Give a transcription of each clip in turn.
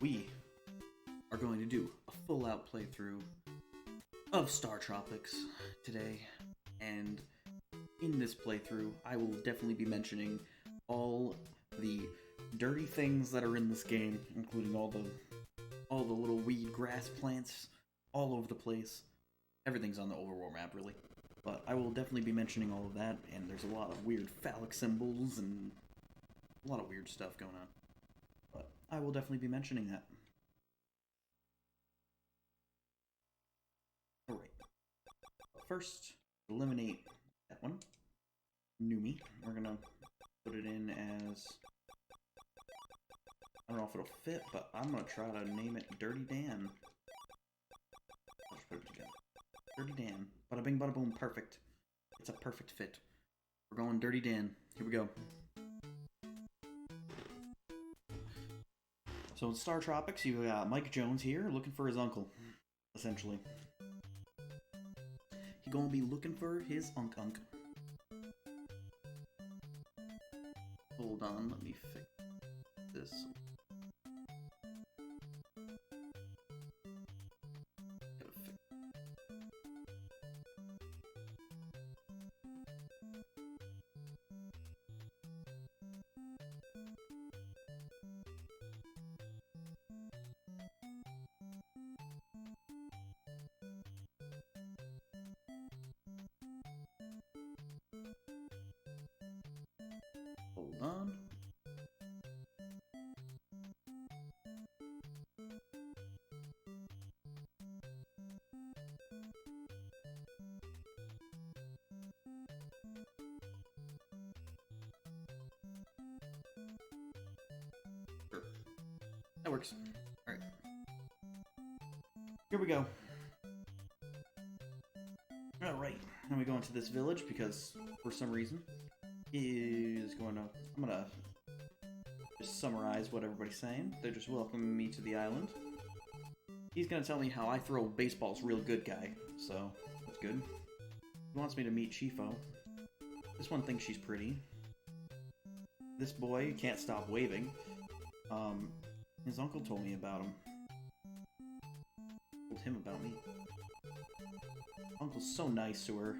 we are going to do a full-out playthrough of StarTropics today, and in this playthrough, I will definitely be mentioning all the dirty things that are in this game, including all the little weed grass plants all over the place. Everything's on the overworld map, really. But I will definitely be mentioning all of that, and there's a lot of weird phallic symbols and a lot of weird stuff going on. But I will definitely be mentioning that. Alright. First, eliminate that one. New me. We're gonna put it in as... I don't know if it'll fit, but I'm gonna try to name it Dirty Dan. I'll just put it together. Dirty Dan. Bada bing, bada boom, perfect. It's a perfect fit. We're going Dirty Dan. Here we go. So in StarTropics, you got Mike Jones here looking for his uncle, essentially. He gonna be looking for his unk. Hold on, let me fix this. Hold on. Sure. That works. Alright. Here we go. Alright. Now we go into this village because, for some reason, is going to... I'm gonna just summarize what everybody's saying. They're just welcoming me to the island. He's gonna tell me how I throw baseball's real good guy, so that's good. He wants me to meet Chifo. This one thinks she's pretty. This boy can't stop waving. His uncle told me about him. Told him about me. Uncle's so nice to her.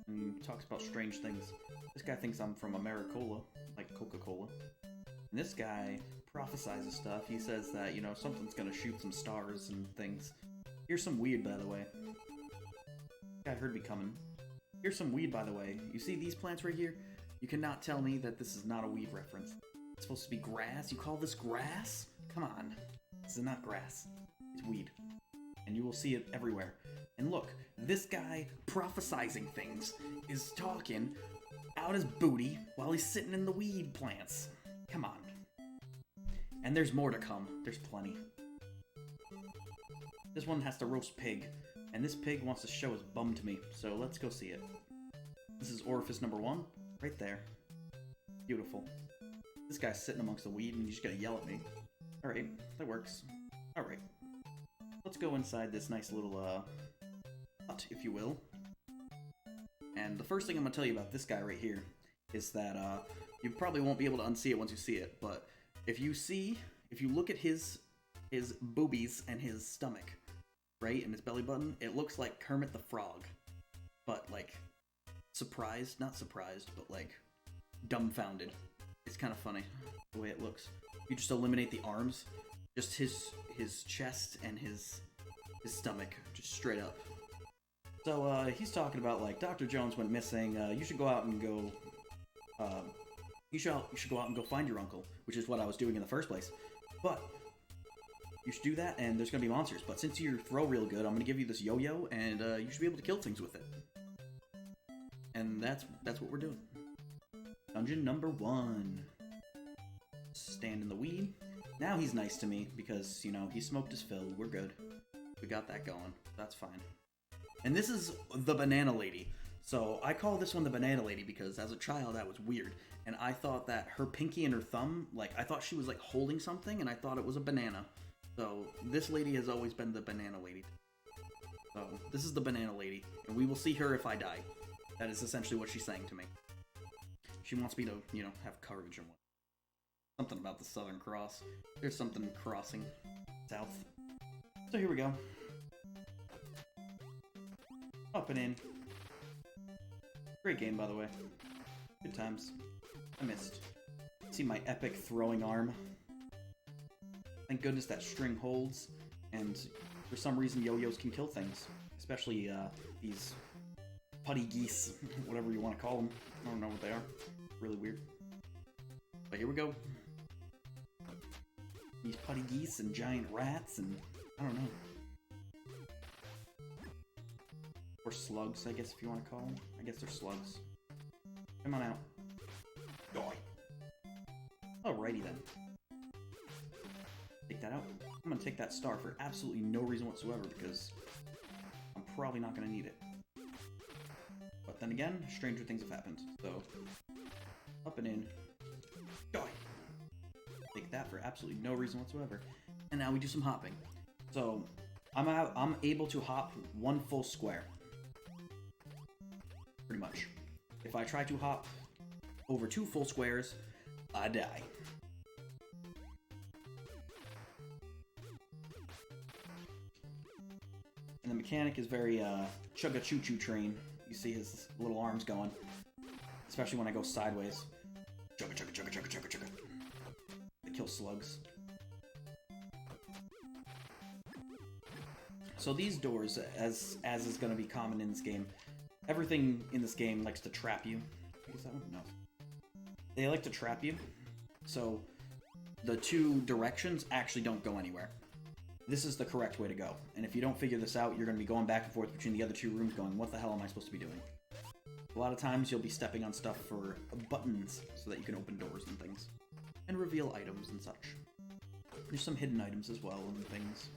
And talks about strange things. This guy thinks I'm from Americola, like Coca-Cola. And this guy prophesizes stuff. He says that, you know, something's gonna shoot some stars and things. Here's some weed, by the way. This guy heard me coming. Here's some weed, by the way. You see these plants right here? You cannot tell me that this is not a weed reference. It's supposed to be grass? You call this grass? Come on. This is not grass. It's weed. And you will see it everywhere. And look, this guy prophesizing things is talking out his booty while he's sitting in the weed plants. Come on. And there's more to come. There's plenty. This one has to roast pig, and this pig wants to show his bum to me, so let's go see it. This is orifice number 1, right there. Beautiful. This guy's sitting amongst the weed, and he's just gonna yell at me. Alright, that works. Alright. Let's go inside this nice little, hut, if you will. And the first thing I'm gonna tell you about this guy right here is that, you probably won't be able to unsee it once you see it, but if you look at his boobies and his stomach, right, and his belly button, it looks like Kermit the Frog. But, like, surprised, not surprised, but, like, dumbfounded. It's kind of funny, the way it looks. You just eliminate the arms, just his chest and his stomach, just straight up. So, he's talking about, like, Dr. Jones went missing, you should go out and go, you should go out and go find your uncle, which is what I was doing in the first place. But, you should do that, and there's gonna be monsters. But since you throw real good, I'm gonna give you this yo-yo, and, you should be able to kill things with it. And that's what we're doing. Dungeon number 1. Stand in the weed. Now he's nice to me, because, you know, he smoked his fill. We're good. We got that going. That's fine. And this is the banana lady. So I call this one the banana lady because as a child that was weird. And I thought that her pinky and her thumb, like, I thought she was, like, holding something, and I thought it was a banana. So this lady has always been the banana lady. So this is the banana lady, and we will see her if I die. That is essentially what she's saying to me. She wants me to, you know, have courage and what. Something about the Southern Cross. There's something crossing south. So here we go. Up and in. Great game, by the way. Good times. I missed. See my epic throwing arm. Thank goodness that string holds, and for some reason yo-yos can kill things. Especially these putty geese, whatever you want to call them. I don't know what they are. Really weird. But here we go. These putty geese and giant rats and I don't know. Or slugs, I guess if you want to call them. I guess they're slugs. Come on out. Die. Alrighty then. Take that out. I'm gonna take that star for absolutely no reason whatsoever because I'm probably not gonna need it. But then again, stranger things have happened. So, up and in. Die. Take that for absolutely no reason whatsoever. And now we do some hopping. So, I'm able to hop one full square. Pretty much. If I try to hop over 2 full squares, I die. And the mechanic is very chugga-choo-choo train. You see his little arms going. Especially when I go sideways. Chugga chugga chugga chugga chugga chugga. They kill slugs. So these doors, as is going to be common in this game, everything in this game likes to trap you. Is that one? No. They like to trap you. So the 2 directions actually don't go anywhere. This is the correct way to go. And if you don't figure this out, you're going to be going back and forth between the other 2 rooms going, what the hell am I supposed to be doing? A lot of times you'll be stepping on stuff for buttons so that you can open doors and things. And reveal items and such. There's some hidden items as well and things.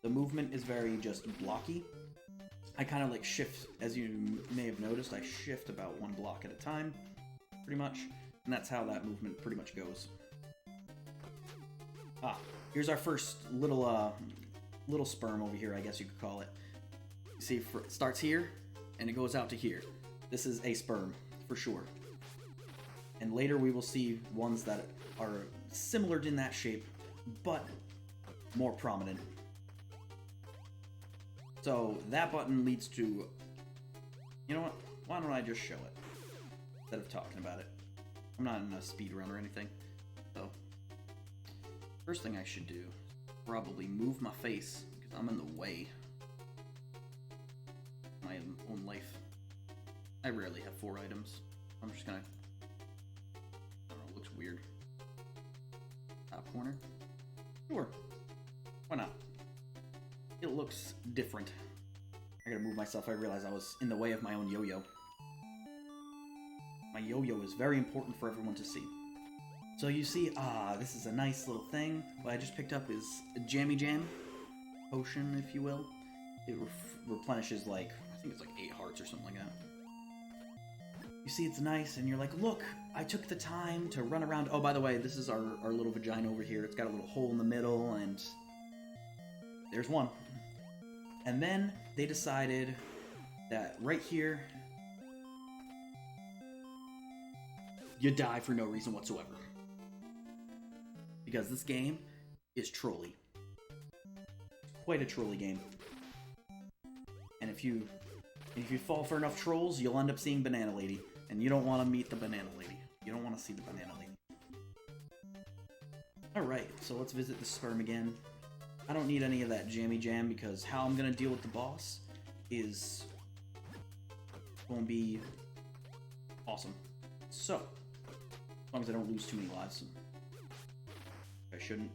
The movement is very just blocky. I kind of like shift, as you may have noticed, I shift about 1 block at a time, pretty much. And that's how that movement pretty much goes. Ah, here's our first little sperm over here, I guess you could call it. You see, it starts here, and it goes out to here. This is a sperm, for sure. And later we will see ones that are similar in that shape, but more prominent. So that button leads to... You know what? Why don't I just show it? Instead of talking about it. I'm not in a speed run or anything. So, first thing I should do, probably move my face, because I'm in the way. My own life. I rarely have 4 items. I'm just gonna... I don't know, it looks weird. Top corner? Sure. Why not? It looks different. I gotta move myself. I realized I was in the way of my own yo-yo. My yo-yo is very important for everyone to see. So you see, this is a nice little thing. What I just picked up is a Jammy Jam potion, if you will. It replenishes like, I think it's like 8 hearts or something like that. You see it's nice, and you're like, look, I took the time to run around. Oh, by the way, this is our little vagina over here. It's got a little hole in the middle, and there's one. And then they decided that right here, you die for no reason whatsoever. Because this game is trolly. Quite a trolly game. And if you fall for enough trolls, you'll end up seeing Banana Lady. And you don't want to meet the Banana Lady. You don't want to see the Banana Lady. Alright, so let's visit the sperm again. I don't need any of that jammy jam because how I'm going to deal with the boss is going to be awesome. So, as long as I don't lose too many lives. I shouldn't.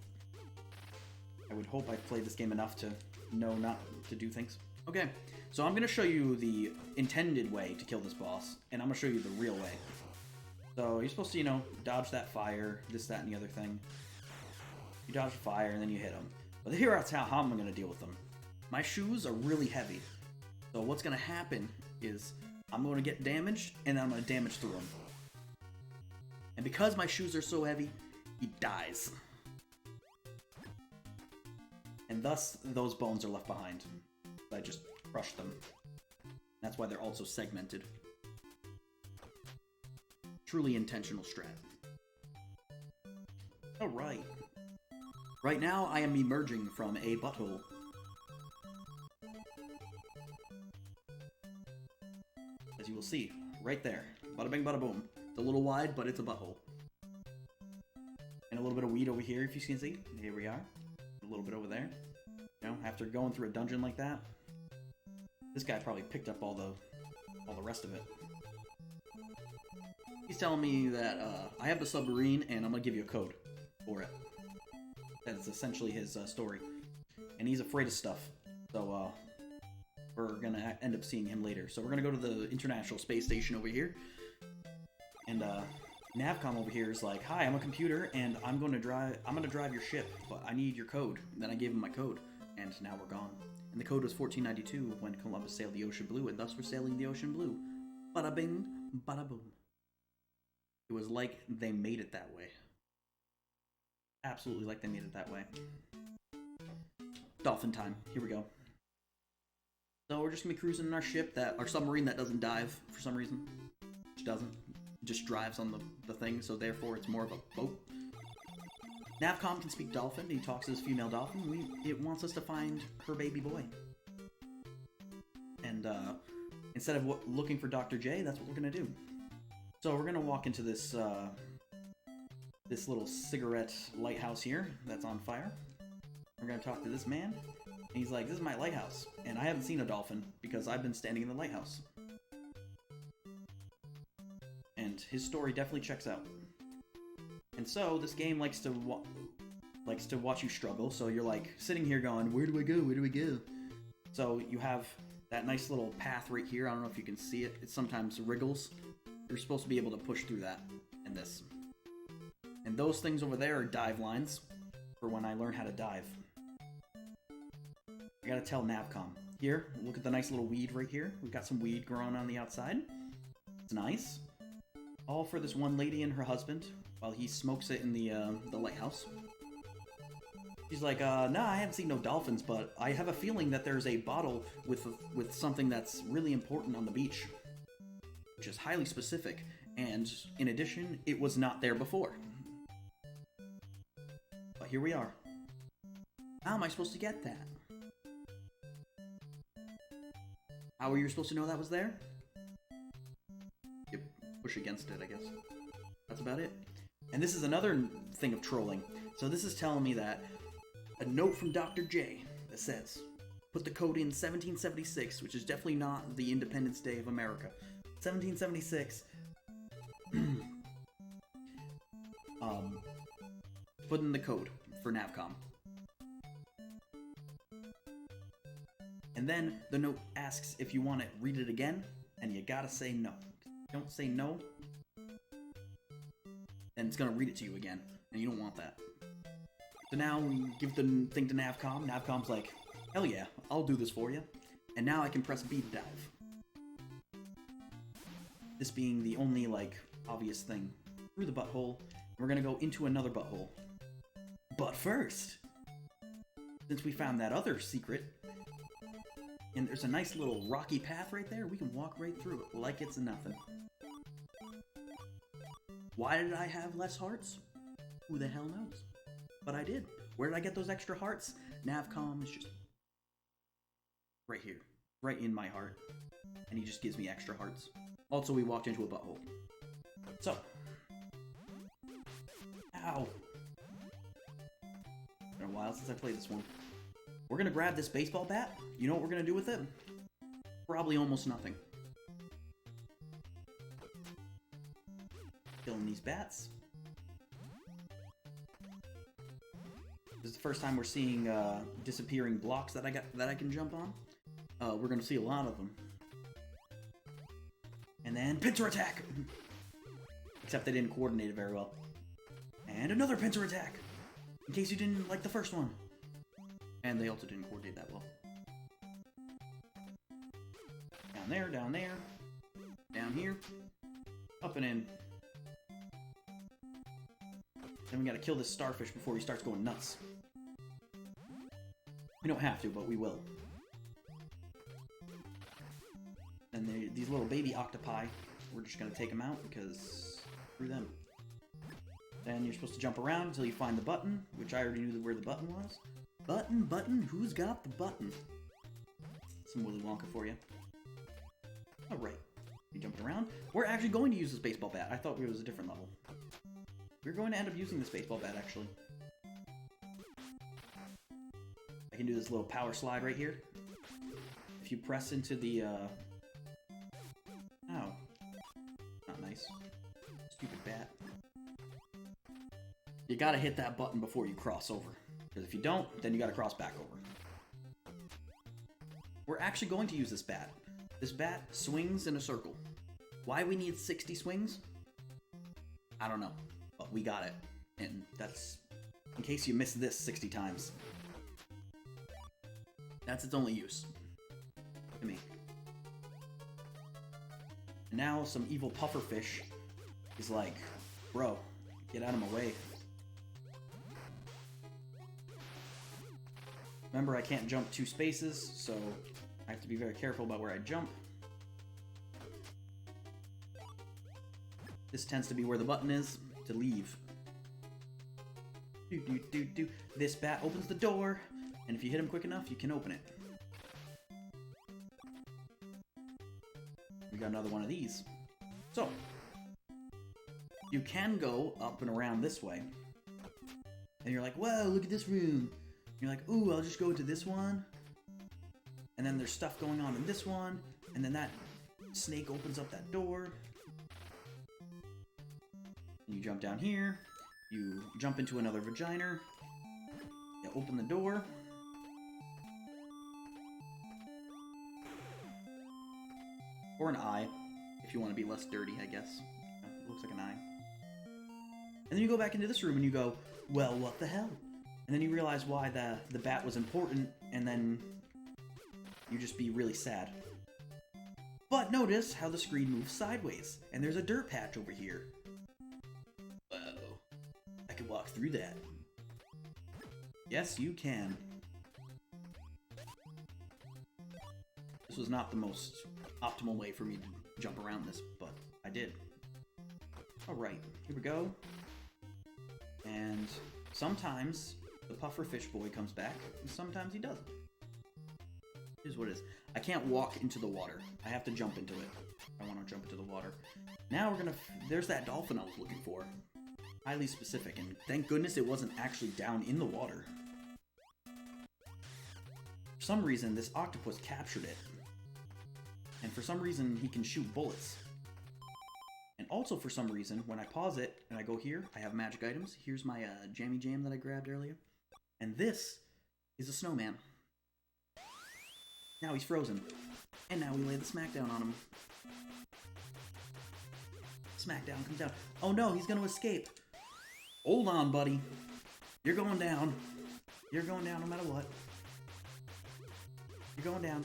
I would hope I've played this game enough to know not to do things. Okay, so I'm going to show you the intended way to kill this boss, and I'm going to show you the real way. So, you're supposed to, you know, dodge that fire, this, that, and the other thing. You dodge the fire, and then you hit him. But here's how I'm going to deal with them. My shoes are really heavy. So what's going to happen is I'm going to get damaged, and then I'm going to damage through him. And because my shoes are so heavy, he dies. And thus, those bones are left behind. I just crushed them. That's why they're also segmented. Truly intentional strat. Alright. Right now, I am emerging from a butthole. As you will see, right there. Bada bing, bada boom. It's a little wide, but it's a butthole. And a little bit of weed over here, if you can see. Here we are. A little bit over there. You know, after going through a dungeon like that, this guy probably picked up all the rest of it. He's telling me that I have the submarine, and I'm gonna give you a code for it. That's essentially his story. And he's afraid of stuff. So, we're gonna end up seeing him later. So we're gonna go to the International Space Station over here. And, Navcom over here is like, hi, I'm a computer, and I'm gonna drive your ship, but I need your code. And then I gave him my code, and now we're gone. And the code was 1492 when Columbus sailed the ocean blue, and thus we're sailing the ocean blue. Bada bing, bada boom. It was like they made it that way. Absolutely like they made it that way. Dolphin time. Here we go. So we're just gonna be cruising in our ship, our submarine that doesn't dive for some reason. Which doesn't. It just drives on the thing, so therefore it's more of a boat. Navcom can speak dolphin. He talks to this female dolphin. It wants us to find her baby boy. And instead of looking for Dr. J, that's what we're gonna do. So we're gonna walk into this this little cigarette lighthouse here that's on fire. We're gonna talk to this man, and he's like, "This is my lighthouse, and I haven't seen a dolphin because I've been standing in the lighthouse." And his story definitely checks out. And so this game likes to watch you struggle. So you're like sitting here going, "Where do I go? Where do we go?" So you have that nice little path right here. I don't know if you can see it. It sometimes wriggles. You're supposed to be able to push through that in this. And those things over there are dive lines for when I learn how to dive. I gotta tell Navcom. Here, look at the nice little weed right here. We've got some weed growing on the outside. It's nice. All for this one lady and her husband while he smokes it in the lighthouse. She's like, nah, I haven't seen no dolphins, but I have a feeling that there's a bottle with something that's really important on the beach. Which is highly specific, and in addition, it was not there before. But here we are. How am I supposed to get that? How were you supposed to know that was there? You push against it, I guess. That's about it. And this is another thing of trolling. So this is telling me that a note from Dr. J that says, put the code in 1776, which is definitely not the Independence Day of America. 1776. Put in the code for Navcom. And then the note asks if you want to read it again, and you gotta say no. If you don't say no, then it's gonna read it to you again, and you don't want that. So now we give the thing to Navcom. Navcom's like, hell yeah, I'll do this for you. And now I can press B to dive. This being the only, like, obvious thing. Through the butthole, we're gonna go into another butthole. But first, since we found that other secret, and there's a nice little rocky path right there, we can walk right through it like it's nothing. Why did I have less hearts? Who the hell knows? But I did. Where did I get those extra hearts? Navcom is just right here. Right in my heart. And he just gives me extra hearts. Also, we walked into a butthole. So. Ow. It's been a while since I played this one. We're gonna grab this baseball bat. You know what we're gonna do with it? Probably almost nothing. Killing these bats. This is the first time we're seeing disappearing blocks that I can jump on. We're gonna see a lot of them. And then pincer attack. Except they didn't coordinate it very well. And another pincer attack. In case you didn't like the first one. And they also didn't coordinate that well. Down there, down there. Down here. Up and in. Then we gotta kill this starfish before he starts going nuts. We don't have to, but we will. And these little baby octopi, we're just gonna take them out because screw them. Then you're supposed to jump around until you find the button, which I already knew where the button was. Button, who's got the button? Some Willy Wonka for you. Alright, you're jumping around. We're actually going to use this baseball bat. I thought it was a different level. We're going to end up using this baseball bat, actually. I can do this little power slide right here. If you press into the, Oh. Not nice. Stupid bat. You gotta hit that button before you cross over. Because if you don't, then you gotta cross back over. We're actually going to use this bat. This bat swings in a circle. Why we need 60 swings? I don't know. But we got it. And that's in case you missed this 60 times. That's its only use. To me. And now some evil pufferfish is like, bro, get out of my way. Remember, I can't jump 2 spaces, so I have to be very careful about where I jump. This tends to be where the button is to leave. This bat opens the door, and if you hit him quick enough, you can open it. We got another one of these. So, you can go up and around this way. And you're like, whoa, look at this room. You're like, ooh, I'll just go to this one. And then there's stuff going on in this one. And then that snake opens up that door. And you jump down here. You jump into another vagina. You open the door. Or an eye, if you want to be less dirty, I guess. It looks like an eye. And then you go back into this room and you go, well, what the hell? And then you realize why the bat was important, and then you just be really sad. But notice how the screen moves sideways, and there's a dirt patch over here. Whoa. I can walk through that. Yes, you can. This was not the most optimal way for me to jump around this, but I did. Alright, here we go. And sometimes the pufferfish boy comes back, and sometimes he doesn't. Here's what it is. I can't walk into the water. I have to jump into it. I want to jump into the water. Now we're gonna... There's that dolphin I was looking for. Highly specific, and thank goodness it wasn't actually down in the water. For some reason, this octopus captured it. And for some reason, he can shoot bullets. And also for some reason, when I pause it and I go here, I have magic items. Here's my jammy jam that I grabbed earlier. And this is a snowman. Now he's frozen. And now we lay the smackdown on him. Smackdown comes down. Oh no, he's gonna escape. Hold on, buddy. You're going down. You're going down no matter what. You're going down.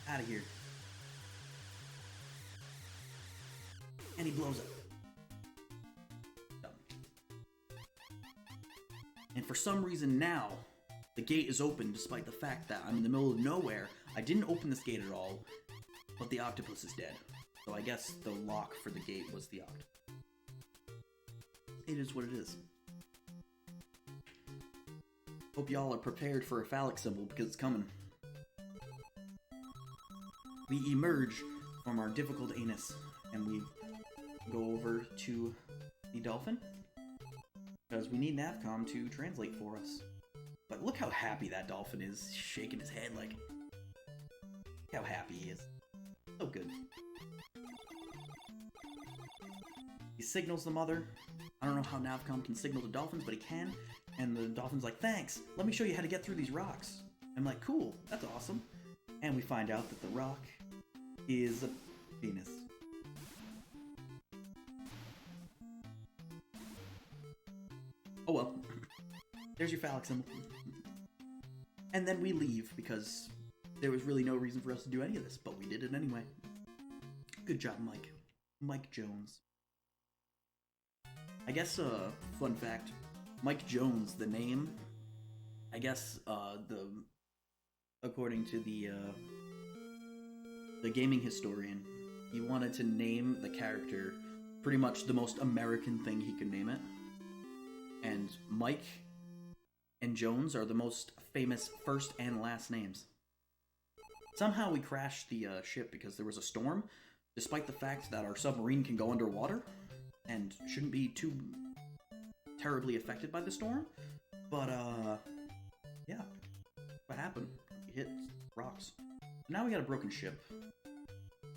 Out of here. And he blows up. Done. And for some reason now, the gate is open despite the fact that I'm in the middle of nowhere. I didn't open this gate at all, but the octopus is dead. So I guess the lock for the gate was the octopus. It is what it is. Hope y'all are prepared for a phallic symbol because it's coming. We emerge from our difficult anus and we go over to the dolphin because we need Navcom to translate for us. But look how happy that dolphin is, shaking his head like, look how happy he is. So good. He signals the mother. I don't know how Navcom can signal to dolphins, but he can. And the dolphin's like, thanks, let me show you how to get through these rocks. I'm like, cool, that's awesome. And we find out that the rock is a penis. Oh well. There's your phallic symbol. And then we leave because there was really no reason for us to do any of this, but we did it anyway. Good job, Mike. Mike Jones. I guess, fun fact, Mike Jones, the name, I guess, according to the gaming historian, he wanted to name the character pretty much the most American thing he could name it. and Mike and Jones are the most famous first and last names. Somehow we crashed the ship because there was a storm, despite the fact that our submarine can go underwater and shouldn't be too terribly affected by the storm. But, yeah, what happened? We hit rocks. Now we got a broken ship.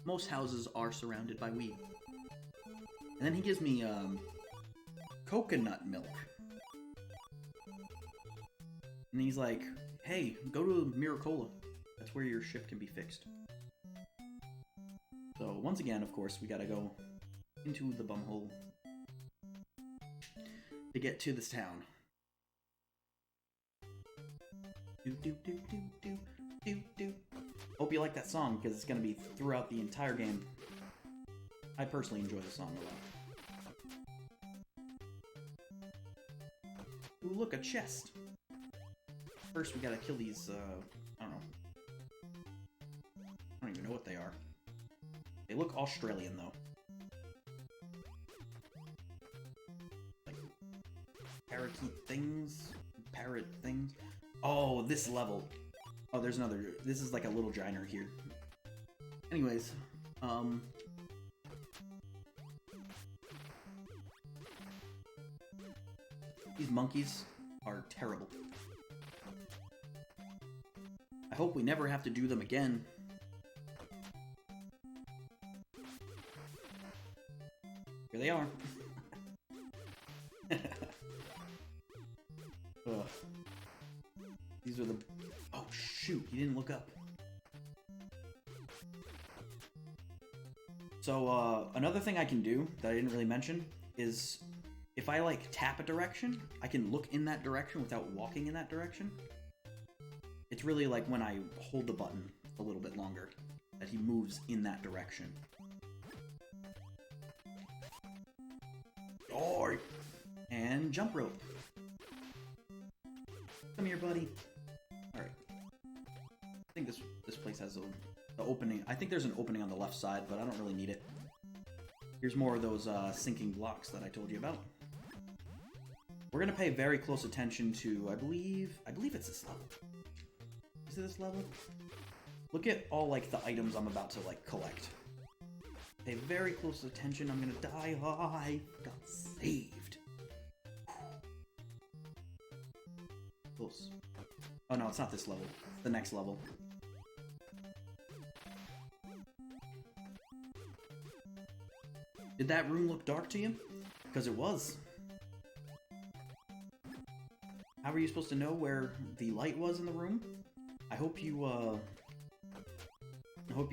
Most houses are surrounded by weed. And then he gives me, coconut milk. And he's like, hey, go to Miracola. That's where your ship can be fixed. So, once again, of course, we gotta go into the bumhole to get to this town. Hope you like that song, because it's gonna be throughout the entire game. I personally enjoy the song a lot. Ooh, look, a chest! First, we gotta kill these, I don't know. I don't even know what they are. They look Australian, though. Like, parakeet things? Parrot things? Oh, this level. Oh, there's another. This is like a little giner here. Anyways, these monkeys are terrible. I hope we never have to do them again. Here they are. Ugh. These are the... Oh, shoot. He didn't look up. So, another thing I can do that I didn't really mention is if I, like, tap a direction, I can look in that direction without walking in that direction. It's really like when I hold the button a little bit longer that he moves in that direction. Oh, and jump rope. Come here, buddy. All right. I think this place has the opening. I think there's an opening on the left side, but I don't really need it. Here's more of those sinking blocks that I told you about. We're gonna pay very close attention to, I believe it's this level. Is it this level? Look at all, like, the items I'm about to, like, collect. Pay very close attention. I'm gonna die. Oh, I got saved. Close. Oh, no, it's not this level. It's the next level. Did that room look dark to you? Because it was. How were you supposed to know where the light was in the room? I hope you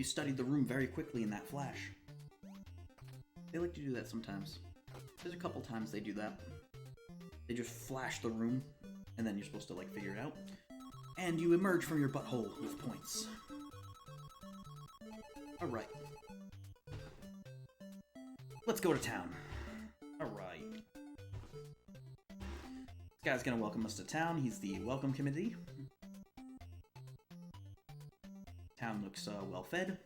studied the room very quickly in that flash. They like to do that sometimes. There's a couple times they do that. They just flash the room, and then you're supposed to, like, figure it out. And you emerge from your butthole with points. Alright. Let's go to town. Alright. This guy's gonna welcome us to town. He's the welcome committee. Town looks well fed.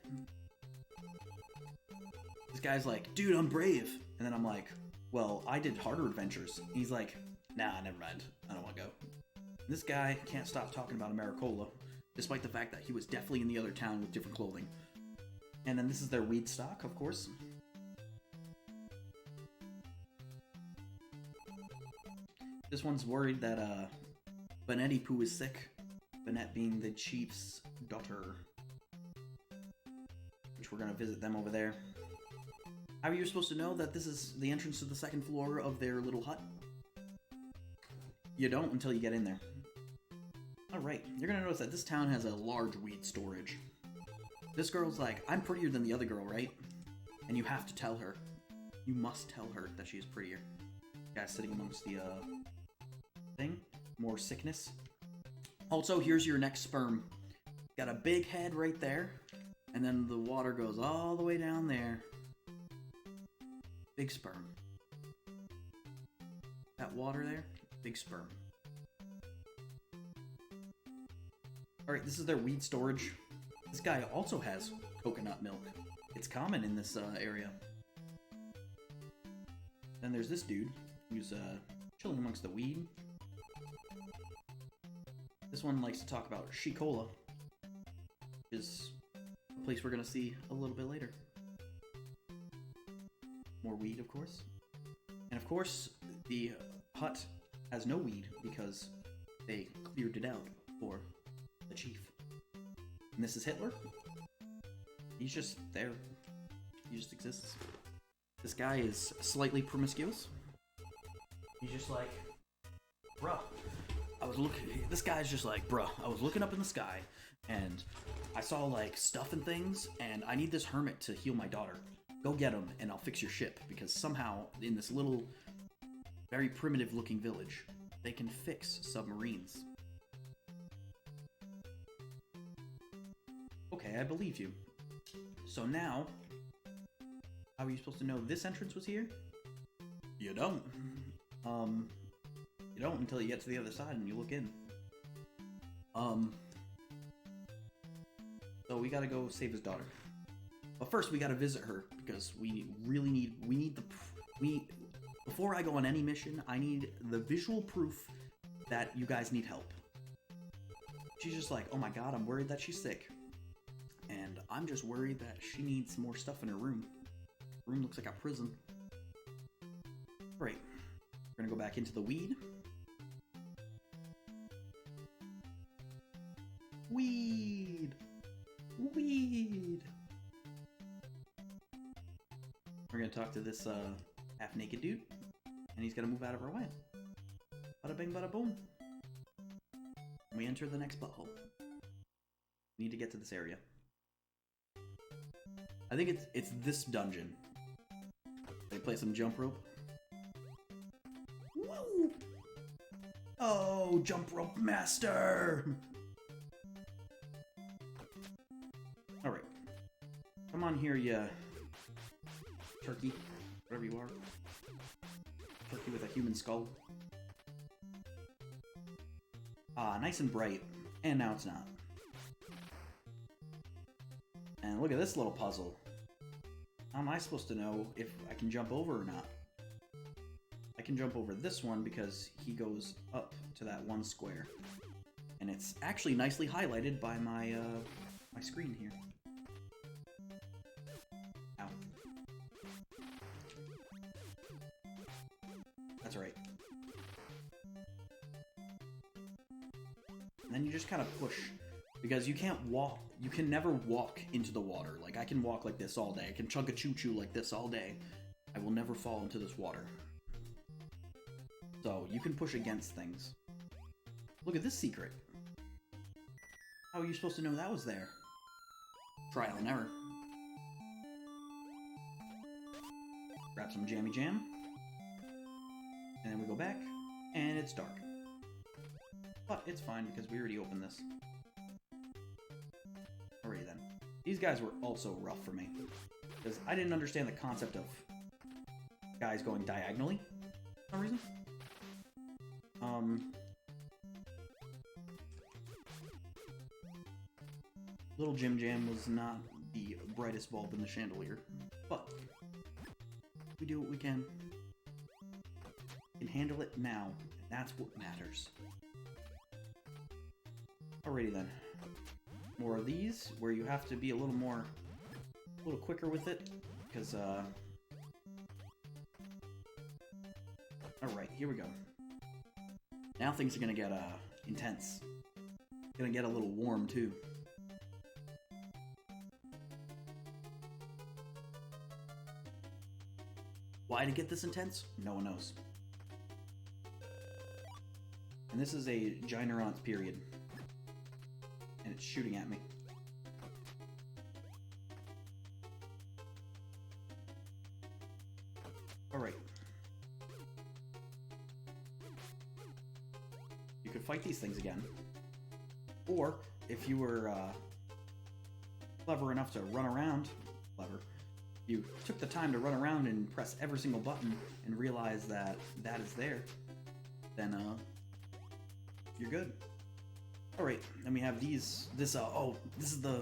This guy's like, dude, I'm brave. And then I'm like, well, I did harder adventures. And he's like, nah, never mind. I don't want to go. And this guy can't stop talking about Americola, despite the fact that he was definitely in the other town with different clothing. And then this is their weed stock, of course. This one's worried that Benetti Poo is sick. Benet being the chief's daughter. Which we're gonna visit them over there. How are you supposed to know that this is the entrance to the second floor of their little hut? You don't until you get in there. Alright, you're gonna notice that this town has a large weed storage. This girl's like, I'm prettier than the other girl, right? And you have to tell her. You must tell her that she is prettier. Guy's sitting amongst the, thing. More sickness. Also, here's your next sperm. Got a big head right there. And then the water goes all the way down there. Big sperm. That water there, big sperm. Alright, this is their weed storage. This guy also has coconut milk. It's common in this area. Then there's this dude, who's chilling amongst the weed. This one likes to talk about Shikola, which is a place we're gonna see a little bit later. More weed, of course. And of course, the hut has no weed because they cleared it out for the chief. And this is Hitler. He's just there. He just exists. This guy is slightly promiscuous. He's just like, bruh, this guy's just like, bruh, I was looking up in the sky and I saw like stuff and things and I need this hermit to heal my daughter. Go get him and I'll fix your ship, because somehow in this little, very primitive looking village, they can fix submarines. Okay, I believe you. So now, how are you supposed to know this entrance was here? You don't. You don't until you get to the other side and you look in. So we gotta go save his daughter. But first we gotta visit her, because we need before I go on any mission, I need the visual proof that you guys need help. She's just like, oh my god, I'm worried that she's sick. And I'm just worried that she needs more stuff in her room. Her room looks like a prison. Great. We're gonna go back into the weed. Weed! Weed! We're gonna talk to this half-naked dude, and he's gonna move out of our way. Bada bing, bada boom. We enter the next butthole. We need to get to this area. I think it's this dungeon. They play some jump rope. Whoa! Oh, jump rope master! Alright. Come on here, ya turkey. Whatever you are. Turkey with a human skull. Ah, nice and bright. And now it's not. And look at this little puzzle. How am I supposed to know if I can jump over or not? I can jump over this one because he goes up to that one square. And it's actually nicely highlighted by my my screen here. Ow. That's right. And then you just kind of push, because you can't walk. You can never walk into the water. Like, I can walk like this all day. I can chug a choo-choo like this all day. I will never fall into this water. So, you can push against things. Look at this secret. How are you supposed to know that was there? Trial and error. Grab some jammy jam. And then we go back, and it's dark. But it's fine, because we already opened this. Alrighty then. These guys were also rough for me, because I didn't understand the concept of guys going diagonally for some reason. Little Jim Jam was not the brightest bulb in the chandelier, but we do what we can. We can handle it now, and that's what matters. Alrighty then. More of these, where you have to be a little quicker with it, because, Alright, here we go. Now things are gonna get, intense. Gonna get a little warm, too. Why to get this intense? No one knows. And this is a Ginorance period. And it's shooting at me. Alright. You could fight these things again. Or, if you were clever enough to run around, you took the time to run around and press every single button and realize that that is there, then you're good. Alright, then we have these, this is the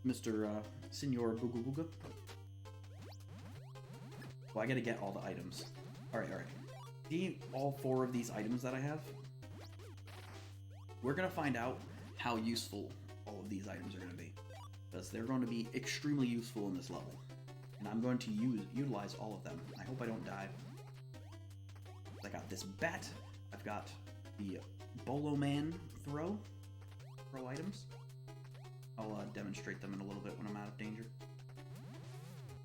Mr. Senor Booga Booga. Well, I gotta get all the items. Alright, alright. See all 4 of these items that I have? We're gonna find out how useful all of these items are gonna be. Because they're going to be extremely useful in this level. And I'm going to utilize all of them. I hope I don't die. I got this bat. I've got the Bolo Man throw items. I'll demonstrate them in a little bit when I'm out of danger.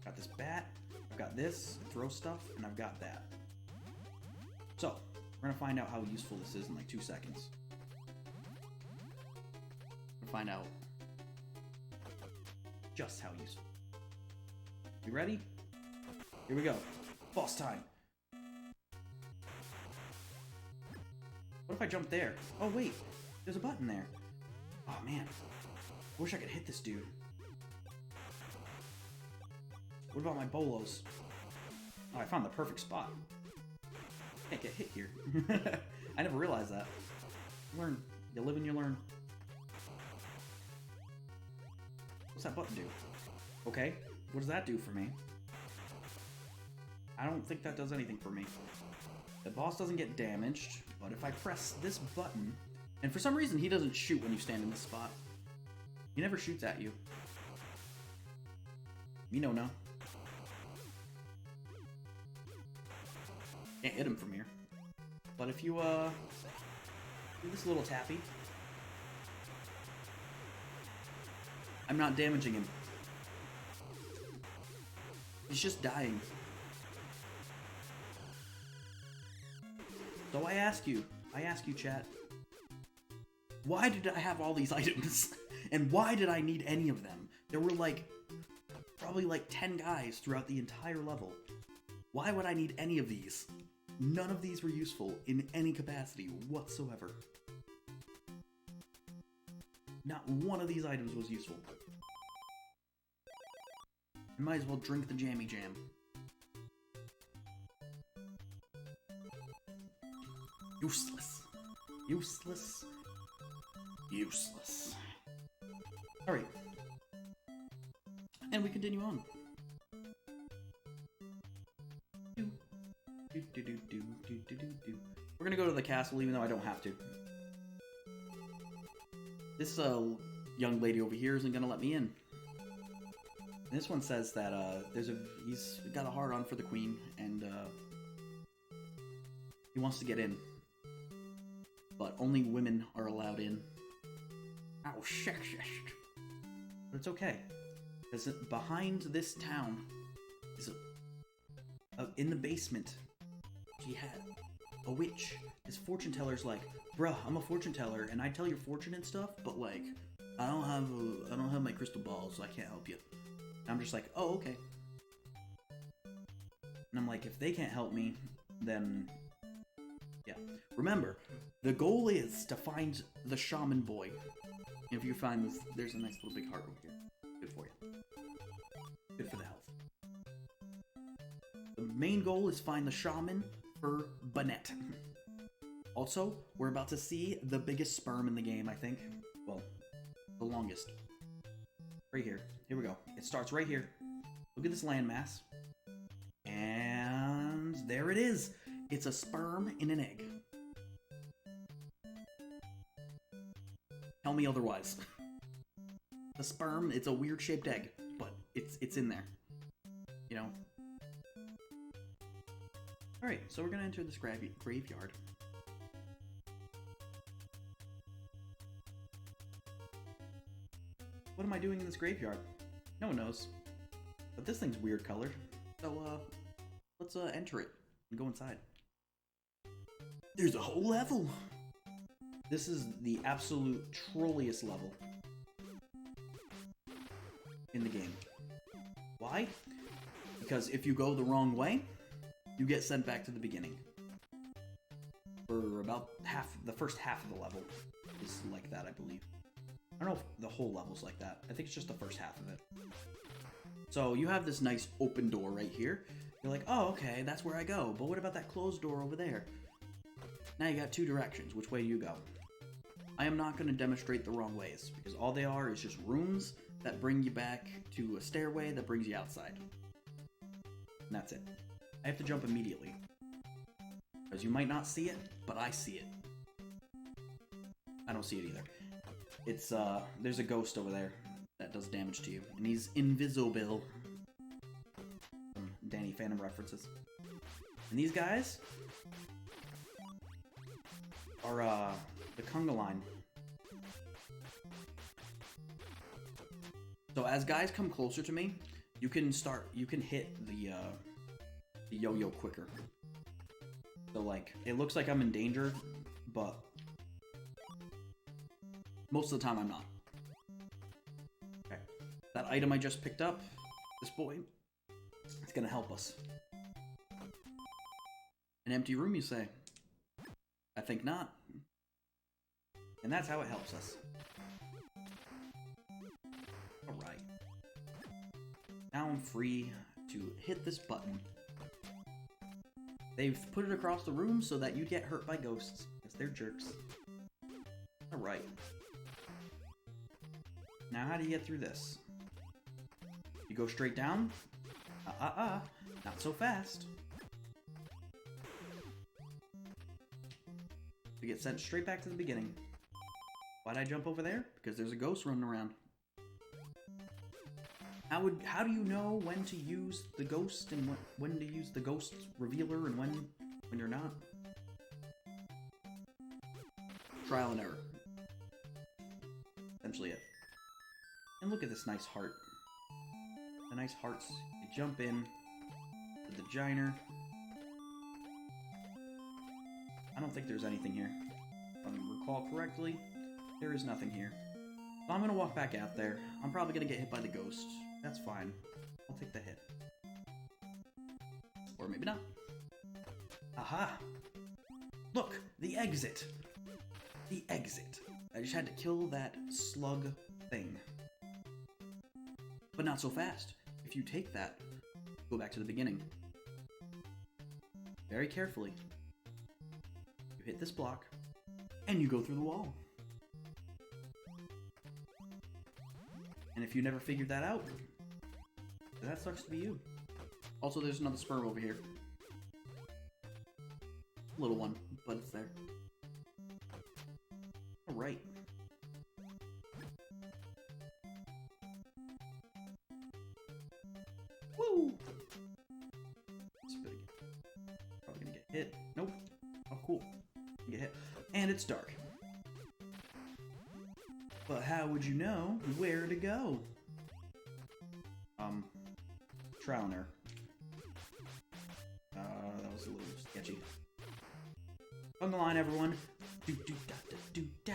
Got this bat. I've got this throw stuff, and I've got that. So we're gonna find out how useful this is in like 2 seconds. We'll find out just how useful. You ready? Here we go. Boss time. What if I jump there? Oh wait, there's a button there. Oh man, I wish I could hit this dude. What about my bolos? Oh, I found the perfect spot. Can't get hit here. I never realized that. You learn. You live and you learn. What's that button do? Okay, what does that do for me? I don't think that does anything for me. The boss doesn't get damaged, but if I press this button, and for some reason he doesn't shoot when you stand in this spot. He never shoots at you. You know, no. Can't hit him from here. But if you, do this little tappy, I'm not damaging him. He's just dying. So I ask you, chat, why did I have all these items? And why did I need any of them? There were like, probably like 10 guys throughout the entire level. Why would I need any of these? None of these were useful in any capacity whatsoever. Not one of these items was useful. I might as well drink the jammy jam. Useless. Useless. Useless. Alright. And we continue on. We're gonna go to the castle even though I don't have to. This young lady over here isn't gonna let me in. And this one says that he's got a hard-on for the queen and he wants to get in. But only women are allowed in. Ow, shit. But it's okay. Because behind this town is in the basement, she had a witch. This fortune teller's like, bruh, I'm a fortune teller, and I tell your fortune and stuff, but like, I don't have my crystal ball, so I can't help you. And I'm just like, oh, okay. And I'm like, if they can't help me, then yeah. Remember, the goal is to find the shaman boy. And if you find this, there's a nice little big heart over here. Good for you. Good for the health. The main goal is find the shaman for Bonnet. Also, we're about to see the biggest sperm in the game, I think. Well, the longest. Right here. Here we go. It starts right here. Look at this landmass. And there it is. It's a sperm in an egg. Tell me otherwise. The sperm, it's a weird shaped egg, but it's in there. You know? Alright, so we're gonna enter this graveyard. What am I doing in this graveyard? No one knows. But this thing's weird colored. So, let's enter it and go inside. There's a whole level! This is the absolute trolliest level in the game. Why? Because if you go the wrong way, you get sent back to the beginning. For about the first half of the level is like that, I believe. I don't know if the whole level's like that. I think it's just the first half of it. So you have this nice open door right here. You're like, oh, okay, that's where I go. But what about that closed door over there? Now you got 2 directions. Which way do you go? I am not going to demonstrate the wrong ways, because all they are is just rooms that bring you back to a stairway that brings you outside. And that's it. I have to jump immediately. Because you might not see it, but I see it. I don't see it either. It's, there's a ghost over there that does damage to you. And he's invisible. Some Danny Phantom references. And these guys are, the conga line. So as guys come closer to me, you can hit the yo-yo quicker. So like, it looks like I'm in danger, but most of the time I'm not. Okay, that item I just picked up, this boy, it's gonna help us. An empty room, you say? I think not. And that's how it helps us. Alright. Now I'm free to hit this button. They've put it across the room so that you get hurt by ghosts, because they're jerks. Alright. Now how do you get through this? You go straight down? Not so fast. You get sent straight back to the beginning. Why'd I jump over there? Because there's a ghost running around. How do you know when to use the ghost and when to use the ghost revealer and when you're not? Trial and error. Essentially it. And look at this nice heart. The nice hearts. You jump in with the giner. I don't think there's anything here. If I recall correctly, there is nothing here. So I'm gonna walk back out there. I'm probably gonna get hit by the ghost. That's fine. I'll take the hit. Or maybe not. Aha! Look! The exit! The exit. I just had to kill that slug thing. But not so fast. If you take that, go back to the beginning. Very carefully. You hit this block, and you go through the wall. And if you never figured that out, then that sucks to be you. Also, there's another sperm over here. Little one, but it's there. Alright. Woo! Probably gonna get hit. Nope. Oh, cool. Get hit. And it's dark. But how would you know where to go? Trial and error. That was a little sketchy. On the line, everyone. Do do da da do da.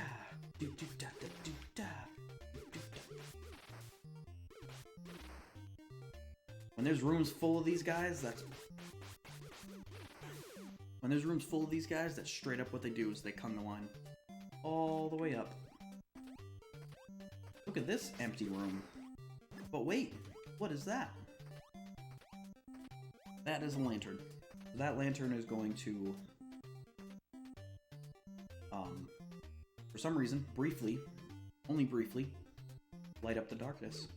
Do do da da do da. Do da. When there's rooms full of these guys, that's straight up what they do is they come the line all the way up. Look at this empty room. But wait, what is that? That is a lantern. That lantern is going to, for some reason, briefly, only briefly, light up the darkness.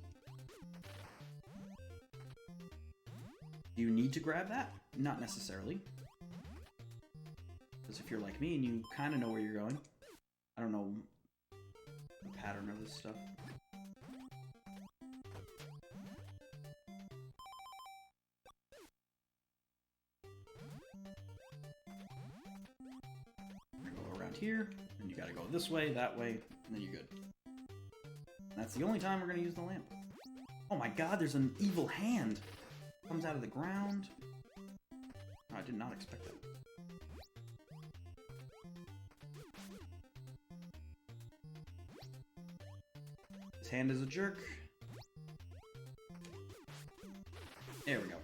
Do you need to grab that? Not necessarily. Because if you're like me and you kind of know where you're going, I don't know the pattern of this stuff. Go around here, and you gotta go this way, that way, and then you're good. And that's the only time we're gonna use the lamp. Oh my god, there's an evil hand! Comes out of the ground. Oh, I did not expect that. His hand is a jerk. There we go.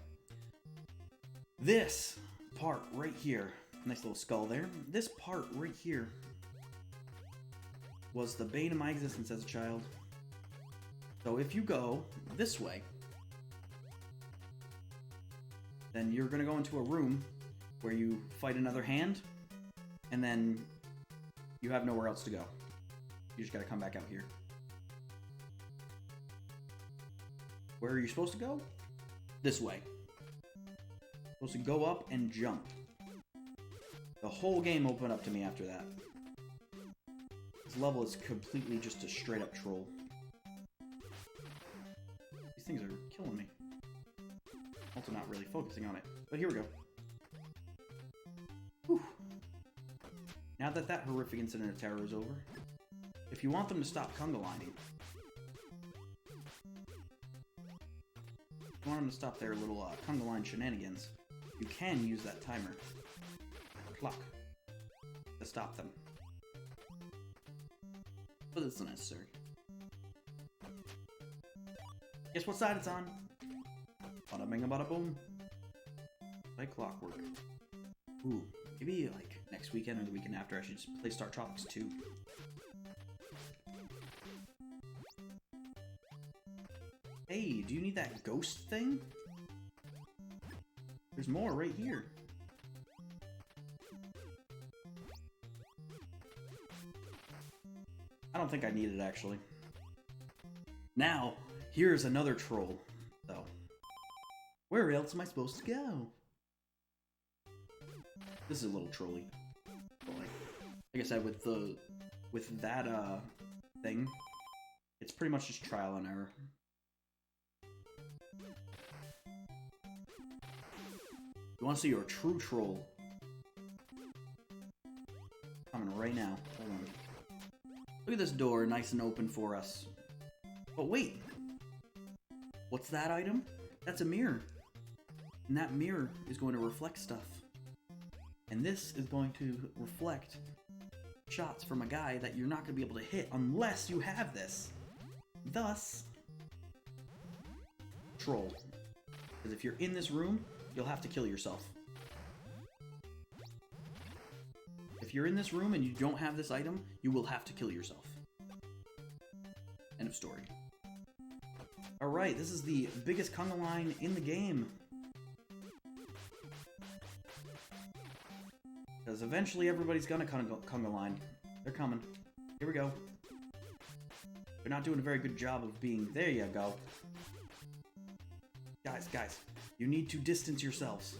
This part right here, nice little skull there. This part right here was the bane of my existence as a child. So if you go this way, then you're gonna go into a room where you fight another hand, and then you have nowhere else to go. You just gotta come back out here. Where are you supposed to go? This way. Supposed to go up and jump. The whole game opened up to me after that. This level is completely just a straight up troll. These things are killing me. Also not really focusing on it. But here we go. Whew. Now that that horrific incident of terror is over, if you want them to stop conga lining, if you want them to stop their little conga line shenanigans, you can use that timer, clock, to stop them. But it's unnecessary. Guess what side it's on? Bada bing, bada boom. Like clockwork. Ooh, maybe like next weekend or the weekend after I should just play StarTropics 2. Hey, do you need that ghost thing? There's more right here. I don't think I need it, actually. Now, here's another troll, though. Where else am I supposed to go? This is a little trolly. But like I said, with that thing, it's pretty much just trial and error. You want to see your true troll? Coming right now. Hold on. Look at this door, nice and open for us. But wait! What's that item? That's a mirror. And that mirror is going to reflect stuff. And this is going to reflect shots from a guy that you're not going to be able to hit unless you have this. Thus, troll. Because if you're in this room, you'll have to kill yourself. If you're in this room and you don't have this item, you will have to kill yourself. End of story. Alright, this is the biggest conga line in the game. Because eventually everybody's gonna conga line. They're coming. Here we go. They're not doing a very good job of being... There you go. Guys, you need to distance yourselves.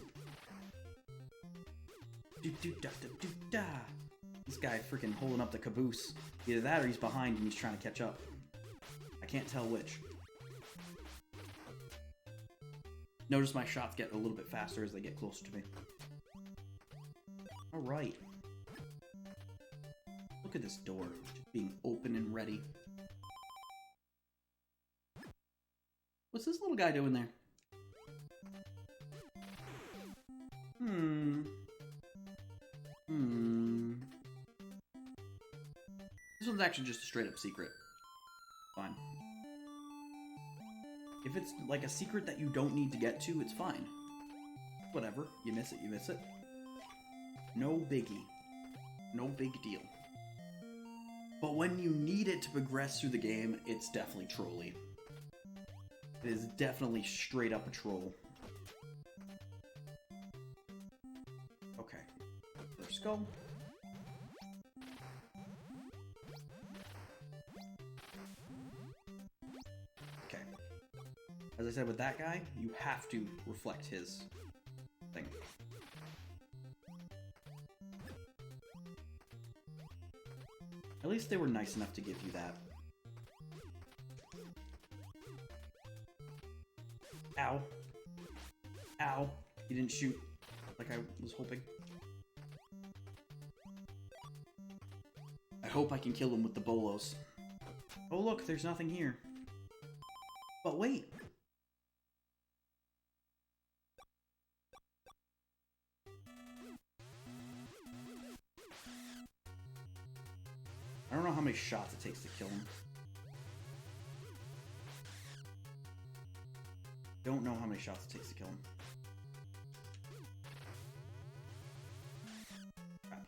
This guy freaking holding up the caboose. Either that or he's behind and he's trying to catch up. I can't tell which. Notice my shots get a little bit faster as they get closer to me. Alright. Look at this door, just being open and ready. What's this little guy doing there? This one's actually just a straight up secret. Fine. If it's like a secret that you don't need to get to, it's fine. Whatever. You miss it, you miss it. No biggie. No big deal. But when you need it to progress through the game, it's definitely trolly. It is definitely straight up a troll. Okay. First go. Okay. As I said with that guy, you have to reflect his thing. At least they were nice enough to give you that. Ow. Ow. He didn't shoot like I was hoping. I hope I can kill him with the bolos. Oh look, there's nothing here. But wait. I don't know how many shots it takes to kill him. Don't know how many shots it takes to kill him. Crap.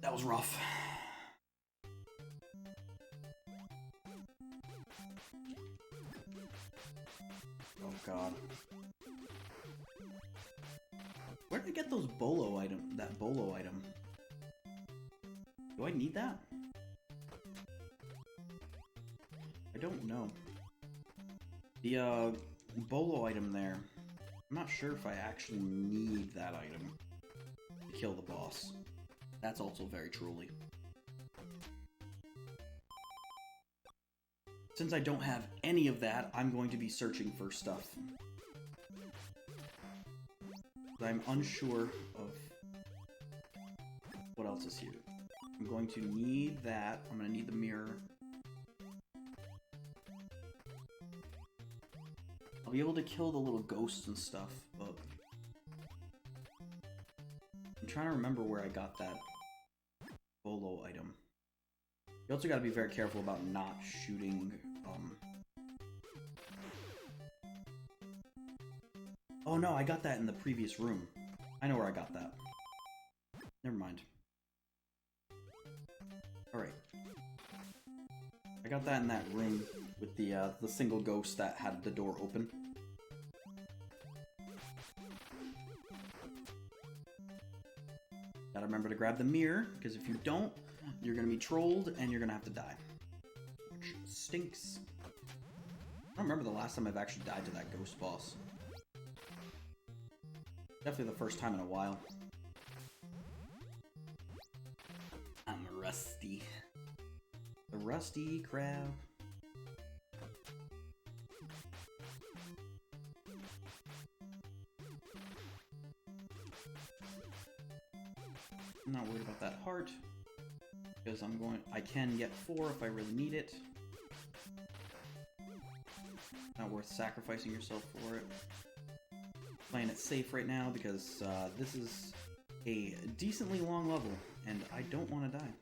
That was rough. Oh god. Where did I get those bolo item? That bolo item. Do I need that? I don't know. The bolo item there. I'm not sure if I actually need that item to kill the boss. That's also very truly. Since I don't have any of that, I'm going to be searching for stuff. I'm unsure of what else is here. I'm going to need that. I'm going to need the mirror. I'll be able to kill the little ghosts and stuff, but I'm trying to remember where I got that bolo item. You also got to be very careful about not shooting. Oh no, I got that in the previous room. I know where I got that. Never mind. Alright. I got that in that room with the single ghost that had the door open. Gotta remember to grab the mirror, because if you don't, you're gonna be trolled and you're gonna have to die. Which stinks. I don't remember the last time I've actually died to that ghost boss. Definitely the first time in a while. I'm rusty. The rusty crab. I'm not worried about that heart. Because I can get 4 if I really need it. Not worth sacrificing yourself for it. Playing it safe right now because this is a decently long level and I don't want to die.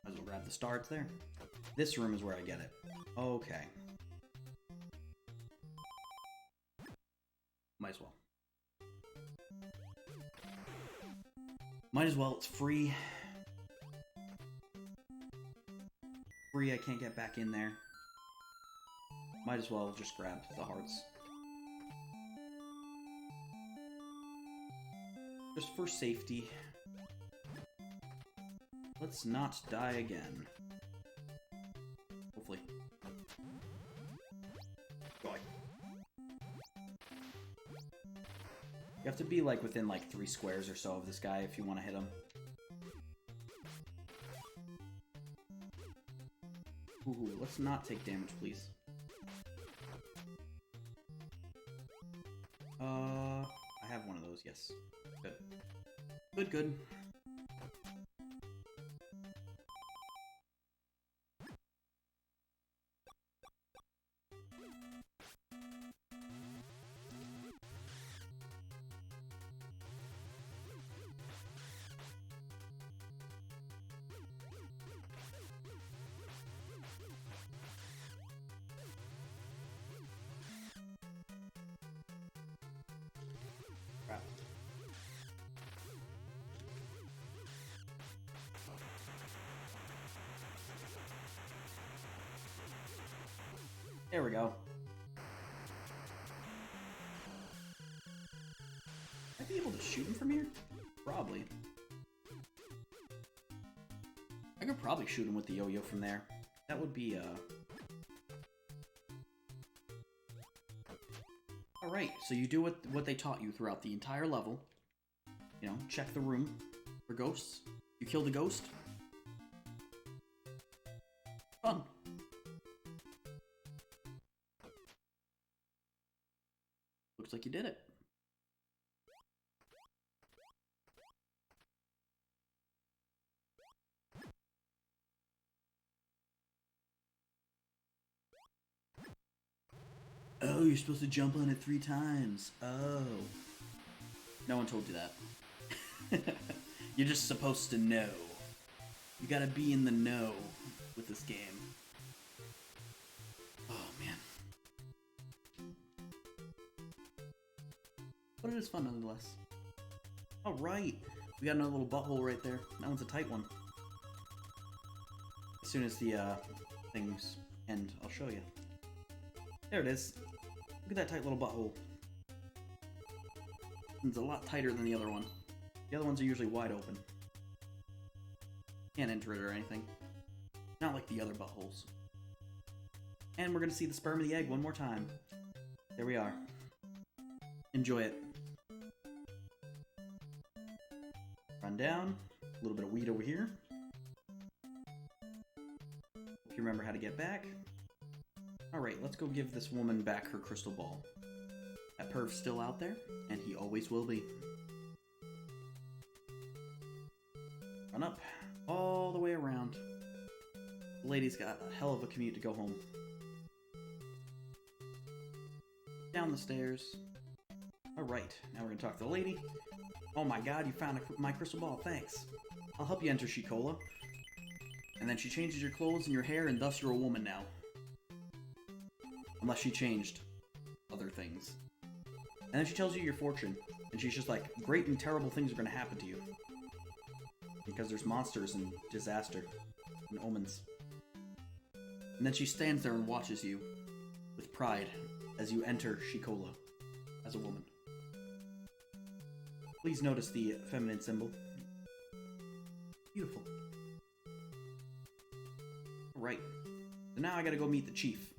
Might as well grab the star, it's there. This room is where I get it. Okay. Might as well. Might as well, it's free. Free, I can't get back in there. Might as well just grab the hearts. Just for safety. Let's not die again. Hopefully. Going. You have to be like within like 3 squares or so of this guy if you want to hit him. Ooh, let's not take damage, please. I have one of those, yes. Good. Good, good. Crap. There we go. Might be able to shoot him from here? Probably. I could probably shoot him with the yo-yo from there. That would be, Alright, so you do what they taught you throughout the entire level. You know, check the room for ghosts. You kill the ghost. Fun. Looks like you did it. Oh, you're supposed to jump on it 3 times. Oh. No one told you that. You're just supposed to know. You gotta be in the know with this game. Oh, man. But it is fun nonetheless. Alright! We got another little butthole right there. That one's a tight one. As soon as the things end, I'll show you. There it is. Look at that tight little butthole. It's a lot tighter than the other one. The other ones are usually wide open. Can't enter it or anything. Not like the other buttholes. And we're gonna see the sperm of the egg one more time. There we are. Enjoy it. Run down. A little bit of weed over here. If you remember how to get back. Alright, let's go give this woman back her crystal ball. That perv's still out there, and he always will be. Run up. All the way around. The lady's got a hell of a commute to go home. Down the stairs. Alright, now we're gonna talk to the lady. Oh my god, you found my crystal ball, thanks. I'll help you enter Shikola. And then she changes your clothes and your hair, and thus you're a woman now. Unless she changed other things. And then she tells you your fortune. And she's just like, great and terrible things are gonna happen to you. Because there's monsters and disaster. And omens. And then she stands there and watches you. With pride. As you enter Shikola. As a woman. Please notice the feminine symbol. Beautiful. Right. So now I gotta go meet the chief.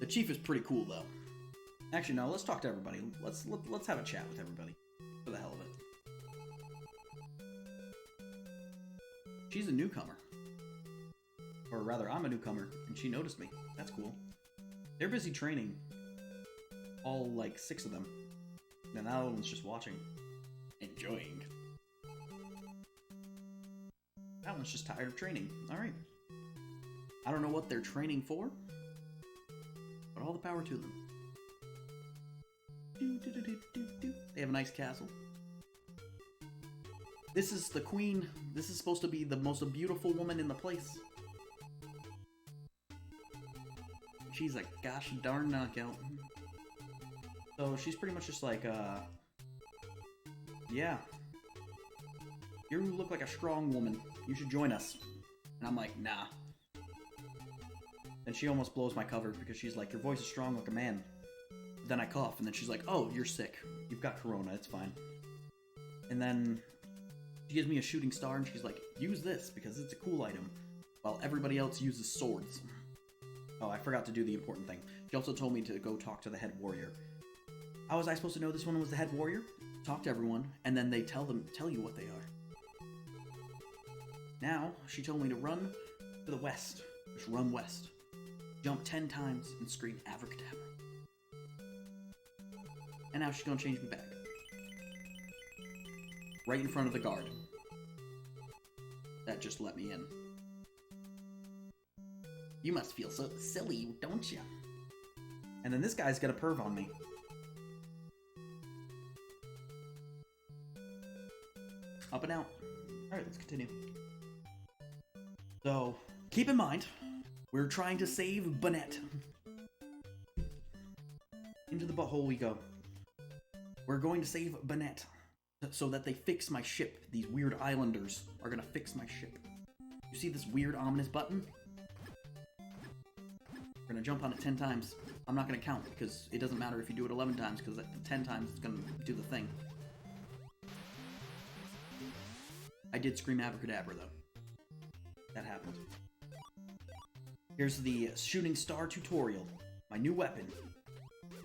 The chief is pretty cool, though. Actually, no, let's talk to everybody. Let's have a chat with everybody. For the hell of it. She's a newcomer. Or rather, I'm a newcomer, and she noticed me. That's cool. They're busy training. All, like, 6 of them. And that one's just watching. Enjoying. That one's just tired of training. Alright. I don't know what they're training for. But all the power to them. They have a nice castle. This is the queen. This is supposed to be the most beautiful woman in the place. She's a gosh darn knockout. So she's pretty much just like, yeah. You look like a strong woman. You should join us. And I'm like, nah. And she almost blows my cover because she's like, your voice is strong like a man. But then I cough, and then she's like, oh, you're sick. You've got corona, it's fine. And then she gives me a shooting star, and she's like, use this because it's a cool item. While everybody else uses swords. Oh, I forgot to do the important thing. She also told me to go talk to the head warrior. How was I supposed to know this one was the head warrior? Talk to everyone, and then they tell you what they are. Now, she told me to run to the west. Just run west. Jump 10 times and scream abracadabra. And now she's gonna change me back. Right in front of the guard. That just let me in. You must feel so silly, don't you? And then this guy's got a perv on me. Up and out. Alright, let's continue. So, keep in mind, we're trying to save Bonnet. Into the butthole we go. We're going to save Bonnet. So that they fix my ship. These weird islanders are gonna fix my ship. You see this weird ominous button? We're gonna jump on it 10 times. I'm not gonna count because it doesn't matter if you do it 11 times because at 10 times it's gonna do the thing. I did scream abracadabra though. That happened. Here's the shooting star tutorial. My new weapon.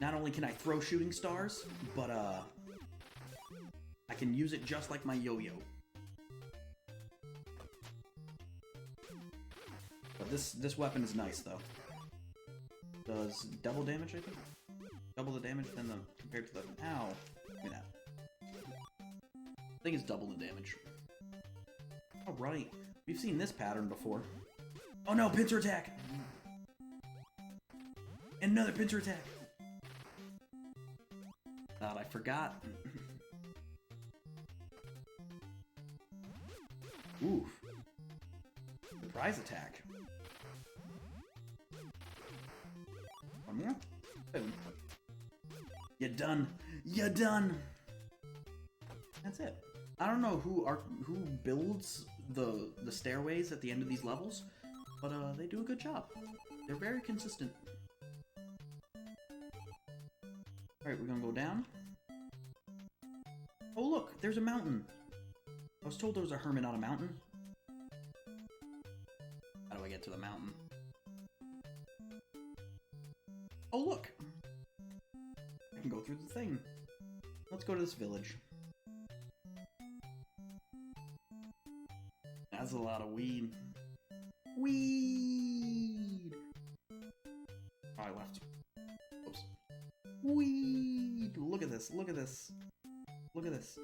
Not only can I throw shooting stars, but I can use it just like my yo-yo. But this weapon is nice though. Does double damage, I think? Double the damage than compared to the... Ow. Look at that. I think it's double the damage. Alright. We've seen this pattern before. Oh no, pincer attack! And another pincer attack! Thought I forgot. Oof. Surprise attack. One more? Boom. You're done. You're done! that's it. I don't know who builds the stairways at the end of these levels, but they do a good job. They're very consistent. Alright, we're gonna go down. Oh look, there's a mountain. I was told there was a hermit on a mountain. How do I get to the mountain? Oh look! I can go through the thing. Let's go to this village. That's a lot of weed. Weed! Oh, I left. Oops. Weed! Look at this, look at this. Look at this.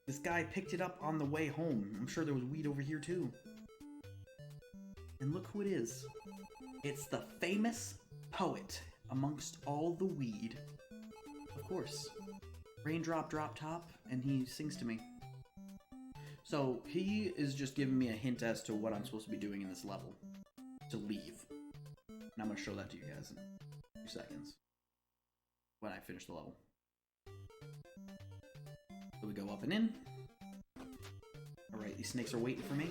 This guy picked it up on the way home. I'm sure there was weed over here too. And look who it is. It's the famous poet amongst all the weed. Of course. Raindrop, drop top, and he sings to me. So, he is just giving me a hint as to what I'm supposed to be doing in this level. To leave. And I'm going to show that to you guys in a few seconds. When I finish the level. So we go up and in. Alright, these snakes are waiting for me.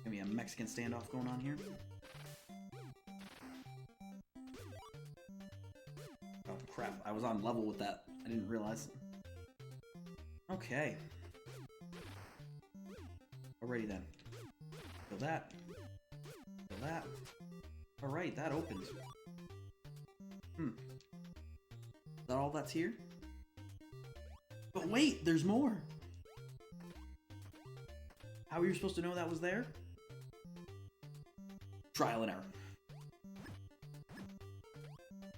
Gonna be a Mexican standoff going on here. Oh crap, I was on level with that. I didn't realize. Okay. Alrighty then. Kill that. Kill that. Alright, that opens. Is that all that's here? But wait, there's more! How are you supposed to know that was there? Trial and error.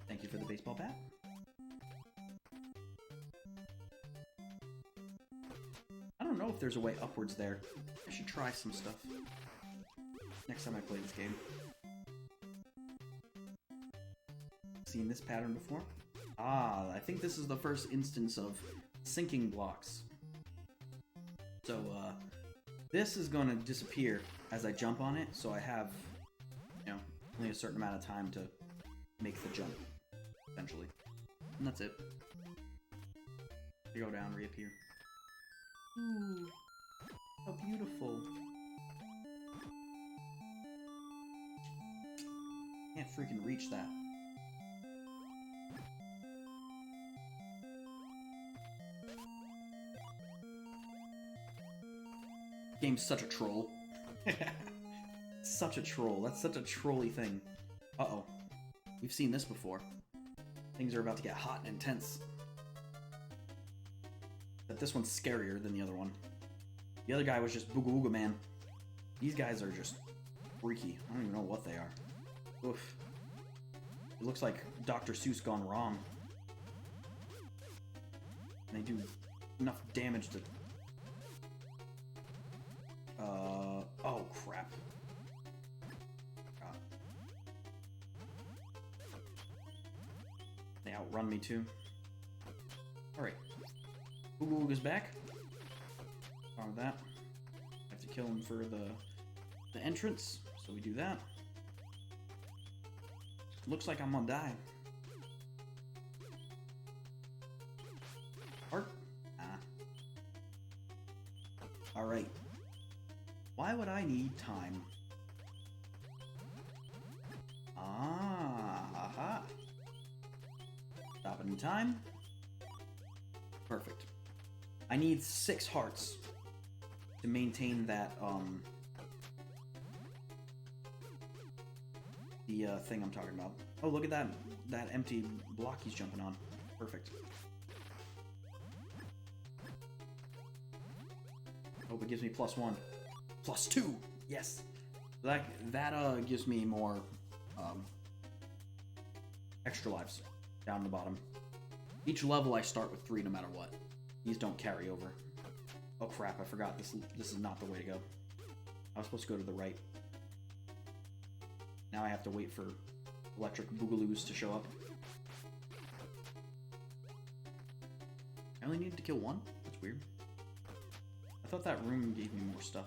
Thank you for the baseball bat. I don't know if there's a way upwards there. I should try some stuff. Next time I play this game. Seen this pattern before? Ah, I think this is the first instance of sinking blocks. So, this is going to disappear as I jump on it, so I have, you know, only a certain amount of time to make the jump, essentially. And that's it. You go down, reappear. Ooh, how beautiful. Can't freaking reach that. Game's such a troll. Such a troll. That's such a trolly thing. Uh-oh. We've seen this before. Things are about to get hot and intense. But this one's scarier than the other one. The other guy was just Booga Wooga Man. These guys are just freaky. I don't even know what they are. Oof. It looks like Dr. Seuss gone wrong. And they do enough damage to... oh crap. God. They outrun me too. Alright. Booga Wooga's back. Wrong with that. I have to kill him for the entrance, so we do that. Looks like I'm gonna die. Heart? Ah. Alright. Why would I need time? Ah, aha. Stop it in time. Perfect. I need 6 hearts to maintain that, the thing I'm talking about. Oh, look at that empty block he's jumping on. Perfect. Hope it gives me +1. +2! Yes! That gives me more, extra lives down the bottom. Each level I start with 3 no matter what. These don't carry over. Oh crap, I forgot. This is not the way to go. I was supposed to go to the right. Now I have to wait for electric boogaloos to show up. I only needed to kill 1? That's weird. I thought that room gave me more stuff.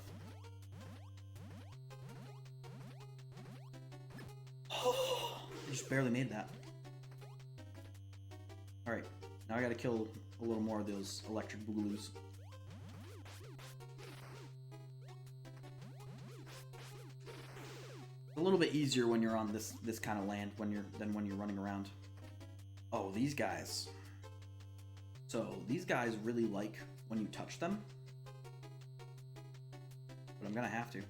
I just barely made that. Alright, now I gotta kill a little more of those electric boogaloos. little bit easier when you're on this kind of land than when you're running around. Oh, these guys. So these guys really like when you touch them. But I'm gonna have to.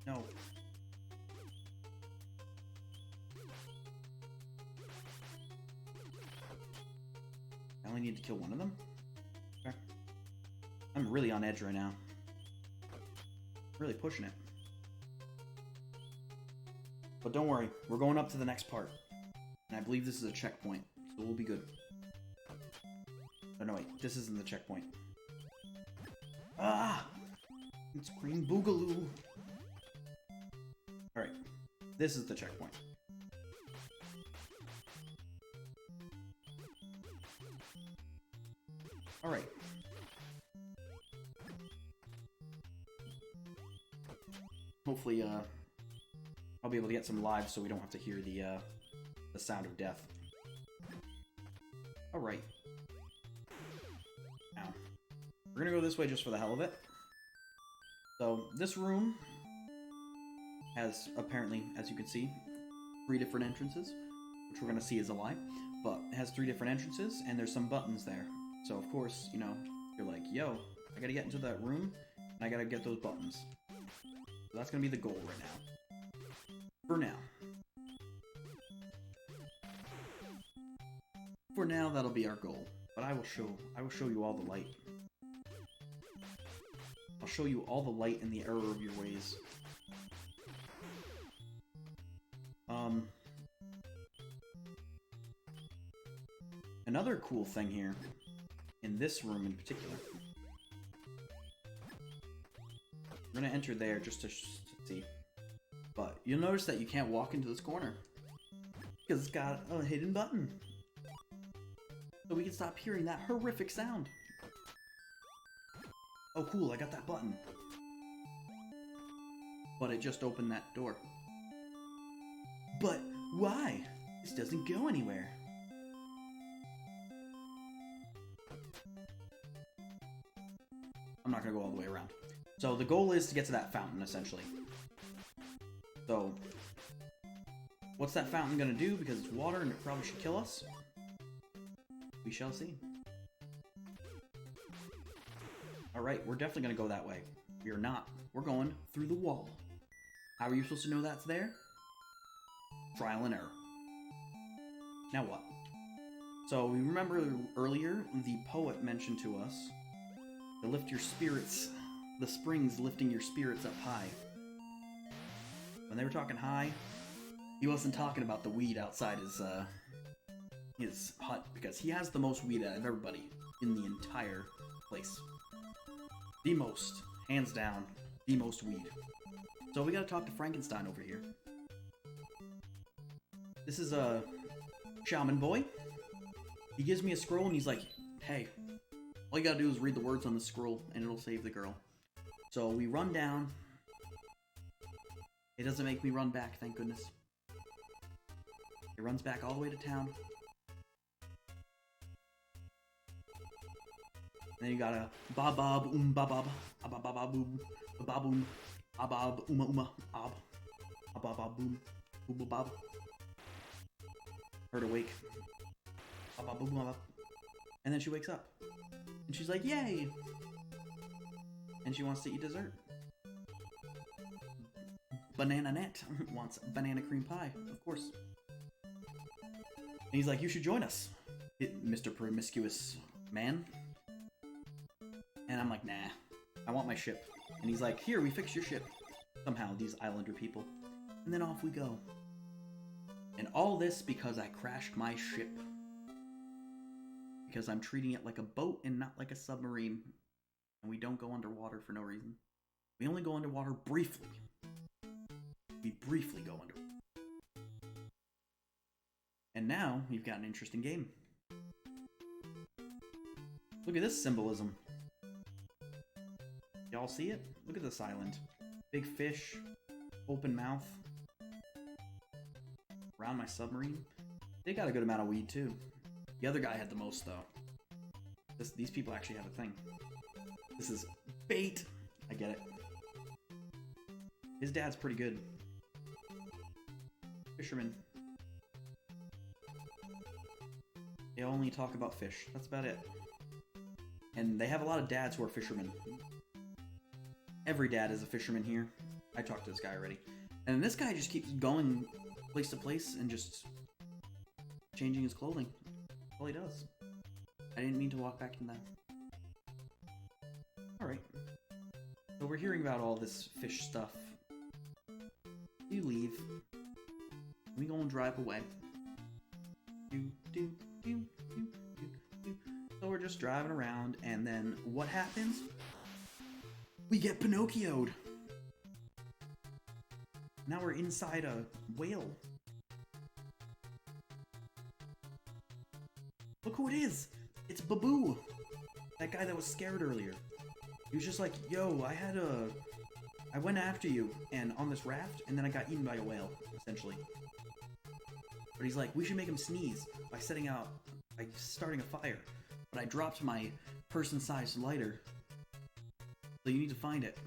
No. I only need to kill one of them? Okay. I'm really on edge right now. Really pushing it. But don't worry, we're going up to the next part. And I believe this is a checkpoint, so we'll be good. Oh no, wait, this isn't the checkpoint. Ah! It's Green Boogaloo! Alright, this is the checkpoint. Alright. Hopefully, I'll be able to get some lives so we don't have to hear the sound of death. Alright. Now, we're gonna go this way just for the hell of it. So, this room has, apparently, as you can see, 3 different entrances, which we're gonna see is a lie, but it has 3 different entrances, and there's some buttons there. So, of course, you know, you're like, yo, I gotta get into that room, and I gotta get those buttons. So that's gonna be the goal right now. For now. For now, that'll be our goal. But I will show you all the light. I'll show you all the light and the error of your ways. Another cool thing here, in this room in particular, we're gonna enter there just to see. But you'll notice that you can't walk into this corner because it's got a hidden button. So we can stop hearing that horrific sound. Oh cool, I got that button. But it just opened that door. But why? This doesn't go anywhere. I'm not gonna go all the way around. So the goal is to get to that fountain, essentially. So, what's that fountain gonna do? Because it's water and it probably should kill us. We shall see. Alright, we're definitely gonna go that way. We are not. We're going through the wall. How are you supposed to know that's there? Trial and error. Now what? So, we remember earlier, the poet mentioned to us to lift your spirits, the springs lifting your spirits up high. When they were talking high, he wasn't talking about the weed outside his hut, because he has the most weed out of everybody in the entire place. The most, hands down, the most weed. So we gotta talk to Frankenstein over here. This is a shaman boy. He gives me a scroll and he's like, hey, all you gotta do is read the words on the scroll and it'll save the girl. So we run down. It doesn't make me run back, thank goodness. It runs back all the way to town. And then you gotta babab babab abababoom baboom abab uma ab abababoom boom. Her to wake. Ababoom. And then she wakes up. And she's like, yay! And she wants to eat dessert. Banana Net wants banana cream pie, of course. And he's like, you should join us, Mr. Promiscuous Man. And I'm like, nah, I want my ship. And he's like, here, we fixed your ship. Somehow, these islander people. And then off we go. And all this because I crashed my ship. Because I'm treating it like a boat and not like a submarine. And we don't go underwater for no reason. We only go underwater briefly. We briefly go under. And now, we've got an interesting game. Look at this symbolism. Y'all see it? Look at this island. Big fish, open mouth. Around my submarine. They got a good amount of weed too. The other guy had the most though. These people actually have a thing. This is bait. I get it. His dad's pretty good. Fisherman. They only talk about fish. That's about it. And they have a lot of dads who are fishermen. Every dad is a fisherman here. I talked to this guy already. And this guy just keeps going place to place and just changing his clothing. That's all he does. I didn't mean to walk back in that. Alright. So we're hearing about all this fish stuff. You leave. We go and drive away. So we're just driving around, and then what happens? We get Pinocchio'd. Now we're inside a whale. Look who it is! It's Baboo! That guy that was scared earlier. He was just like, yo, I went after you, and on this raft, and then I got eaten by a whale, essentially. But he's like, we should make him sneeze by starting a fire. But I dropped my person-sized lighter, so you need to find it.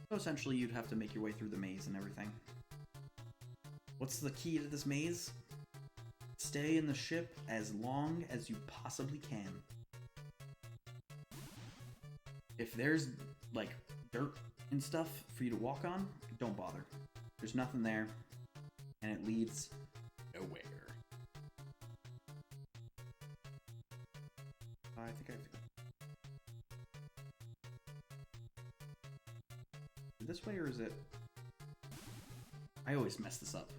So essentially, you'd have to make your way through the maze and everything. What's the key to this maze? Stay in the ship as long as you possibly can. If there's, like, dirt and stuff for you to walk on, don't bother. There's nothing there, and it leads nowhere. I think I have to go this way, or is it? I always mess this up.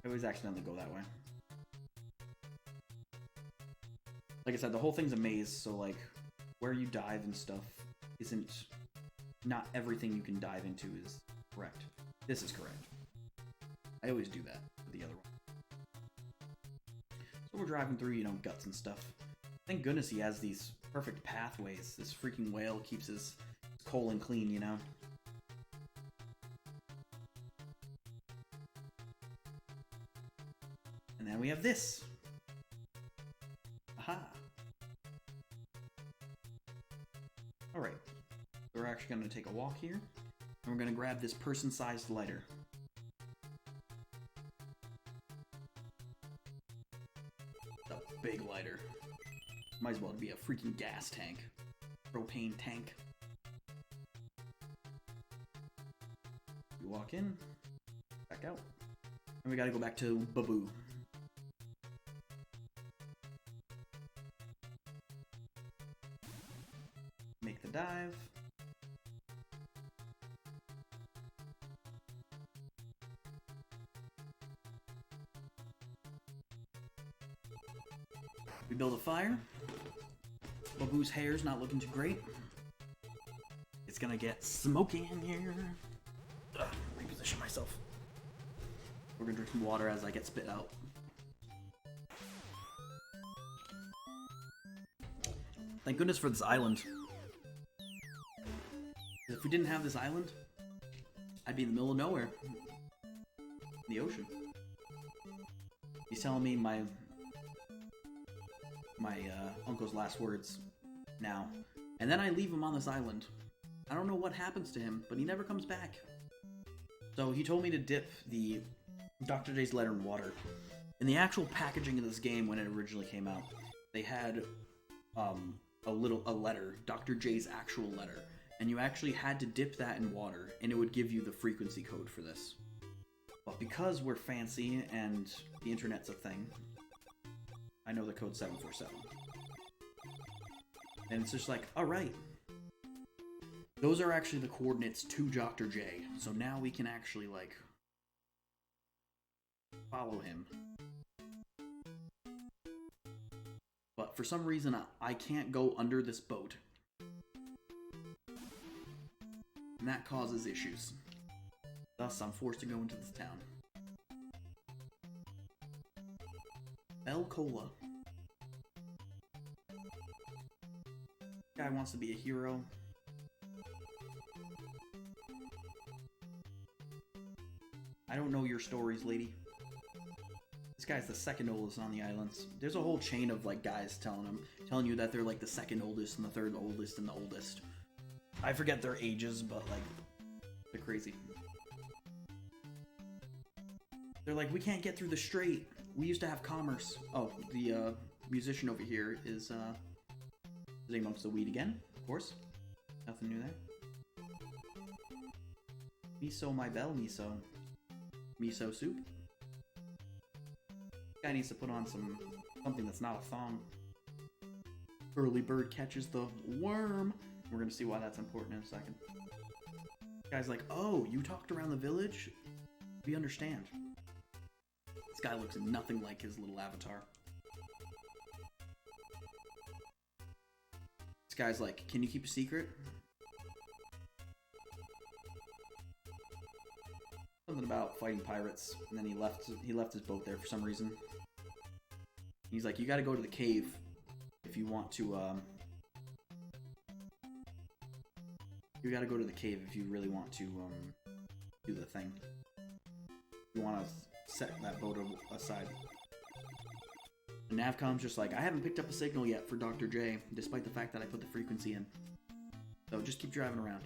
I always accidentally go that way. Like I said, the whole thing's a maze, so like where you dive and stuff isn't, not everything you can dive into is correct. This is correct. I always do that with the other one. So we're driving through, you know, guts and stuff. Thank goodness he has these perfect pathways. This freaking whale keeps his colon clean, you know? And then we have this. Aha. Alright. We're actually going to take a walk here. And we're going to grab this person-sized lighter. A big lighter. Might as well be a freaking gas tank. Propane tank. You walk in, back out. And we gotta go back to Baboo. Make the dive. We build a fire. Baboo's hair's not looking too great. It's gonna get smoky in here. Ugh, reposition myself. We're gonna drink some water as I get spit out. Thank goodness for this island. If we didn't have this island, I'd be in the middle of nowhere. In the ocean. He's telling me my uncle's last words now. And then I leave him on this island. I don't know what happens to him, but he never comes back. So he told me to dip the Dr. J's letter in water. In the actual packaging of this game when it originally came out, they had a letter, Dr. J's actual letter, and you actually had to dip that in water, and it would give you the frequency code for this. But because we're fancy and the internet's a thing, I know the code 747. And it's just like, alright. Those are actually the coordinates to Dr. J. So now we can actually, like, follow him. But for some reason, I can't go under this boat. And that causes issues. Thus, I'm forced to go into this town. Bell Cola. Guy wants to be a hero. I don't know your stories, lady. This guy's the second oldest on the islands. There's a whole chain of like guys telling you that they're like the second oldest and the third oldest and the oldest. I forget their ages, but like They're crazy. They're like, we can't get through the strait. We used to have commerce. Oh, the musician over here is sitting amongst the weed again, of course. Nothing new there. Miso my bell, miso. Miso soup. Guy needs to put on something that's not a thong. Early bird catches the worm. We're gonna see why that's important in a second. Guy's like, oh, you talked around the village? We understand. This guy looks nothing like his little avatar. This guy's like, can you keep a secret? Something about fighting pirates, and then he left his boat there for some reason. He's like, you gotta go to the cave if you want to, you gotta go to the cave if you really want to, do the thing. You wanna set that boat aside. And Navcom's just like, I haven't picked up a signal yet for Dr. J, despite the fact that I put the frequency in. So just keep driving around.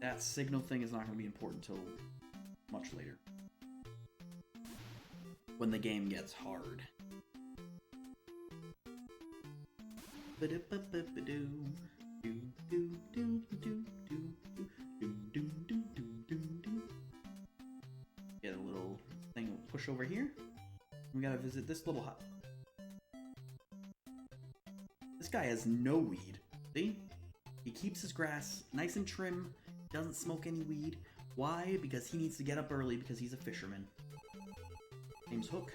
That signal thing is not gonna be important until much later. When the game gets hard. Get a little thing we'll push over here. We gotta visit this little hut. This guy has no weed. See? He keeps his grass nice and trim, doesn't smoke any weed. Why? Because he needs to get up early because he's a fisherman. Name's Hook.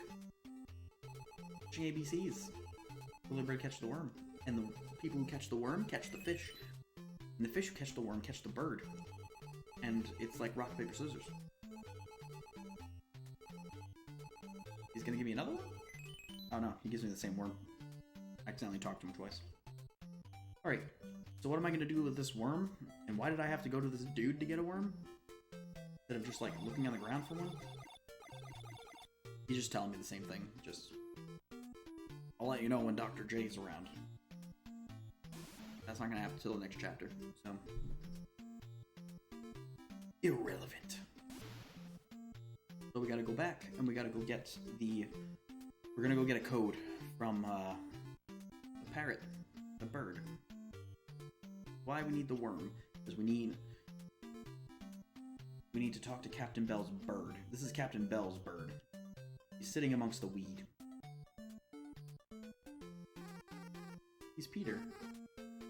Catching ABCs. Early bird catch the worm. And the people who catch the worm catch the fish. And the fish who catch the worm catch the bird. And it's like rock, paper, scissors. He's gonna give me another one? Oh no, he gives me the same worm. I accidentally talked to him twice. Alright, so what am I gonna do with this worm? And why did I have to go to this dude to get a worm? Instead of just like looking on the ground for one? He's just telling me the same thing. Just, I'll let you know when Dr. J's around. That's not gonna happen until the next chapter, so. Irrelevant. So we gotta go back, and we gotta go get we're gonna go get a code from, the parrot, the bird. Why we need the worm? Because we need to talk to Captain Bell's bird. This is Captain Bell's bird. He's sitting amongst the weed. He's Peter.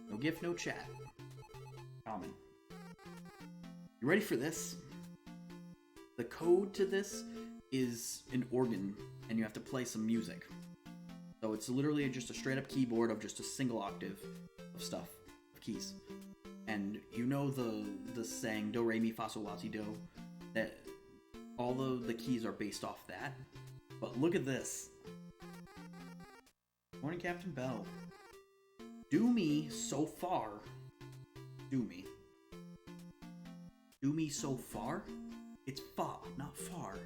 No gift, no chat. Common. You ready for this? The code to this is an organ, and you have to play some music. So it's literally just a straight up keyboard of just a single octave of stuff, of keys. And you know the saying, do, re, mi, fa, sol, la, ti, do, that all the keys are based off that. But look at this. Morning, Captain Bell. Do me so far. Do me. Do me so far? It's fa, not far.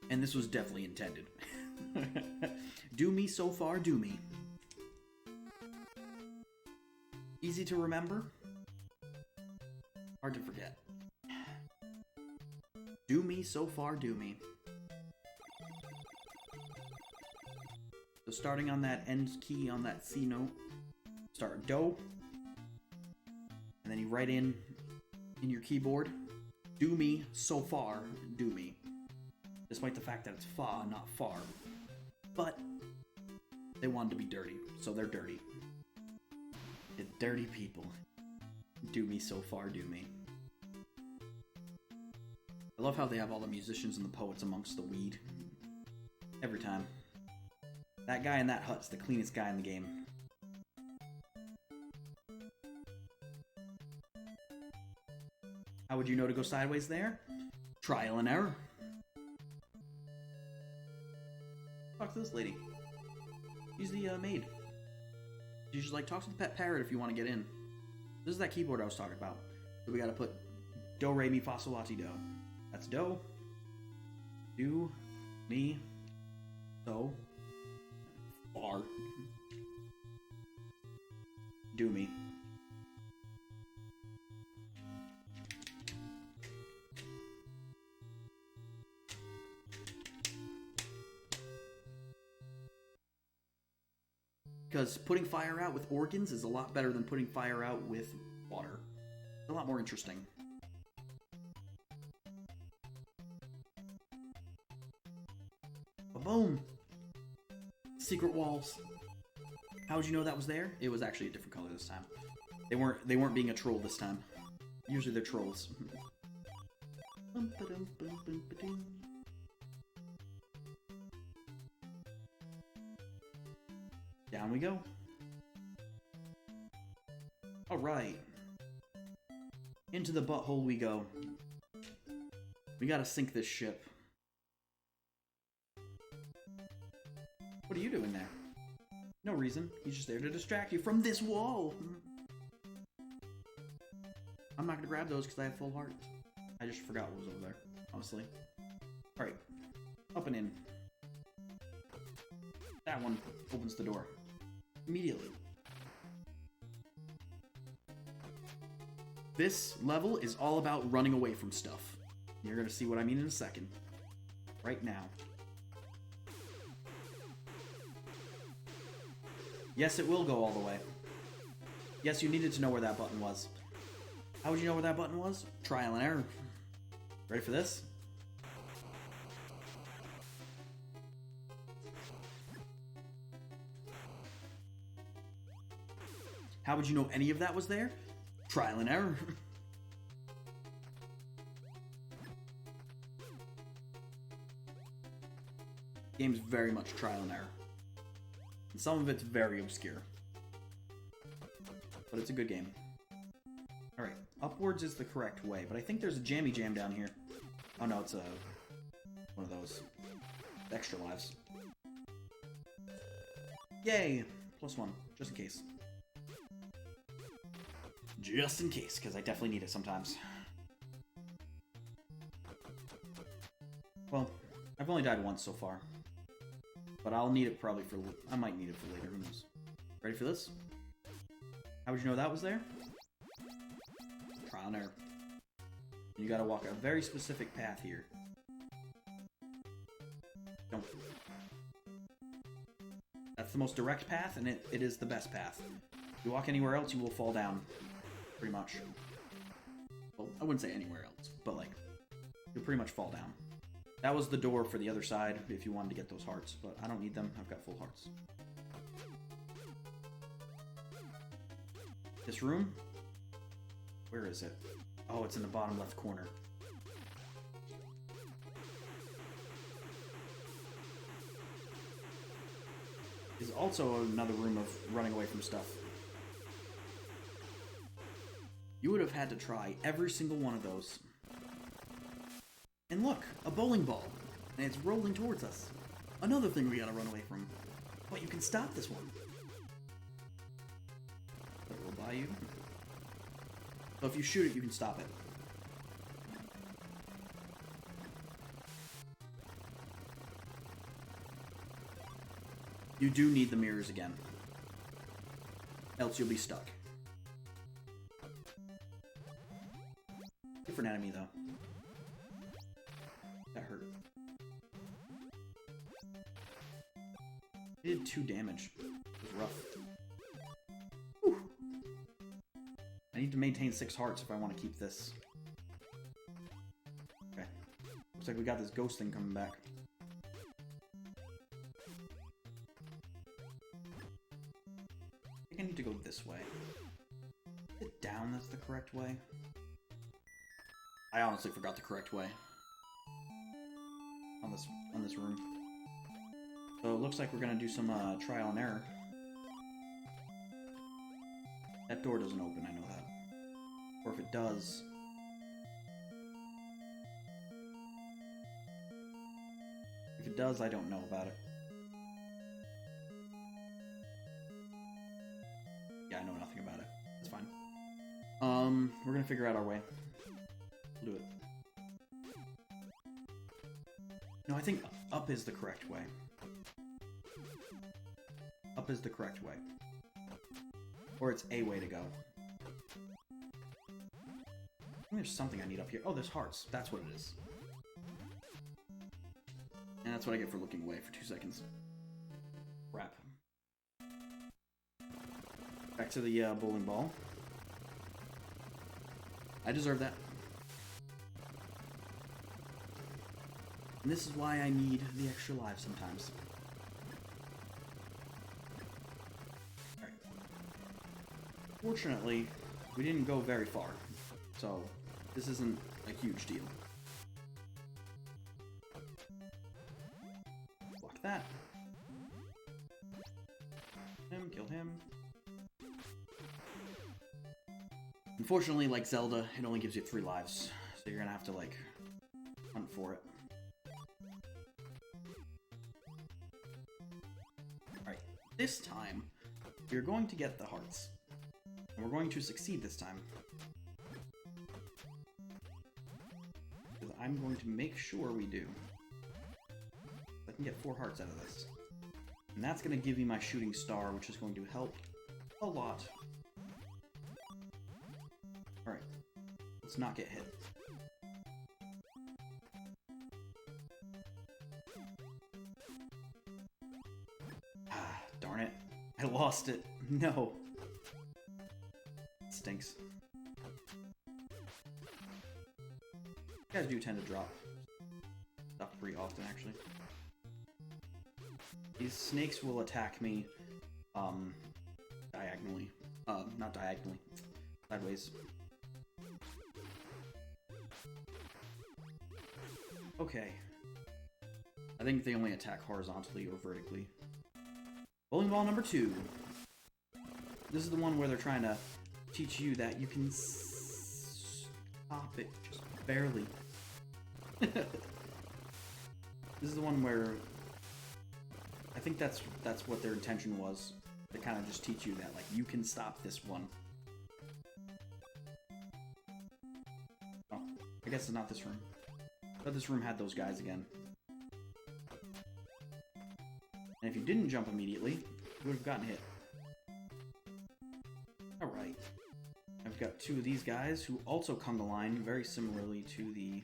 And this was definitely intended. Do me so far, do me. Easy to remember. Hard to forget. Do me so far, do me. So starting on that end key on that C note, start do, and then you write in your keyboard, do me so far, do me. Despite the fact that it's fa, not far. But they wanted to be dirty, so they're dirty. The dirty people. Do me so far, do me. I love how they have all the musicians and the poets amongst the weed. Every time. That guy in that hut's the cleanest guy in the game. How would you know to go sideways there? Trial and error. Talk to this lady. She's the maid. She's just like, talk to the pet parrot if you want to get in. This is that keyboard I was talking about. So we gotta put do, re, mi, fa, sol, la, ti, do. That's do. Do, mi, so, far. Do me. Because putting fire out with organs is a lot better than putting fire out with water. It's a lot more interesting. Boom! Secret walls. How would you know that was there? It was actually a different color this time. They weren't being a troll this time. Usually they're trolls. Down we go. Alright. Into the butthole we go. We gotta sink this ship. What are you doing there? No reason. He's just there to distract you from this wall. I'm not gonna grab those because I have full heart. I just forgot what was over there, honestly. Alright. Up and in. That one opens the door. Immediately. This level is all about running away from stuff. You're gonna see what I mean in a second. Right now. Yes, it will go all the way. Yes, you needed to know where that button was. How would you know where that button was? Trial and error. Ready for this? How would you know any of that was there? Trial and error. Game's very much trial and error. And some of it's very obscure. But it's a good game. Alright, upwards is the correct way, but I think there's a jammy jam down here. Oh no, it's one of those. Extra lives. Yay! +1, just in case. Just in case, because I definitely need it sometimes. Well, I've only died once so far. But I'll need it probably for... I might need it for later, who knows. Ready for this? How would you know that was there? Trial and error. You gotta walk a very specific path here. Don't. That's the most direct path, and it is the best path. If you walk anywhere else, you will fall down. Pretty much. Well, I wouldn't say anywhere else, but like, you'll pretty much fall down. That was the door for the other side, if you wanted to get those hearts, but I don't need them, I've got full hearts. This room? Where is it? Oh, it's in the bottom left corner. Is also another room of running away from stuff. You would have had to try every single one of those. And look, a bowling ball. And it's rolling towards us. Another thing we gotta run away from. But you can stop this one. That will buy you. So if you shoot it, you can stop it. You do need the mirrors again. Else you'll be stuck. Different enemy, though. That hurt. It did 2 damage. It was rough. Whew. I need to maintain 6 hearts if I want to keep this. Okay. Looks like we got this ghost thing coming back. I think I need to go this way. Is it down that's the correct way? I honestly forgot the correct way. On this room. So it looks like we're gonna do some trial and error. That door doesn't open, I know that. Or if it does... If it does, I don't know about it. Yeah, I know nothing about it. That's fine. We're gonna figure out our way. We'll do it. No, I think up is the correct way. Up is the correct way. Or it's a way to go. I think there's something I need up here. Oh, there's hearts. That's what it is. And that's what I get for looking away for 2 seconds. Crap. Back to the bowling ball. I deserve that. And this is why I need the extra lives sometimes. Alright. Fortunately, we didn't go very far, so this isn't a huge deal. Block that. Kill him. Unfortunately, like Zelda, it only gives you 3 lives, so you're gonna have to, like, hunt for it. Alright, this time, you're going to get the hearts. And we're going to succeed this time. Because I'm going to make sure we do. I can get 4 hearts out of this. And that's going to give me my shooting star, which is going to help a lot. Alright. Let's not get hit. Ah, darn it. I lost it. No. It stinks. You guys do tend to drop stuff pretty often, actually. These snakes will attack me, diagonally. Not diagonally. Sideways. Okay. I think they only attack horizontally or vertically. Bowling ball number 2. This is the one where they're trying to teach you that you can stop it just barely. This is the one where I think that's what their intention was. To kind of just teach you that, like, you can stop this one. Oh, I guess it's not this room. But this room had those guys again. And if you didn't jump immediately, you would have gotten hit. Alright. I've got 2 of these guys who also come to line very similarly to the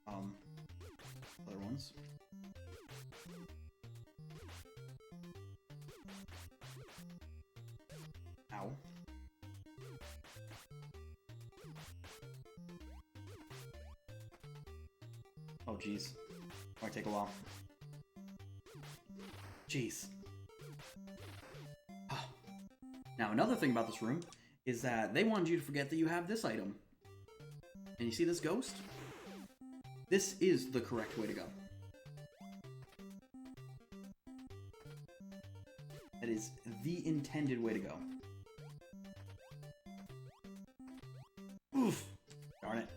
other ones. Ow. Oh, jeez. Might take a while. Jeez. Oh. Now, another thing about this room is that they wanted you to forget that you have this item. And you see this ghost? This is the correct way to go. That is the intended way to go. Oof! Darn it.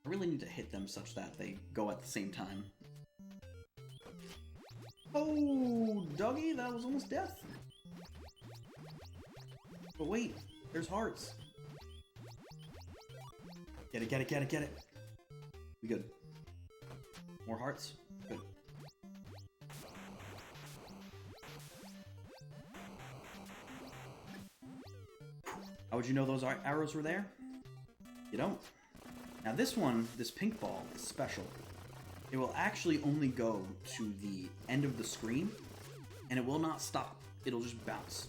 I really need to hit them such that they go at the same time. Oh, doggy, that was almost death. But wait, there's hearts. Get it, get it, get it, get it. We good. More hearts? Good. How would you know those arrows were there? You don't. Now this one, this pink ball, is special. It will actually only go to the end of the screen, and it will not stop. It'll just bounce.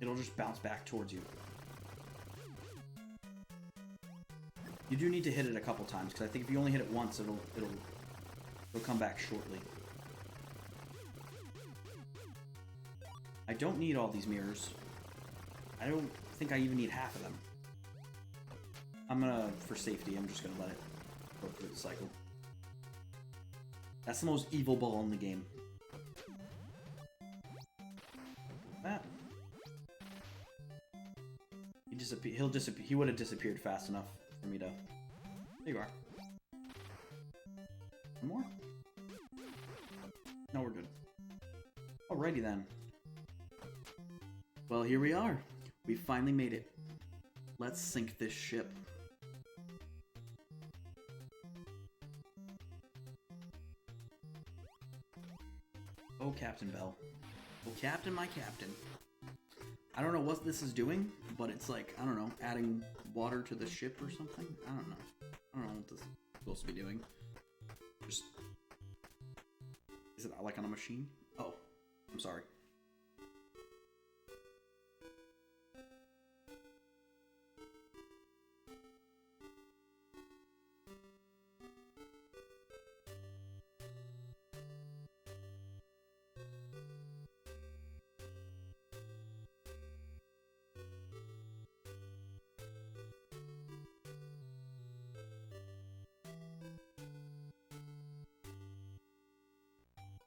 It'll just bounce back towards you. You do need to hit it a couple times, because I think if you only hit it once, it'll come back shortly. I don't need all these mirrors. I don't think I even need half of them. I'm gonna, for safety, I'm just gonna let it go through the cycle. That's the most evil ball in the game. That. He'll disappear. He would have disappeared fast enough for me to. There you are. One more? No, we're good. Alrighty then. Well, here we are. We finally made it. Let's sink this ship. Oh, Captain Bell. Oh, Captain, my Captain. I don't know what this is doing, but it's like, I don't know, adding water to the ship or something? I don't know. I don't know what this is supposed to be doing. Just Is it like on a machine? Oh, I'm sorry.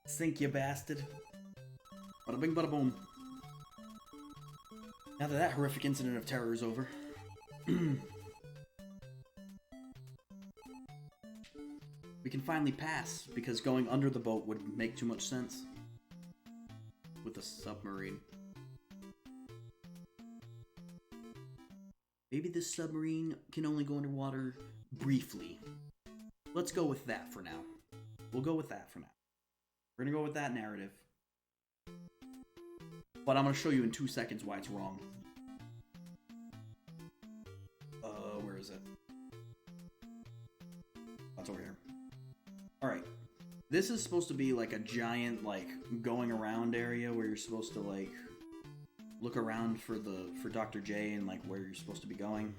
Sink, you bastard. Bada bing, bada boom. Now that horrific incident of terror is over. We can finally pass, because going under the boat would make too much sense. With a submarine. Maybe this submarine can only go underwater briefly. Let's go with that for now. We'll go with that for now. We're gonna go with that narrative. But I'm gonna show you in 2 seconds why it's wrong. Where is it? That's over here. Alright. This is supposed to be like a giant, like, going around area where you're supposed to, like, look around for Dr. J and, like, where you're supposed to be going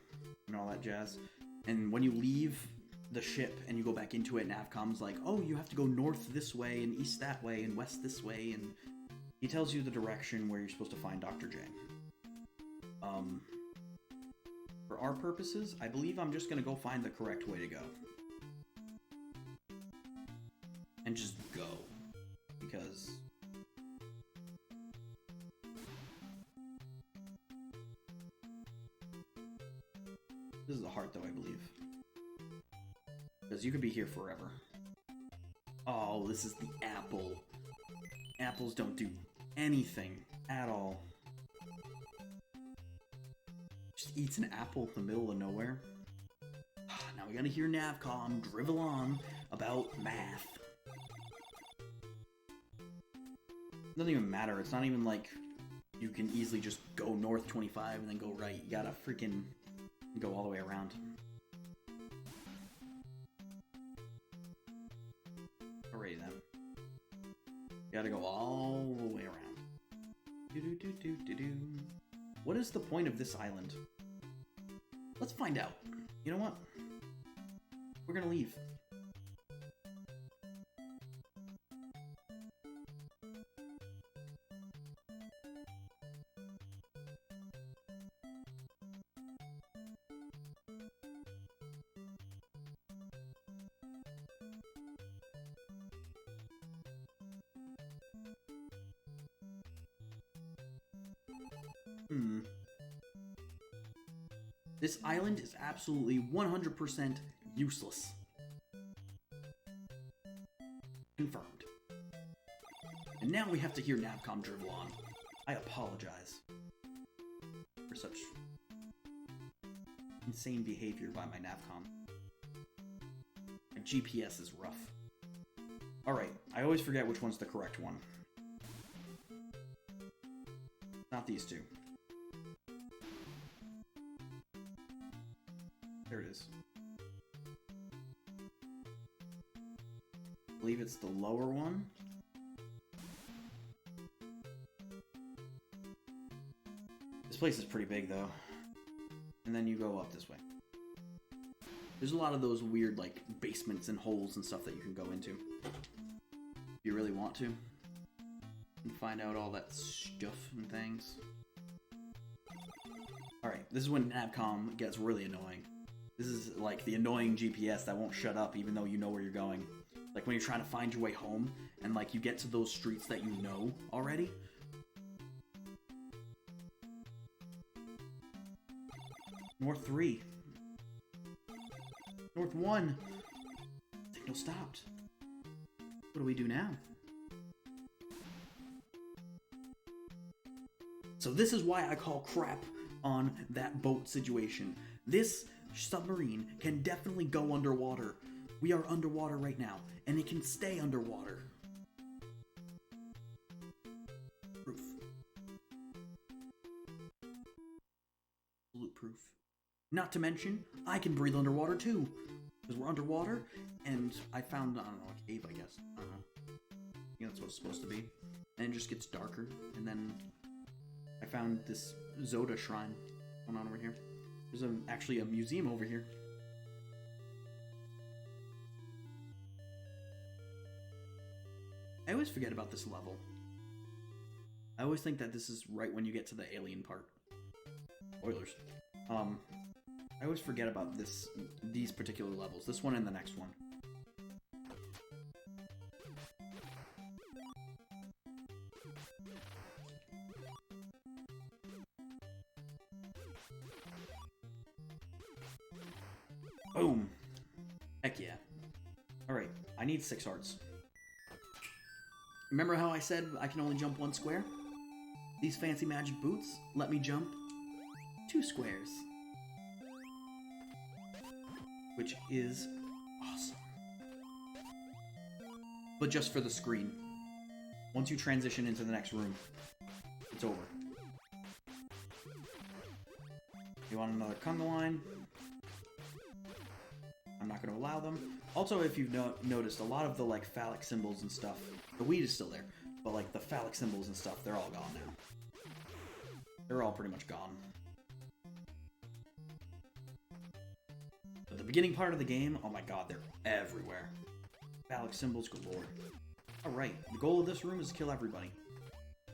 and all that jazz. And when you leave the ship and you go back into it, Navcom's like, oh, you have to go north this way and east that way and west this way, and he tells you the direction where you're supposed to find Dr. J. For our purposes, I believe I'm just gonna go find the correct way to go. And just go. Because this is the heart, though, I believe. Because you could be here forever. Oh, this is the apple. Apples don't do anything at all. Just eats an apple in the middle of nowhere. Now we gotta hear Navcom drivel on about math. It doesn't even matter. It's not even like you can easily just go north 25 and then go right. You gotta freaking go all the way around. Alrighty then. You gotta go all the way around. Do-do-do-do-do-do. What is the point of this island? Let's find out. You know what? We're gonna leave. This island is absolutely 100% useless. Confirmed. And now we have to hear Navcom drivel on. I apologize for such insane behavior by my Navcom. My GPS is rough. Alright, I always forget which one's the correct one. Not these two. There it is. I believe it's the lower one. This place is pretty big, though. And then you go up this way. There's a lot of those weird, like, basements and holes and stuff that you can go into. If you really want to. And find out all that stuff and things. Alright, this is when Navcom gets really annoying. This is like the annoying GPS that won't shut up even though you know where you're going. Like when you're trying to find your way home and like you get to those streets that you know already. North 3. North 1. Signal stopped. What do we do now? So this is why I call crap on that boat situation. This submarine can definitely go underwater. We are underwater right now, and it can stay underwater. Proof. Absolute proof. Not to mention, I can breathe underwater too. Because we're underwater, and I found, I don't know, a cave, I guess. I don't know. that's what it's supposed to be. And it just gets darker. And then I found this Zoda shrine going on over here. There's actually a museum over here. I always forget about this level. I always think that this is right when you get to the alien part. Spoilers. I always forget about these particular levels. This one and the next one. Boom! Heck yeah. Alright, I need 6 hearts. Remember how I said I can only jump 1 square? These fancy magic boots let me jump 2 squares. Which is awesome. But just for the screen. Once you transition into the next room, it's over. You want another conga line? I'm not going to allow them. Also, if you've noticed, a lot of the like phallic symbols and stuff, the weed is still there, but like the phallic symbols and stuff, they're all gone now. They're all pretty much gone. But the beginning part of the game, oh my god, they're everywhere. Phallic symbols galore. Alright, the goal of this room is to kill everybody.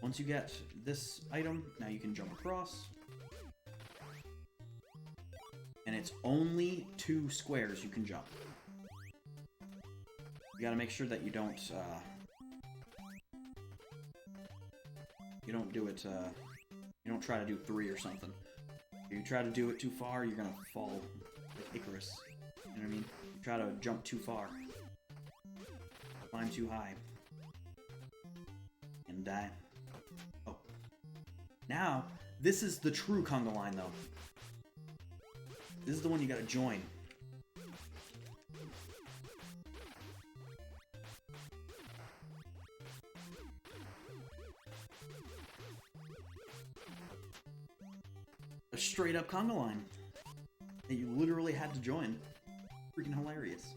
Once you get this item, now you can jump across. And it's only 2 squares you can jump. You gotta make sure that you don't do it, you don't try to do 3 or something. If you try to do it too far, you're gonna fall like Icarus. You know what I mean? You try to jump too far. Climb too high. And die. Oh. Now, this is the true conga line, though. This is the one you gotta join. A straight up conga line that you literally had to join. Freaking hilarious.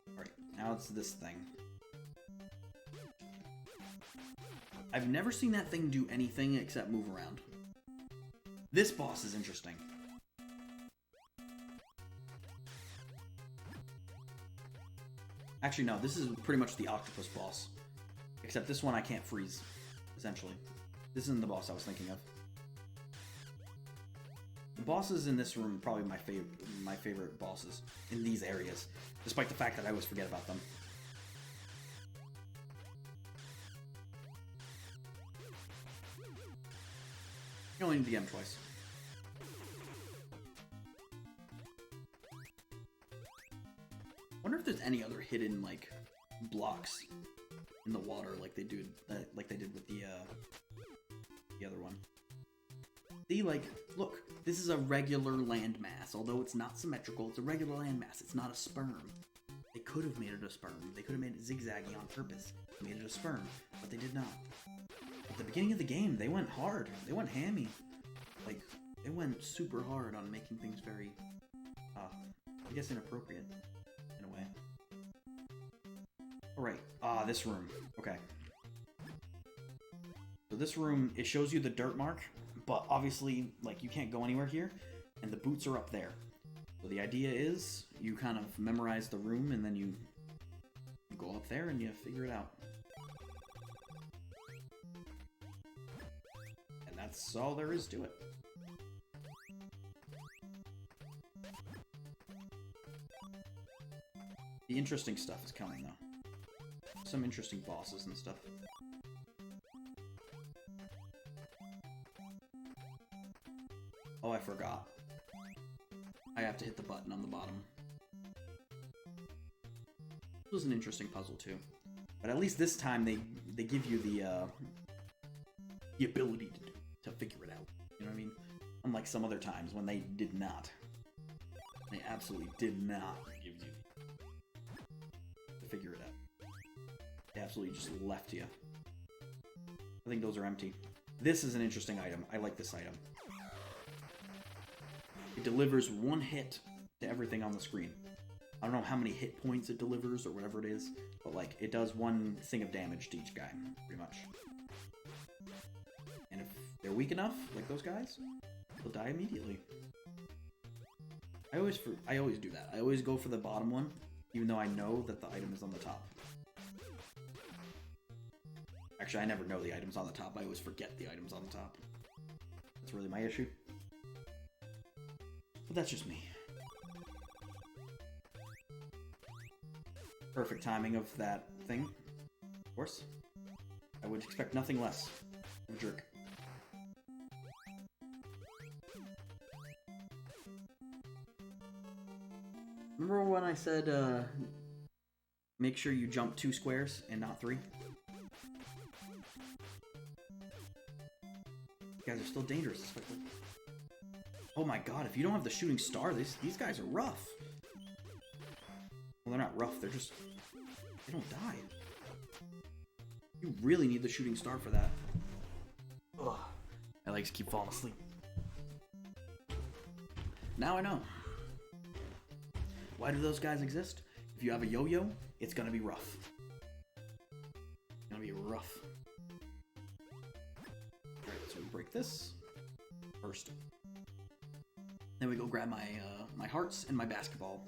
Alright, now it's this thing. I've never seen that thing do anything except move around. This boss is interesting. Actually, no, this is pretty much the octopus boss. Except this one I can't freeze, essentially. This isn't the boss I was thinking of. The bosses in this room are probably my favorite bosses in these areas, despite the fact that I always forget about them. You only need to get them twice. Wonder if there's any other hidden like blocks in the water like they did with the other one. See, like, look, this is a regular landmass. Although it's not symmetrical, it's a regular landmass. It's not a sperm. They could have made it a sperm. They could have made it zigzaggy on purpose. Made it a sperm, but they did not. At the beginning of the game, they went hard. They went hammy. Like, they went super hard on making things very, I guess inappropriate, in a way. Alright, this room. Okay. So this room, it shows you the dirt mark, but obviously, like, you can't go anywhere here, and the boots are up there. So the idea is, you kind of memorize the room, and then you go up there and you figure it out. And that's all there is to it. The interesting stuff is coming, though. Some interesting bosses and stuff. Oh, I forgot. I have to hit the button on the bottom. This was an interesting puzzle, too. But at least this time, they give you the ability to figure it out. You know what I mean? Unlike some other times when they did not. They absolutely did not give you to figure it out. They absolutely just left you. I think those are empty. This is an interesting item. I like this item. It delivers 1 hit to everything on the screen. I don't know how many hit points it delivers or whatever it is, but like it does one thing of damage to each guy, pretty much. And if they're weak enough, like those guys, they'll die immediately. I always do that. I always go for the bottom one, even though I know that the item is on the top. Actually, I never know the item's on the top. I always forget the item's on the top. That's really my issue. But that's just me. Perfect timing of that thing. Of course. I would expect nothing less of a jerk. Remember when I said, make sure you jump 2 squares and not 3? You guys are still dangerous. Oh my god, if you don't have the shooting star, these guys are rough. Well, they're not rough, they're just... they don't die. You really need the shooting star for that. Ugh. My legs keep falling asleep. Now I know. Why do those guys exist? If you have a yo-yo, it's gonna be rough. It's gonna be rough. Alright, so we break this first. Then we go grab my my hearts and my basketball.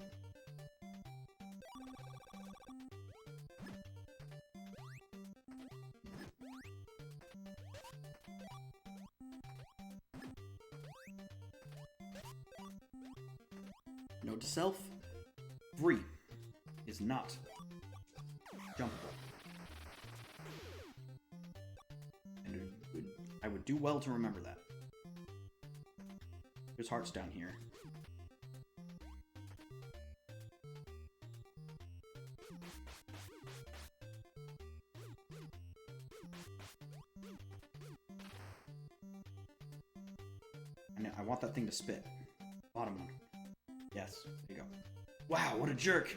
Note to self, 3 is not jumpable. And I would do well to remember that. There's hearts down here. And I want that thing to spit. Bottom one. Yes, there you go. Wow, what a jerk!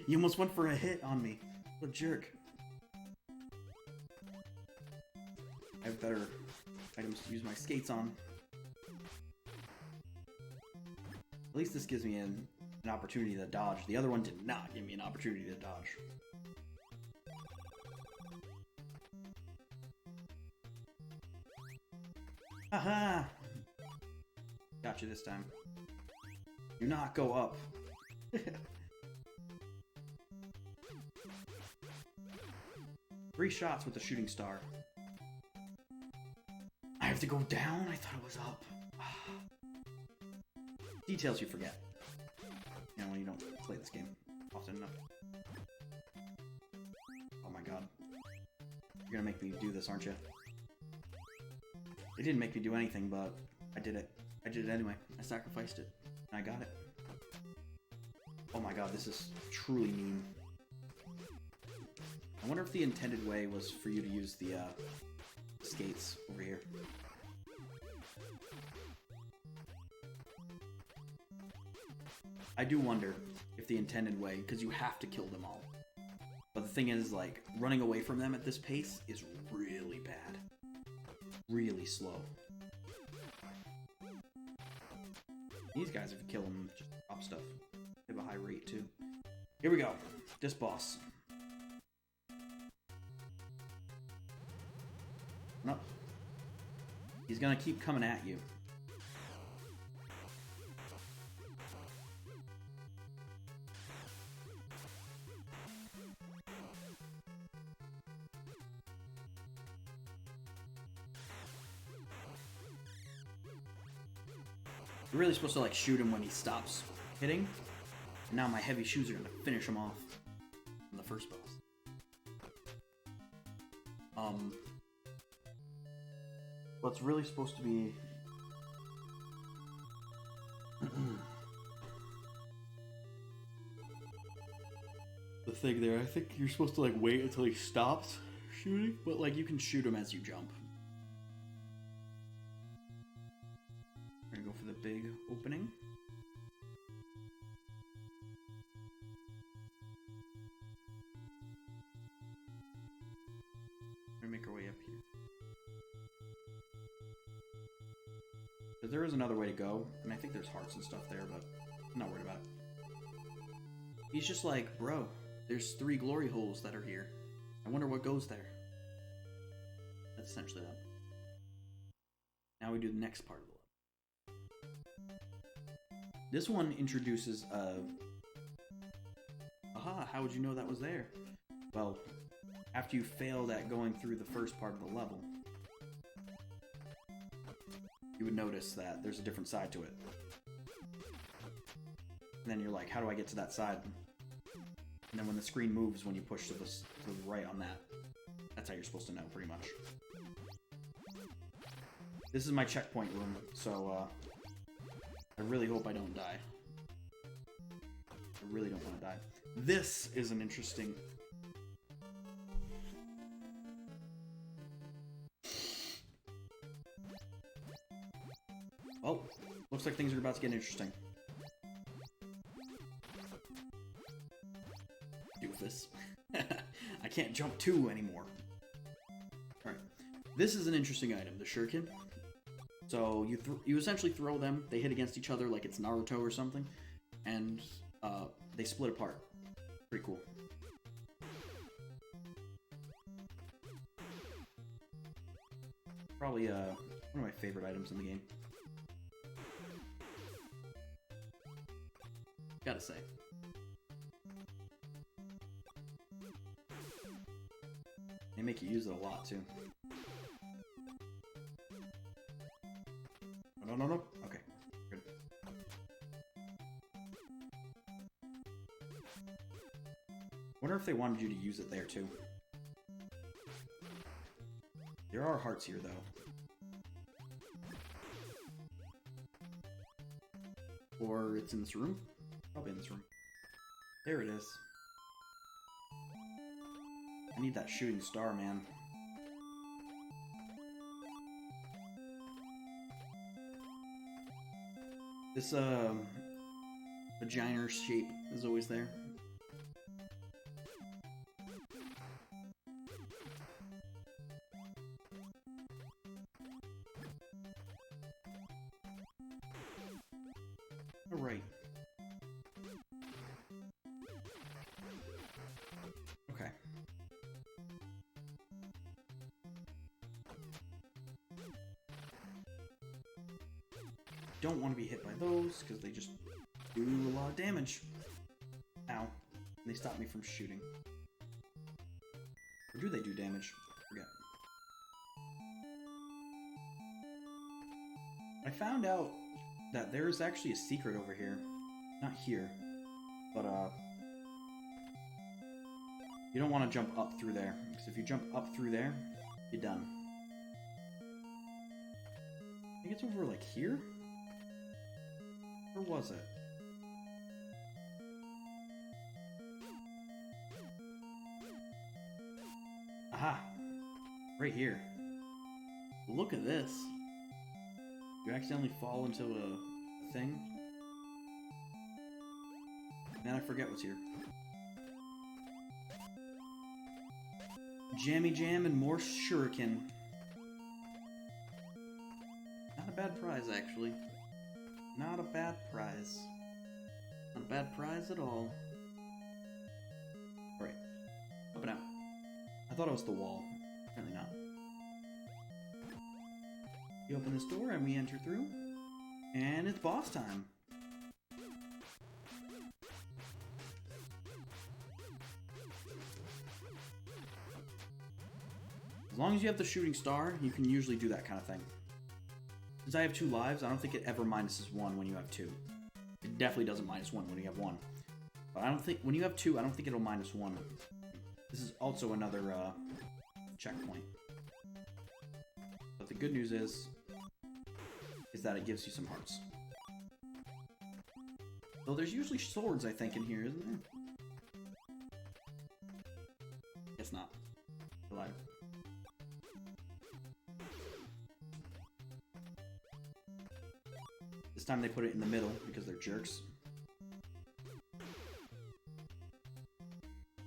You almost went for a hit on me. What a jerk. I have better items to use my skates on. At least this gives me an opportunity to dodge. The other one did not give me an opportunity to dodge. Haha! Got you this time. Do not go up. 3 shots with the shooting star. I have to go down? I thought it was up. Details you forget. You know, when you don't play this game often enough. Oh my god. You're gonna make me do this, aren't you? It didn't make me do anything, but I did it. I did it anyway. I sacrificed it. And I got it. Oh my god, this is truly mean. I wonder if the intended way was for you to use the skates over here. I do wonder if the intended way, because you have to kill them all. But the thing is, like, running away from them at this pace is really bad. Really slow. These guys, if you kill them, just drop stuff. They have a high rate, too. Here we go. This boss. No. He's gonna keep coming at you. You're really supposed to like shoot him when he stops hitting. And now my heavy shoes are gonna finish him off in the first boss. What's really supposed to be the thing there, I think you're supposed to like wait until he stops shooting, but like you can shoot him as you jump. We're gonna go for the big opening. We're gonna make our way up here. But there is another way to go, and I think there's hearts and stuff there, but I'm not worried about it. He's just like, bro, there's 3 glory holes that are here. I wonder what goes there. That's essentially that. Now we do the next part of the level. This one introduces aha, how would you know that was there? Well, after you failed at going through the first part of the level, you would notice that there's a different side to it. And then you're like, how do I get to that side? And then when the screen moves, when you push to the right on that, that's how you're supposed to know, pretty much. This is my checkpoint room, so I really hope I don't die. I really don't want to die. This is an interesting... Well, looks like things are about to get interesting. Doofus. I can't jump 2 anymore. Alright. This is an interesting item, the shuriken. So you essentially throw them, they hit against each other like it's Naruto or something, and they split apart. Pretty cool. Probably one of my favorite items in the game. Gotta say. They make you use it a lot too. No. Okay, good. Wonder if they wanted you to use it there too. There are hearts here though. Or it's in this room? Probably in this room. There it is. I need that shooting star, man. This, vagina shape is always there. Alright. Okay. Don't want to be hit by those because they just do a lot of damage. Ow. They stop me from shooting. Or do they do damage? Forget. I found out that there is actually a secret over here. Not here. But, you don't want to jump up through there. Because if you jump up through there, you're done. I think it's over, like, here? Or was it? Aha! Right here. Look at this. You accidentally fall into a thing. Then I forget what's here. Jammy jam and more shuriken. Not a bad prize, actually. Not a bad prize. Not a bad prize at all. Alright. Up and out. I thought it was the wall. Apparently not. You open this door and we enter through. And it's boss time. As long as you have the shooting star, you can usually do that kind of thing. Since I have 2 lives, I don't think it ever minuses 1 when you have 2. It definitely doesn't minus 1 when you have 1. But I don't think, when you have 2, I don't think it'll minus 1. This is also another checkpoint. But the good news is that it gives you some hearts. Though there's usually swords, I think, in here, isn't there? Guess not. Alive. This time they put it in the middle because they're jerks.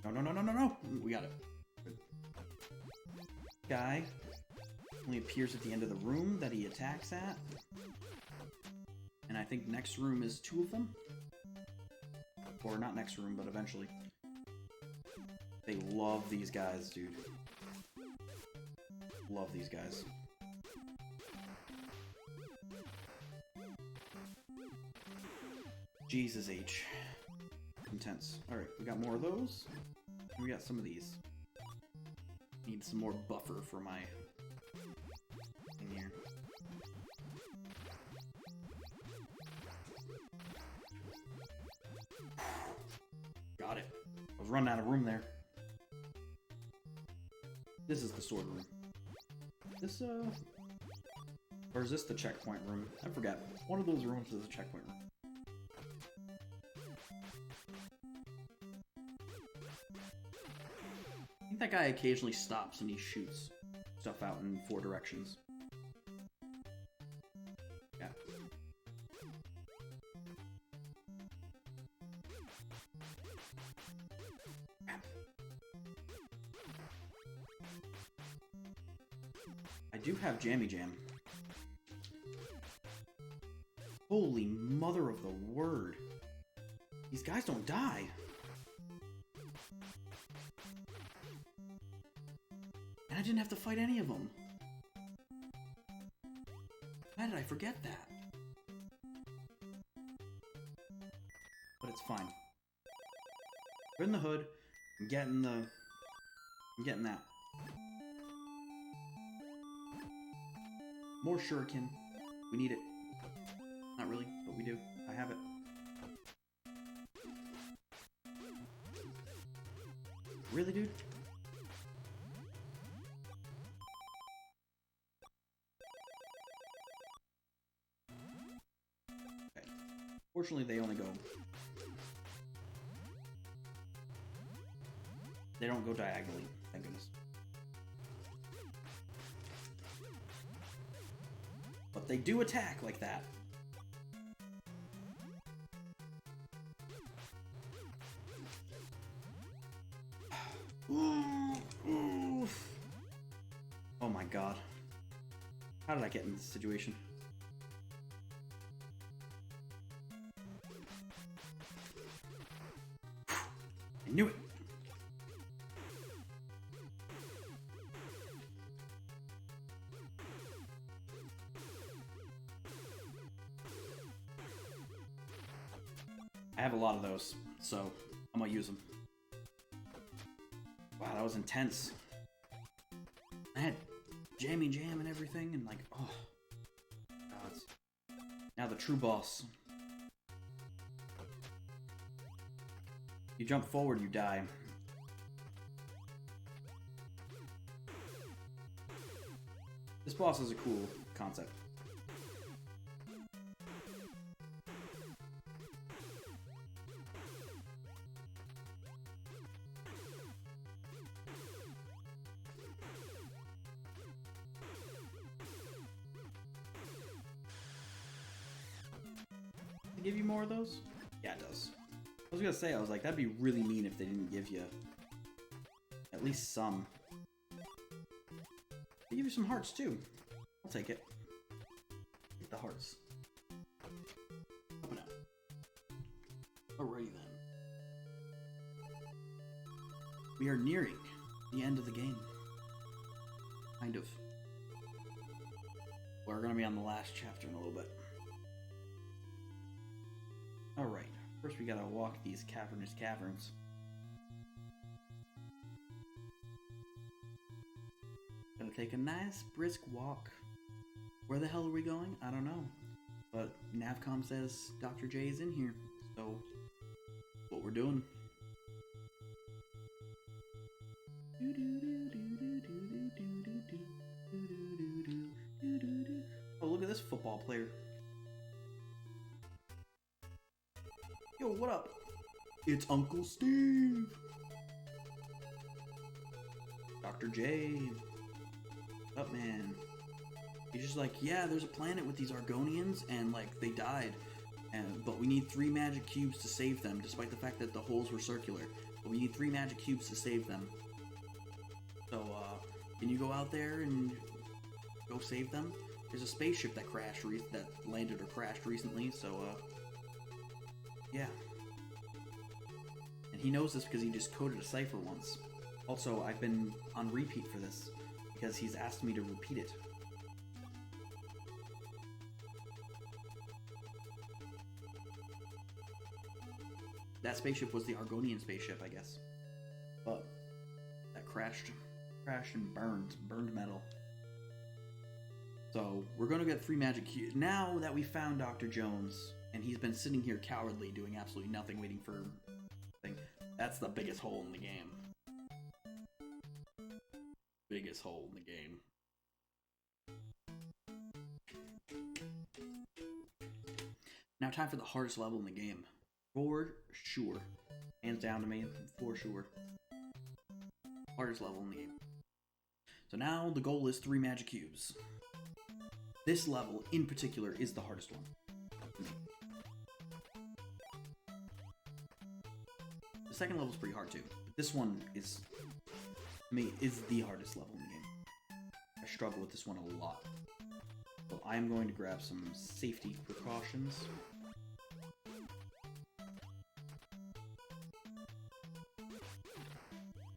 No. We got it. Good. Guy only appears at the end of the room that he attacks at. And I think next room is 2 of them. Or not next room, but eventually. They love these guys, dude. Love these guys. Jesus H. Intense. Alright, we got more of those. And we got some of these. Need some more buffer for my thing here. Got it. I was running out of room there. This is the sword room. This, or is this the checkpoint room? I forgot. One of those rooms is a checkpoint room. I think that guy occasionally stops and he shoots stuff out in 4 directions. Yeah. I do have Jammy Jam. Holy mother of the word. These guys don't die. And I didn't have to fight any of them. How did I forget that? But it's fine. We're in the hood. I'm getting that. More shuriken. We need it. Not really, but we do. I have it. Really, dude? Okay. Fortunately, they only go... They don't go diagonally, thank goodness. But they do attack like that. Oof. Oh my god. How did I get in this situation? I knew it! I have a lot of those, so I'm gonna use them. Wow, that was intense. I had Jammy Jam and everything, and like, oh. Now the true boss. You jump forward, you die. This boss is a cool concept. Give you more of those? Yeah, it does. I was gonna say, I was like, that'd be really mean if they didn't give you at least some. They give you some hearts too. I'll take it. Take the hearts. Up and out. Alrighty then. We are nearing the end of the game. Kind of. We're gonna be on the last chapter in a little bit. Alright, first we gotta walk these cavernous caverns. Gonna take a nice brisk walk. Where the hell are we going? I don't know. But Navcom says Dr. J is in here, so what we're doing. Oh, look at this football player. Yo, what up? It's Uncle Steve! Dr. J. What's up, man? He's just like, yeah, there's a planet with these Argonians, and, like, they died. But we need 3 magic cubes to save them, despite the fact that the holes were circular. But we need 3 magic cubes to save them. So, can you go out there and go save them? There's a spaceship that landed or crashed recently, so, yeah. he knows this because he just coded a cipher once. Also, I've been on repeat for this because he's asked me to repeat it. That spaceship was the Argonian spaceship, I guess. But that crashed and burned metal. So we're gonna get 3 magic cubes. Now that we found Dr. Jones, and he's been sitting here cowardly doing absolutely nothing, waiting for thing. That's the biggest hole in the game. Biggest hole in the game. Now time for the hardest level in the game. For sure. Hands down to me, for sure. Hardest level in the game. So now the goal is 3 magic cubes. This level in particular is the hardest one. The second level is pretty hard too, but this one is, to me, is the hardest level in the game. I struggle with this one a lot. So I am going to grab some safety precautions.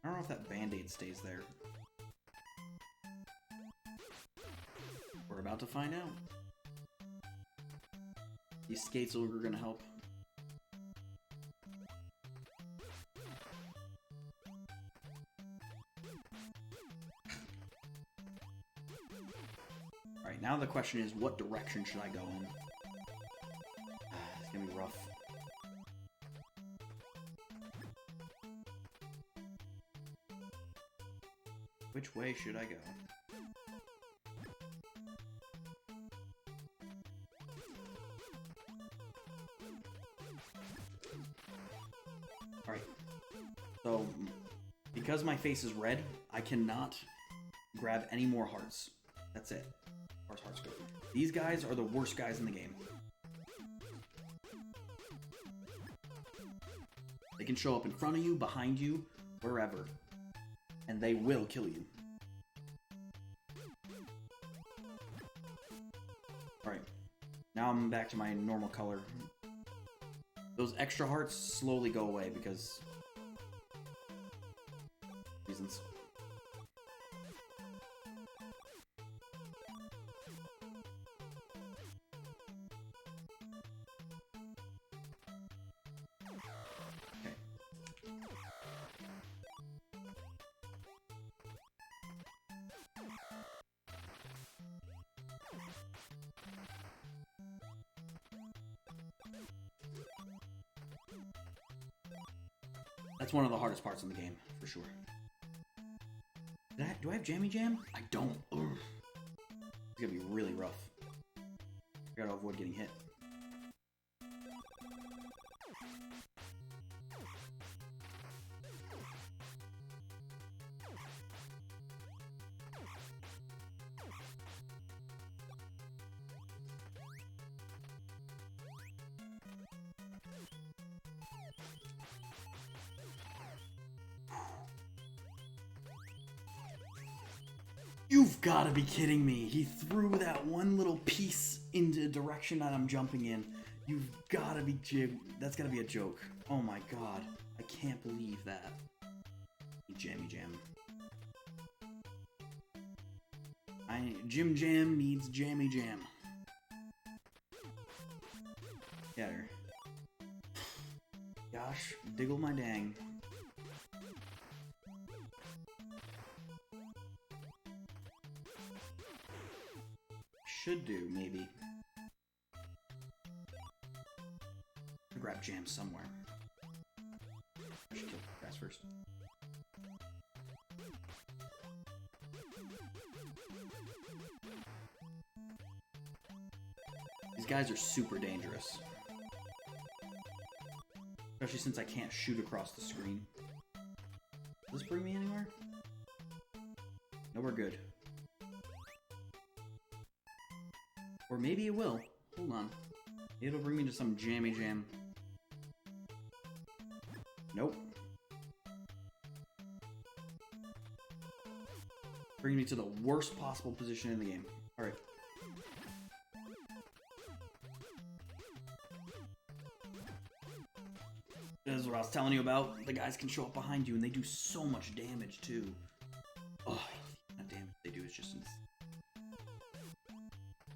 I don't know if that band-aid stays there. We're about to find out. These skates are gonna help. Alright, now the question is, what direction should I go in? It's gonna be rough. Which way should I go? Alright. So, because my face is red, I cannot grab any more hearts. That's it. As far as hearts go. These guys are the worst guys in the game. They can show up in front of you, behind you, wherever. And they will kill you. Alright. Now I'm back to my normal color. Those extra hearts slowly go away because... reasons. Okay. That's one of the hardest parts in the game, for sure. Do I have Jammy Jam? I don't. Ugh. It's gonna be really rough. I gotta avoid getting hit. You've got to be kidding me. He threw that one little piece into the direction that I'm jumping in. You've got to be that's got to be a joke. Oh my god. I can't believe that. Jammy Jam. Jim Jam needs Jammy Jam. Get her. Gosh, diggle my dang. Should do, maybe. I'll grab Jam somewhere. I should kill the guys first. These guys are super dangerous. Especially since I can't shoot across the screen. Does this bring me anywhere? No, we're good. Or maybe it will. Hold on. It'll bring me to some Jammy Jam. Nope. Bring me to the worst possible position in the game. Alright. This is what I was telling you about. The guys can show up behind you and they do so much damage too. Oh, the damage they do is just insane.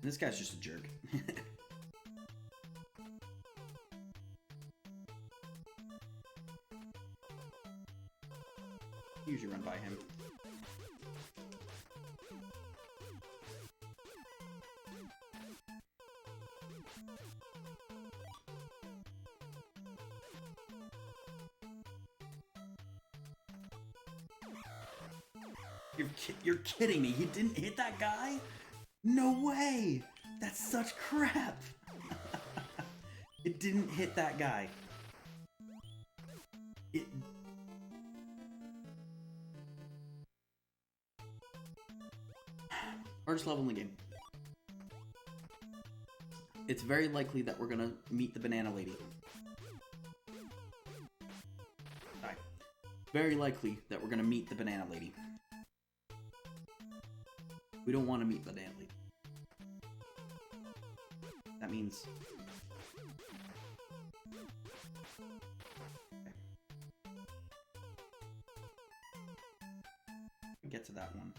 This guy's just a jerk. Usually run by him. You're kidding me. He didn't hit that guy? No way! That's such crap! It didn't hit that guy. It... Hardest level in the game. It's very likely that we're gonna meet the banana lady. Sorry. Very likely that we're gonna meet the banana lady. We don't want to meet the banana lady. That means... Okay. Get to that one.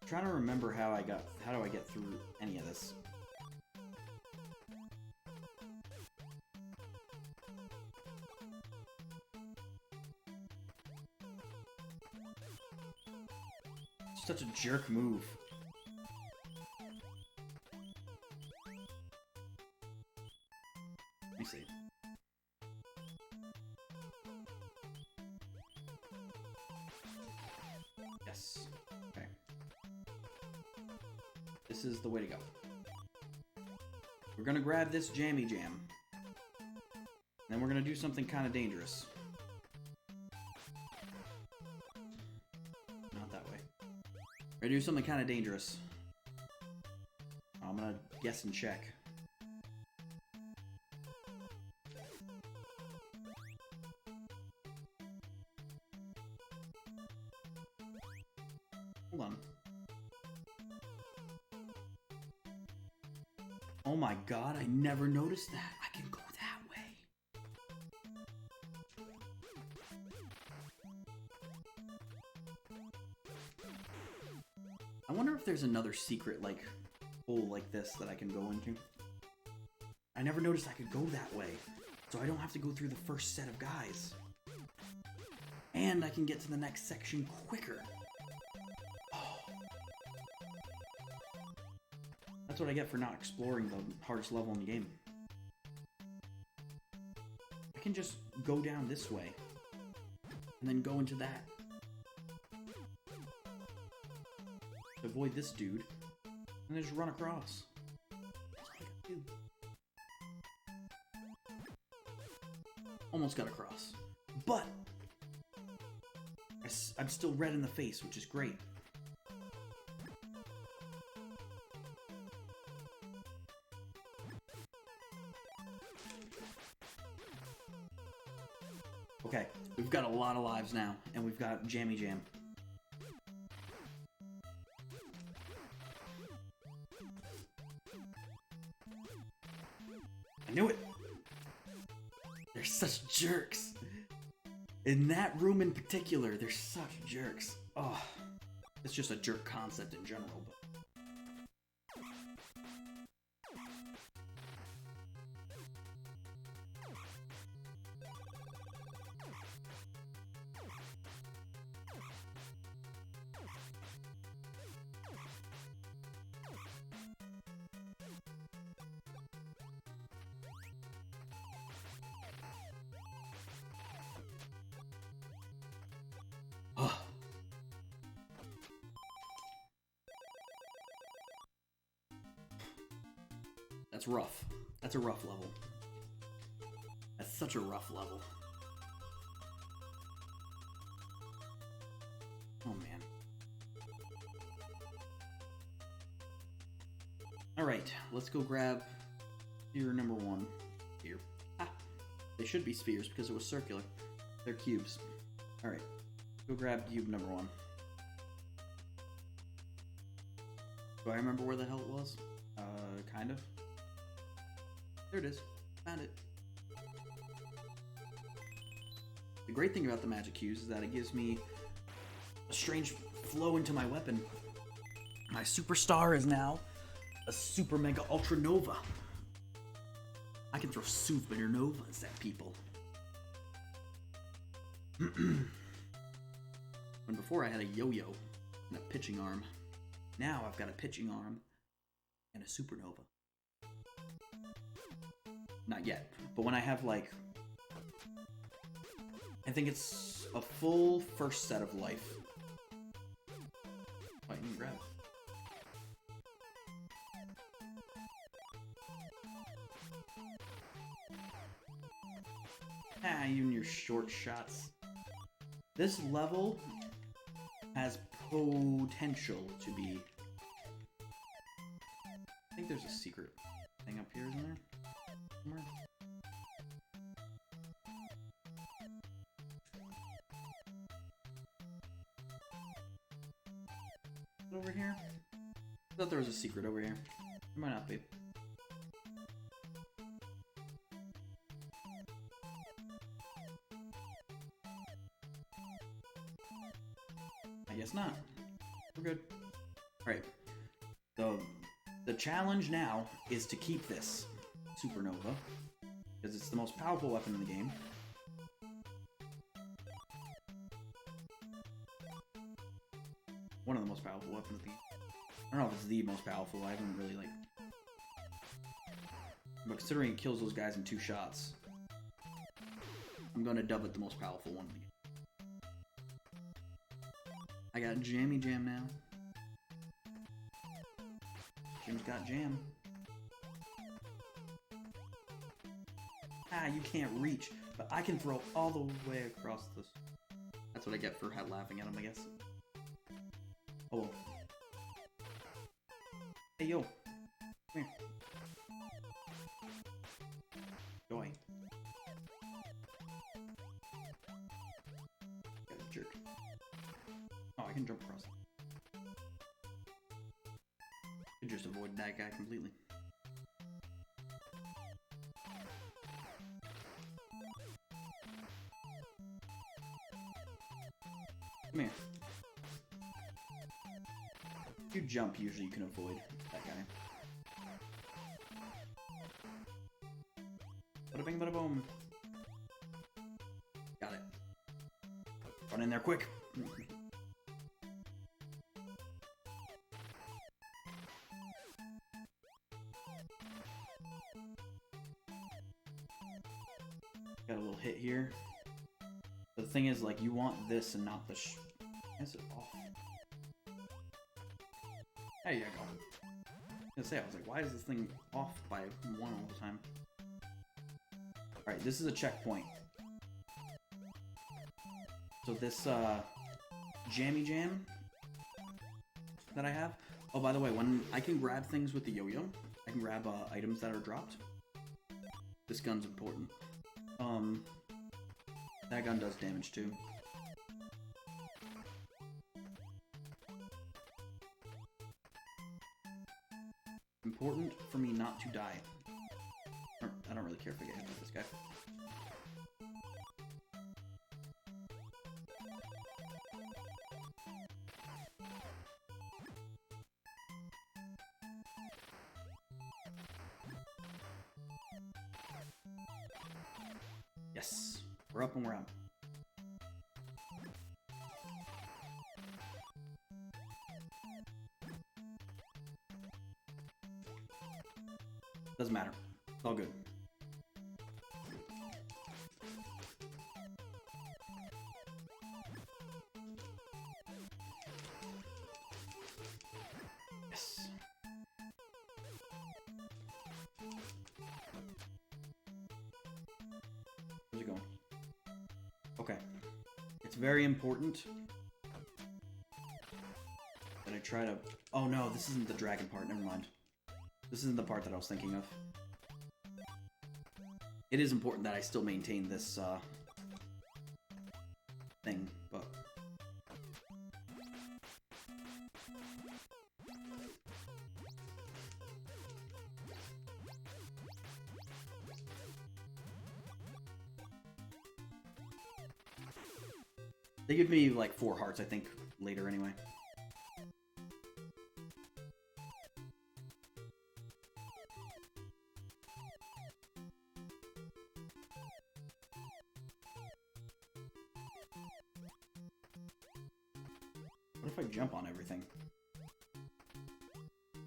I'm trying to remember how do I get through any of this? Such a jerk move. Let me see. Yes. Okay. This is the way to go. We're gonna grab this jammy jam. Then we're gonna do something kind of dangerous. We're gonna do something kind of dangerous. I'm gonna guess and check. Hold on. Oh my god, I never noticed that. I can go that way. I wonder if there's another secret, like, hole like this that I can go into. I never noticed I could go that way, so I don't have to go through the first set of guys. And I can get to the next section quicker. Oh. That's what I get for not exploring the hardest level in the game. I can just go down this way, and then go into that. Avoid this dude, and then just run across. Almost got across. But I'm still red in the face, which is great. Okay, we've got a lot of lives now, and we've got Jammy Jam. I knew it! They're such jerks! In that room in particular, they're such jerks. Oh, it's just a jerk concept in general, but... That's rough. That's a rough level. That's such a rough level. Oh man. Alright, let's go grab sphere number 1. Here. Ah! They should be spheres because it was circular. They're cubes. Alright, go grab cube number 1. Do I remember where the hell it was? Kind of. There it is. Found it. The great thing about the magic cubes is that it gives me a strange flow into my weapon. My superstar is now a super mega ultra nova. I can throw super novas at people. When before I had a yo-yo and a pitching arm. Now I've got a pitching arm and a supernova. Not yet, but when I have like, I think it's a full first set of life. Oh, I didn't grab it. Ah, you and your short shots. This level has potential to be... I think there's a secret thing up here, isn't there? Somewhere? Is it over here? I thought there was a secret over here. There might not be. I guess not. We're good. Alright. The challenge now is to keep this supernova, because it's the most powerful weapon in the game. One of the most powerful weapons in the game. I don't know if it's the most powerful. I haven't really, like... But considering it kills those guys in 2 shots, I'm gonna dub it the most powerful one in the game. I got Jammy Jam now. Jim's got jam. Ah, you can't reach, but I can throw all the way across this. That's what I get for laughing at him, I guess. Oh. Hey, yo. Come here. Joy. Got a jerk. Oh, I can jump across. Could just avoid that guy completely. Come here. If you jump, usually you can avoid that guy. Bada bing, bada boom. Got it. Run in there quick. Got a little hit here. The thing is, like, you want this and not the is it off? There you go. I was gonna say, I was like, why is this thing off by 1 all the time? Alright, this is a checkpoint. So this, Jammy Jam that I have. Oh, by the way, when I can grab things with the yo-yo, I can grab, items that are dropped. This gun's important. That gun does damage too. Important for me not to die. I don't really care if I get hit by this guy. Yes, we're up and we're out. Doesn't matter. It's all good. Yes. Where's it going? Okay. It's very important that I try to... Oh no, this isn't the dragon part. Never mind. This isn't the part that I was thinking of. It is important that I still maintain this, thing, but... They give me like 4 hearts, I think, later anyway. What if I jump on everything?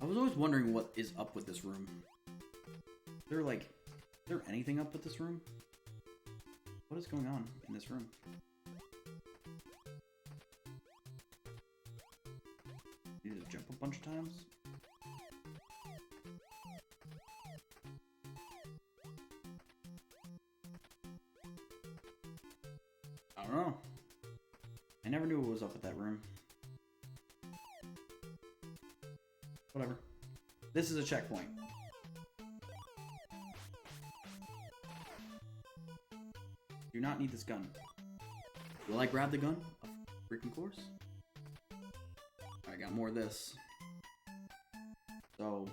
I was always wondering what is up with this room. Is there anything up with this room? What is going on in this room? Need to jump a bunch of times? I don't know. I never knew what was up with that room. Whatever. This is a checkpoint. Do not need this gun. Will I grab the gun? Of freaking course. I got more of this. So,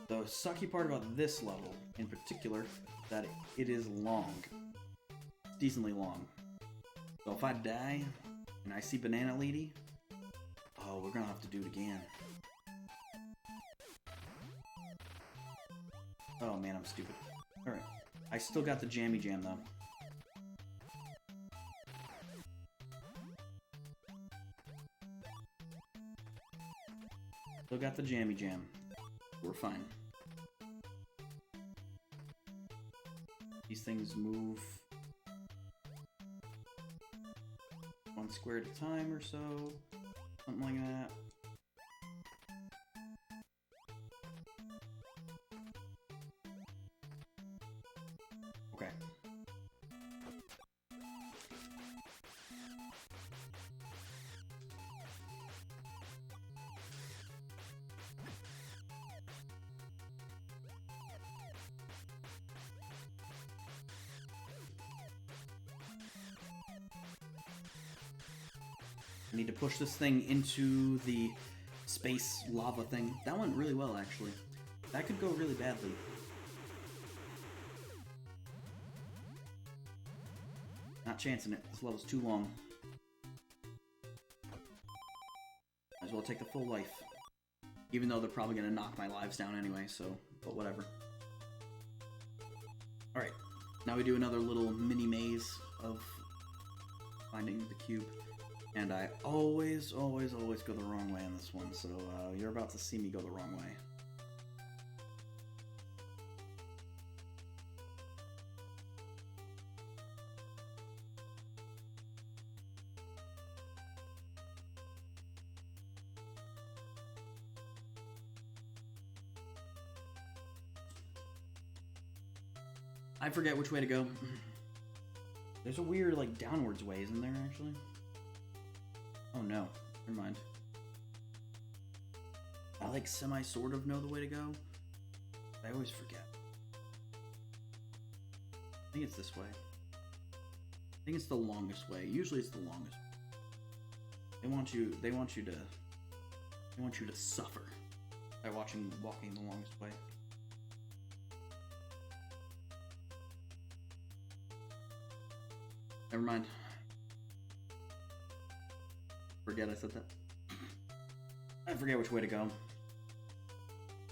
the sucky part about this level, in particular, that it is long. Decently long. So if I die, and I see Banana Lady, oh, we're gonna have to do it again. Oh man, I'm stupid. Alright. I still got the Jammy Jam though. Still got the Jammy Jam. We're fine. These things move 1 square at a time or so. Something like that. Okay. I need to push this thing into the space lava thing. That went really well, actually. That could go really badly. Not chancing it. This level's too long. Might as well take the full life. Even though they're probably going to knock my lives down anyway, so... But whatever. Alright. Now we do another little mini maze of finding the cube. And I always go the wrong way on this one, so you're about to see me go the wrong way. I forget which way to go. There's a weird, like, downwards way, isn't there, actually? Oh no, never mind. I like sort of know the way to go. I always forget. I think it's this way. I think it's the longest way. Usually it's the longest. They want you to suffer by walking the longest way. Never mind. Forget I said that. I forget which way to go.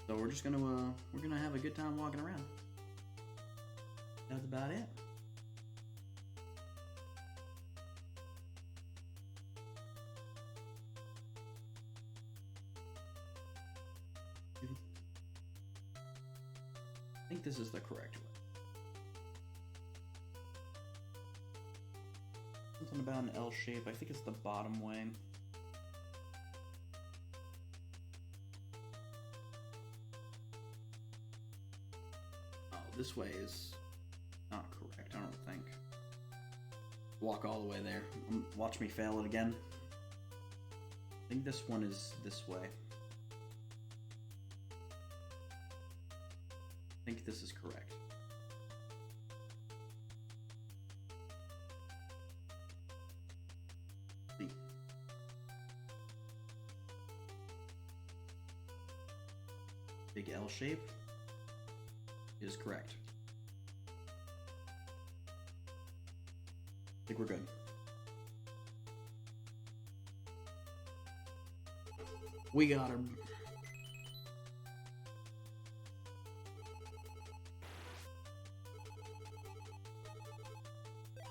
So we're just gonna have a good time walking around. That's about it. I think this is the correct way. Something about an L shape. I think it's the bottom way. Oh, this way is not correct, I don't think. Walk all the way there. Watch me fail it again. I think this one is this way. I think this is correct. Big L shape is correct. I think we're good. We got him.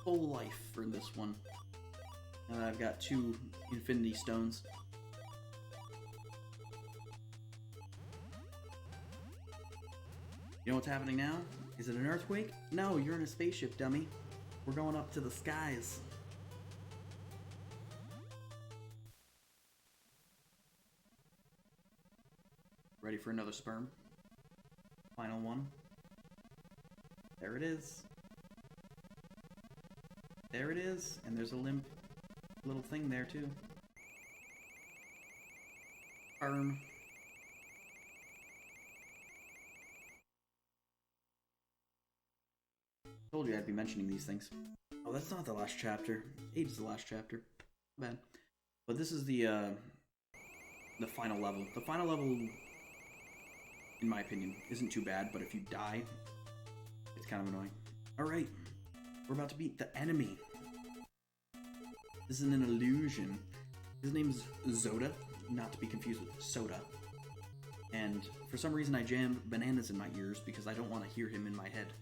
Full life for this one. And I've got 2 infinity stones. You know what's happening now? Is it an earthquake? No, you're in a spaceship, dummy. We're going up to the skies. Ready for another sperm? Final one. There it is. There it is. And there's a limp little thing there too. Sperm. Told you I'd be mentioning these things. Oh, that's not the last chapter. 8 is the last chapter. Bad. But this is the final level. The final level, in my opinion, isn't too bad, but if you die, it's kind of annoying. Alright, we're about to beat the enemy. This is an illusion. His name is Zoda, not to be confused with Soda. And for some reason I jammed bananas in my ears because I don't want to hear him in my head.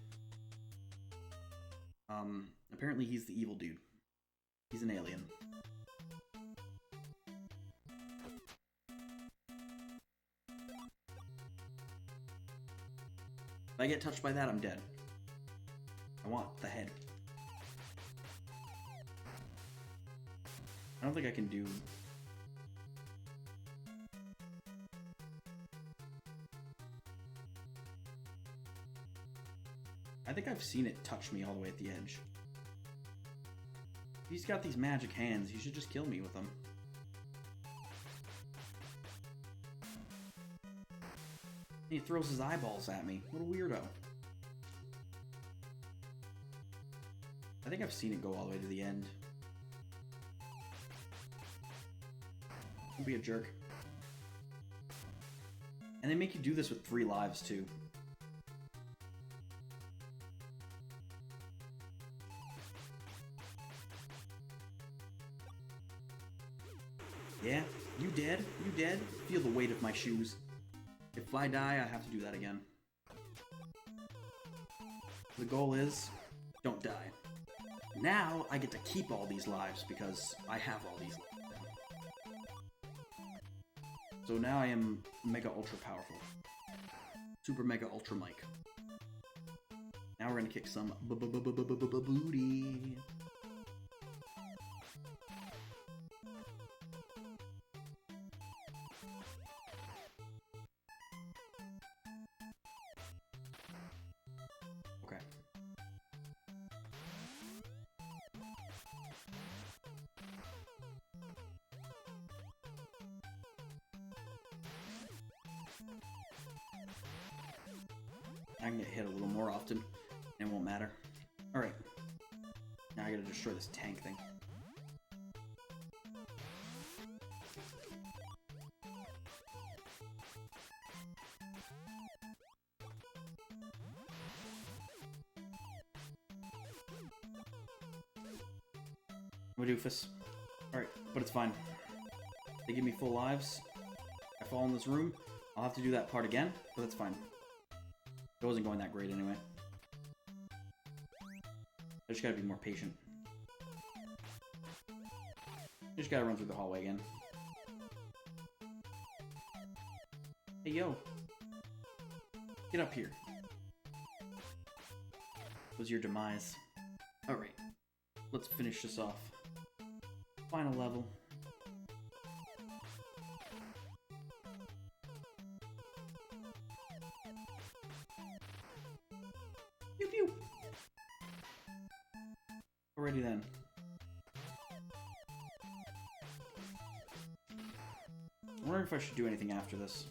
Apparently he's the evil dude. He's an alien. If I get touched by that, I'm dead. I want the head. I don't think I can do... I think I've seen it touch me all the way at the edge. He's got these magic hands. He should just kill me with them. He throws his eyeballs at me. What a weirdo. I think I've seen it go all the way to the end. Don't be a jerk. And they make you do this with 3 lives too. Yeah, you dead? You dead? Feel the weight of my shoes. If I die, I have to do that again. The goal is, don't die. Now, I get to keep all these lives because I have all these lives now. So now I am mega ultra powerful. Super mega ultra Mike. Now we're gonna kick some booty. Okay. I can get hit a little more often, and it won't matter. Alright. Now I gotta destroy this tank thing. I'm a doofus. Alright, but it's fine. They give me full lives. I fall in this room. I'll have to do that part again, but that's fine. It wasn't going that great anyway. I just gotta be more patient. I just gotta run through the hallway again. Hey, yo. Get up here. Was your demise. Alright. Let's finish this off. Final level. Pew pew! Alrighty then. I'm wondering if I should do anything after this.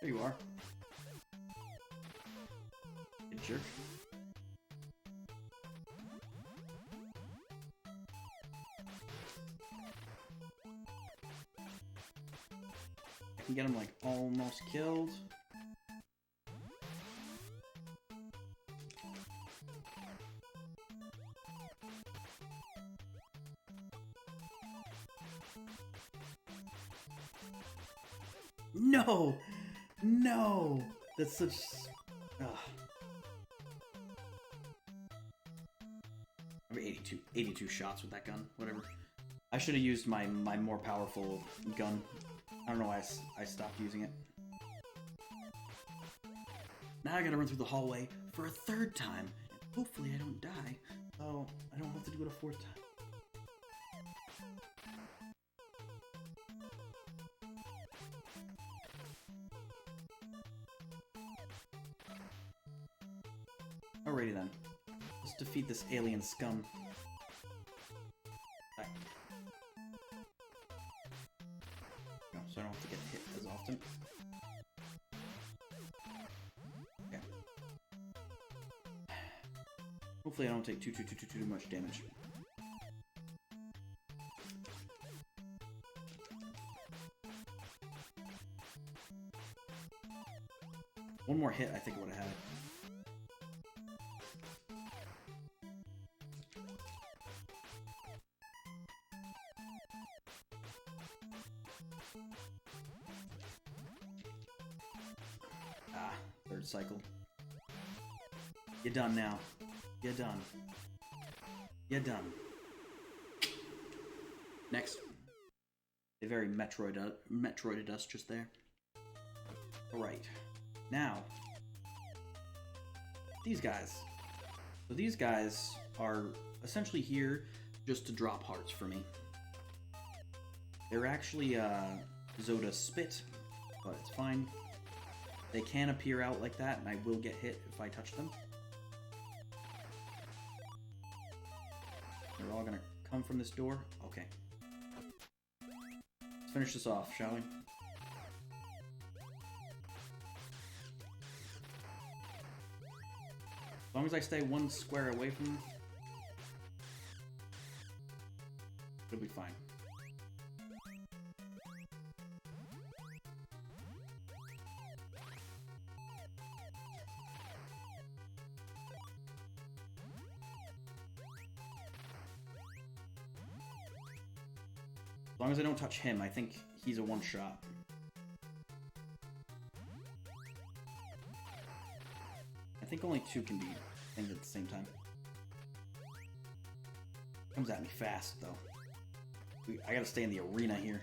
There you are. You jerk. I can get him like almost killed. No! No! That's such... Ugh. I mean, 82 shots with that gun. Whatever. I should have used my more powerful gun. I don't know why I stopped using it. Now I gotta run through the hallway for a third time. And hopefully I don't die. So I don't have to do it a fourth time. Alrighty then. Let's defeat this alien scum. Right. No, so I don't have to get hit as often. Okay. Hopefully I don't take too much damage. One more hit, I think I would have had it. Third cycle. You're done now. You're done. You're done. Next. They very Metroided us just there. Alright. Now. These guys. So these guys are essentially here just to drop hearts for me. They're actually Zoda spit, but it's fine. They can appear out like that, and I will get hit if I touch them. They're all gonna come from this door? Okay. Let's finish this off, shall we? As long as I stay one square away from them, it'll be fine. As long as I don't touch him, I think he's a one-shot. I think only two can be things at the same time. Comes at me fast, though. I gotta stay in the arena here.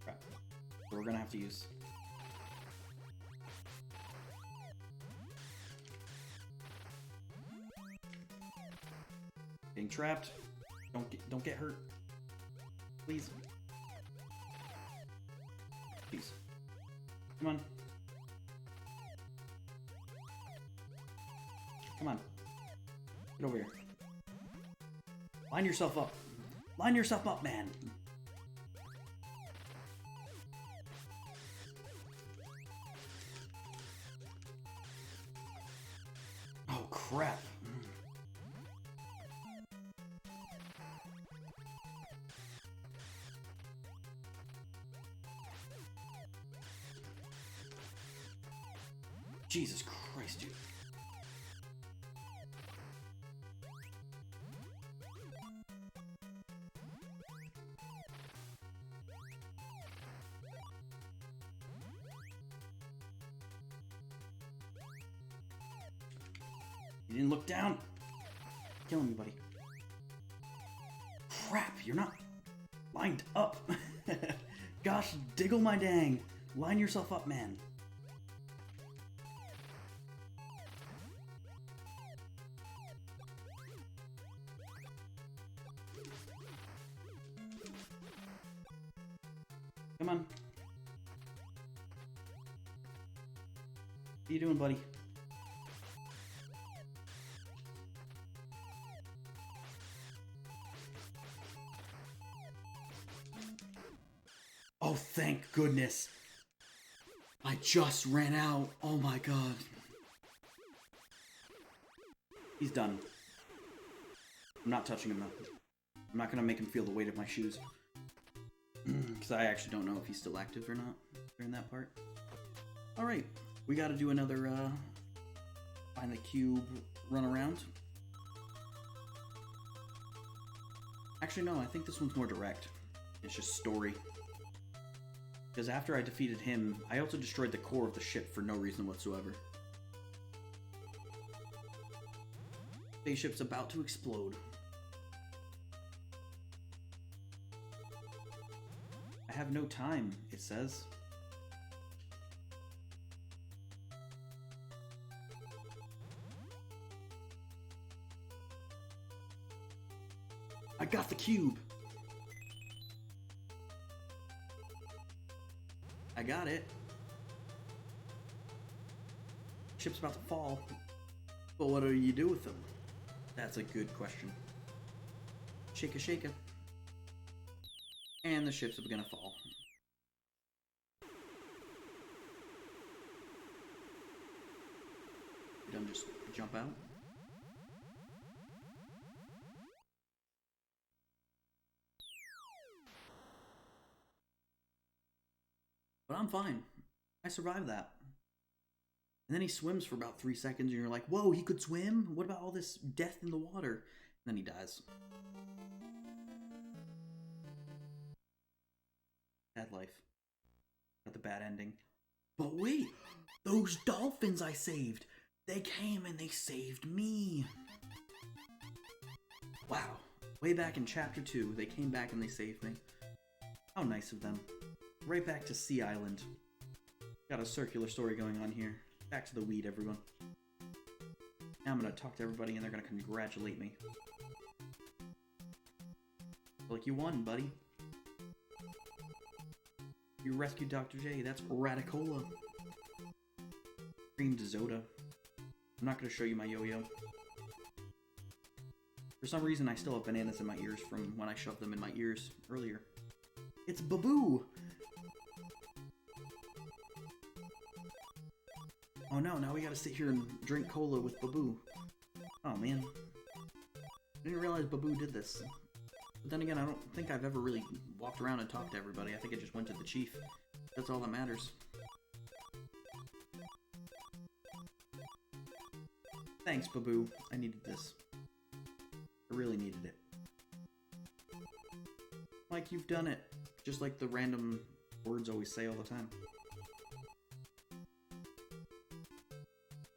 Crap. So we're gonna have to use... Being trapped. Don't get hurt. Please. Please. Come on. Come on. Get over here. Line yourself up. Line yourself up, man. Oh, crap. Jesus Christ, dude. You didn't look down. Killing me, buddy. Crap, you're not lined up. Gosh, diggle my dang. Line yourself up, man. Come on. What are you doing, buddy? Oh, thank goodness. I just ran out. Oh my god. He's done. I'm not touching him though. I'm not gonna make him feel the weight of my shoes. Because I actually don't know if he's still active or not during that part. Alright, We gotta do another, find the cube run around. Actually, no, I think this one's more direct. It's just story. Because after I defeated him, I also destroyed the core of the ship for no reason whatsoever. Spaceship's about to explode. I have no time, it says. I got the cube! I got it. Ship's about to fall. But what do you do with them? That's a good question. Shake a shake a. And the ship's gonna fall. Done just jump out. But I'm fine. I survived that. And then he swims for about 3 seconds and you're like, whoa, he could swim? What about all this death in the water? And then he dies. Bad life. Got the bad ending. But wait! Those dolphins I saved! They came and they saved me! Wow. Way back in Chapter 2, they came back and they saved me. How nice of them. Right back to Sea Island. Got a circular story going on here. Back to the weed, everyone. Now I'm gonna talk to everybody and they're gonna congratulate me. Like, you won, buddy. You rescued Dr. J. That's Radicola. Creamed Zoda. I'm not gonna show you my yo-yo. For some reason, I still have bananas in my ears from when I shoved them in my ears earlier. It's Baboo! Oh no, now we gotta sit here and drink cola with Baboo. Oh man. I didn't realize Baboo did this. But then again, I don't think I've ever really walked around and talked to everybody. I think I just went to the chief. That's all that matters. Thanks, Baboo. I needed this. I really needed it. Like, you've done it. Just like the random words always say all the time.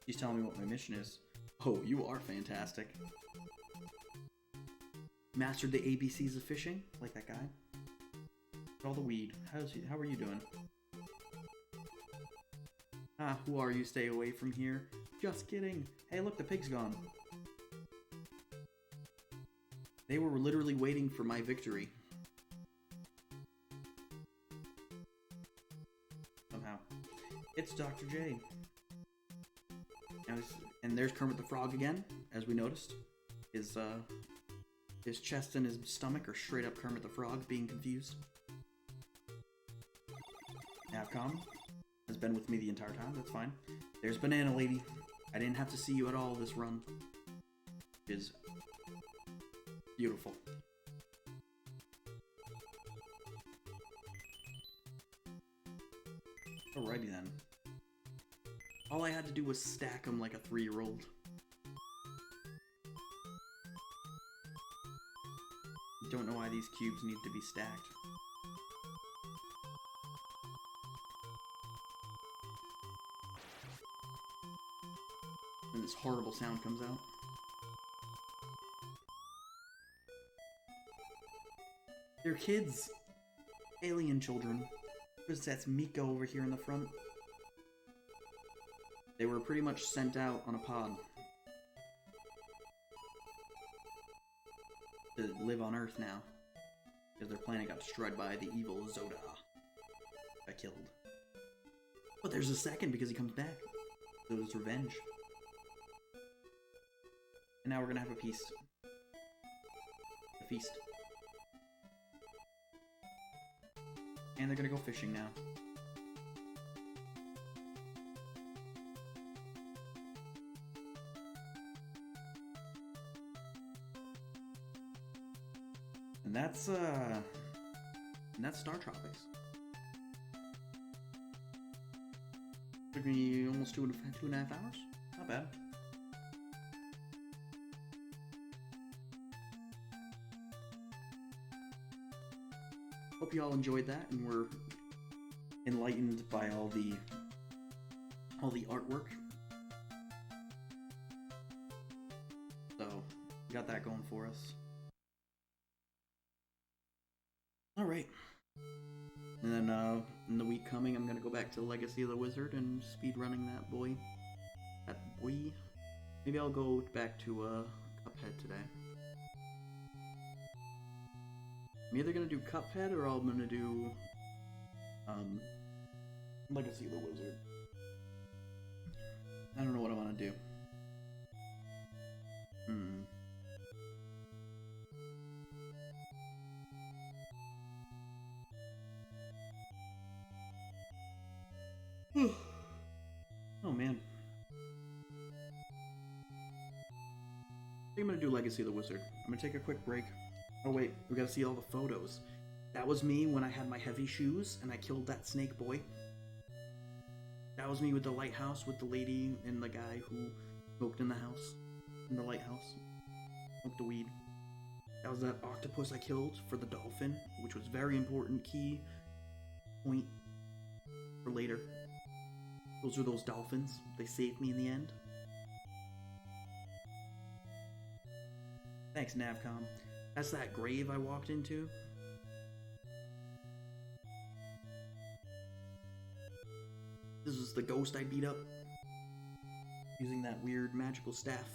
He's telling me what my mission is. Oh, you are fantastic. Mastered the ABCs of fishing, like that guy. All the weed. How are you doing? Ah, who are you? Stay away from here. Just kidding. Hey, look, the pig's gone. They were literally waiting for my victory. Somehow. It's Dr. J. And there's Kermit the Frog again, as we noticed. His chest and his stomach are straight up Kermit the Frog, being confused. Navcom has been with me the entire time, that's fine. There's Banana Lady. I didn't have to see you at all this run. It is beautiful. Alrighty then. All I had to do was stack them like a 3-year-old. Don't know why these cubes need to be stacked. And this horrible sound comes out. They're kids! Alien children. That's Miko over here in the front. They were pretty much sent out on a pod to live on Earth now, because their planet got destroyed by the evil Zoda. Got killed. But there's a second because he comes back. So it's revenge. And now we're gonna have a feast. A feast. And they're gonna go fishing now. And that's StarTropics. Took me almost two and a half hours. Not bad. Hope you all enjoyed that and were enlightened by all the artwork. So, we got that going for us. Alright. And then, in the week coming, I'm gonna go back to Legacy of the Wizard and speedrunning that boy. Maybe I'll go back to, Cuphead today. I'm either gonna do Cuphead or I'm gonna do, Legacy of the Wizard. I don't know what I want to do. Oh man. I think I'm gonna do Legacy of the Wizard. I'm gonna take a quick break. Oh wait, we gotta see all the photos. That was me when I had my heavy shoes and I killed that snake boy. That was me with the lighthouse with the lady and the guy who smoked in the house. In the lighthouse. Smoked the weed. That was that octopus I killed for the dolphin, which was very important key point for later. Those are those dolphins. They saved me in the end. Thanks, Navcom. That's that grave I walked into. This is the ghost I beat up. Using that weird magical staff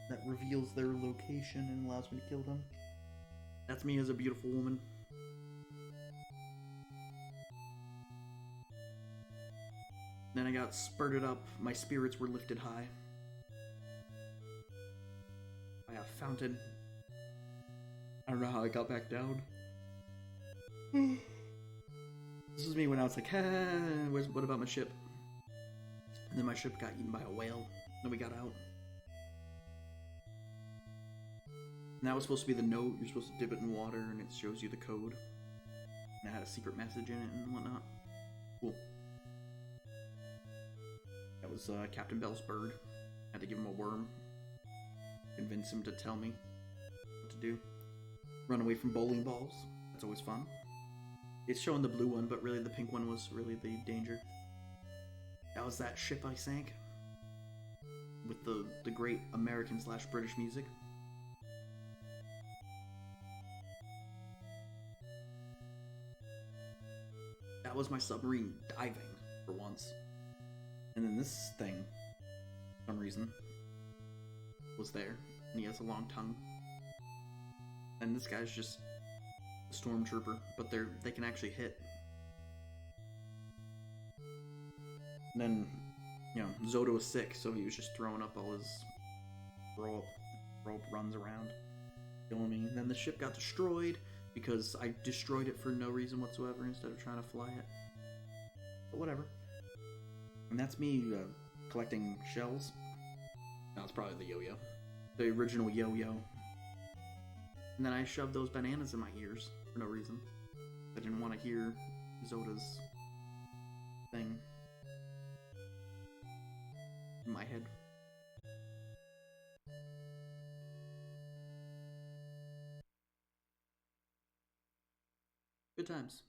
that reveals their location and allows me to kill them. That's me as a beautiful woman. Then I got spurted up. My spirits were lifted high by a fountain. I don't know how I got back down. This is me when I was like, what about my ship? And then my ship got eaten by a whale. Then we got out. And that was supposed to be the note. You're supposed to dip it in water and it shows you the code. And it had a secret message in it and whatnot. Cool. That was Captain Bell's bird. Had to give him a worm. Convince him to tell me what to do. Run away from bowling balls. That's always fun. It's showing the blue one, but really the pink one was really the danger. That was that ship I sank. With the great American/British music. That was my submarine diving, for once. And then this thing, for some reason, was there. And he has a long tongue. And this guy's just a stormtrooper, but they can actually hit. And then, you know, Zoda was sick, so he was just throwing up all his rope runs around, killing me. And then the ship got destroyed because I destroyed it for no reason whatsoever instead of trying to fly it. But whatever. And that's me collecting shells. No, it's probably the yo-yo. The original yo-yo. And then I shoved those bananas in my ears for no reason. I didn't want to hear Zoda's thing in my head. Good times.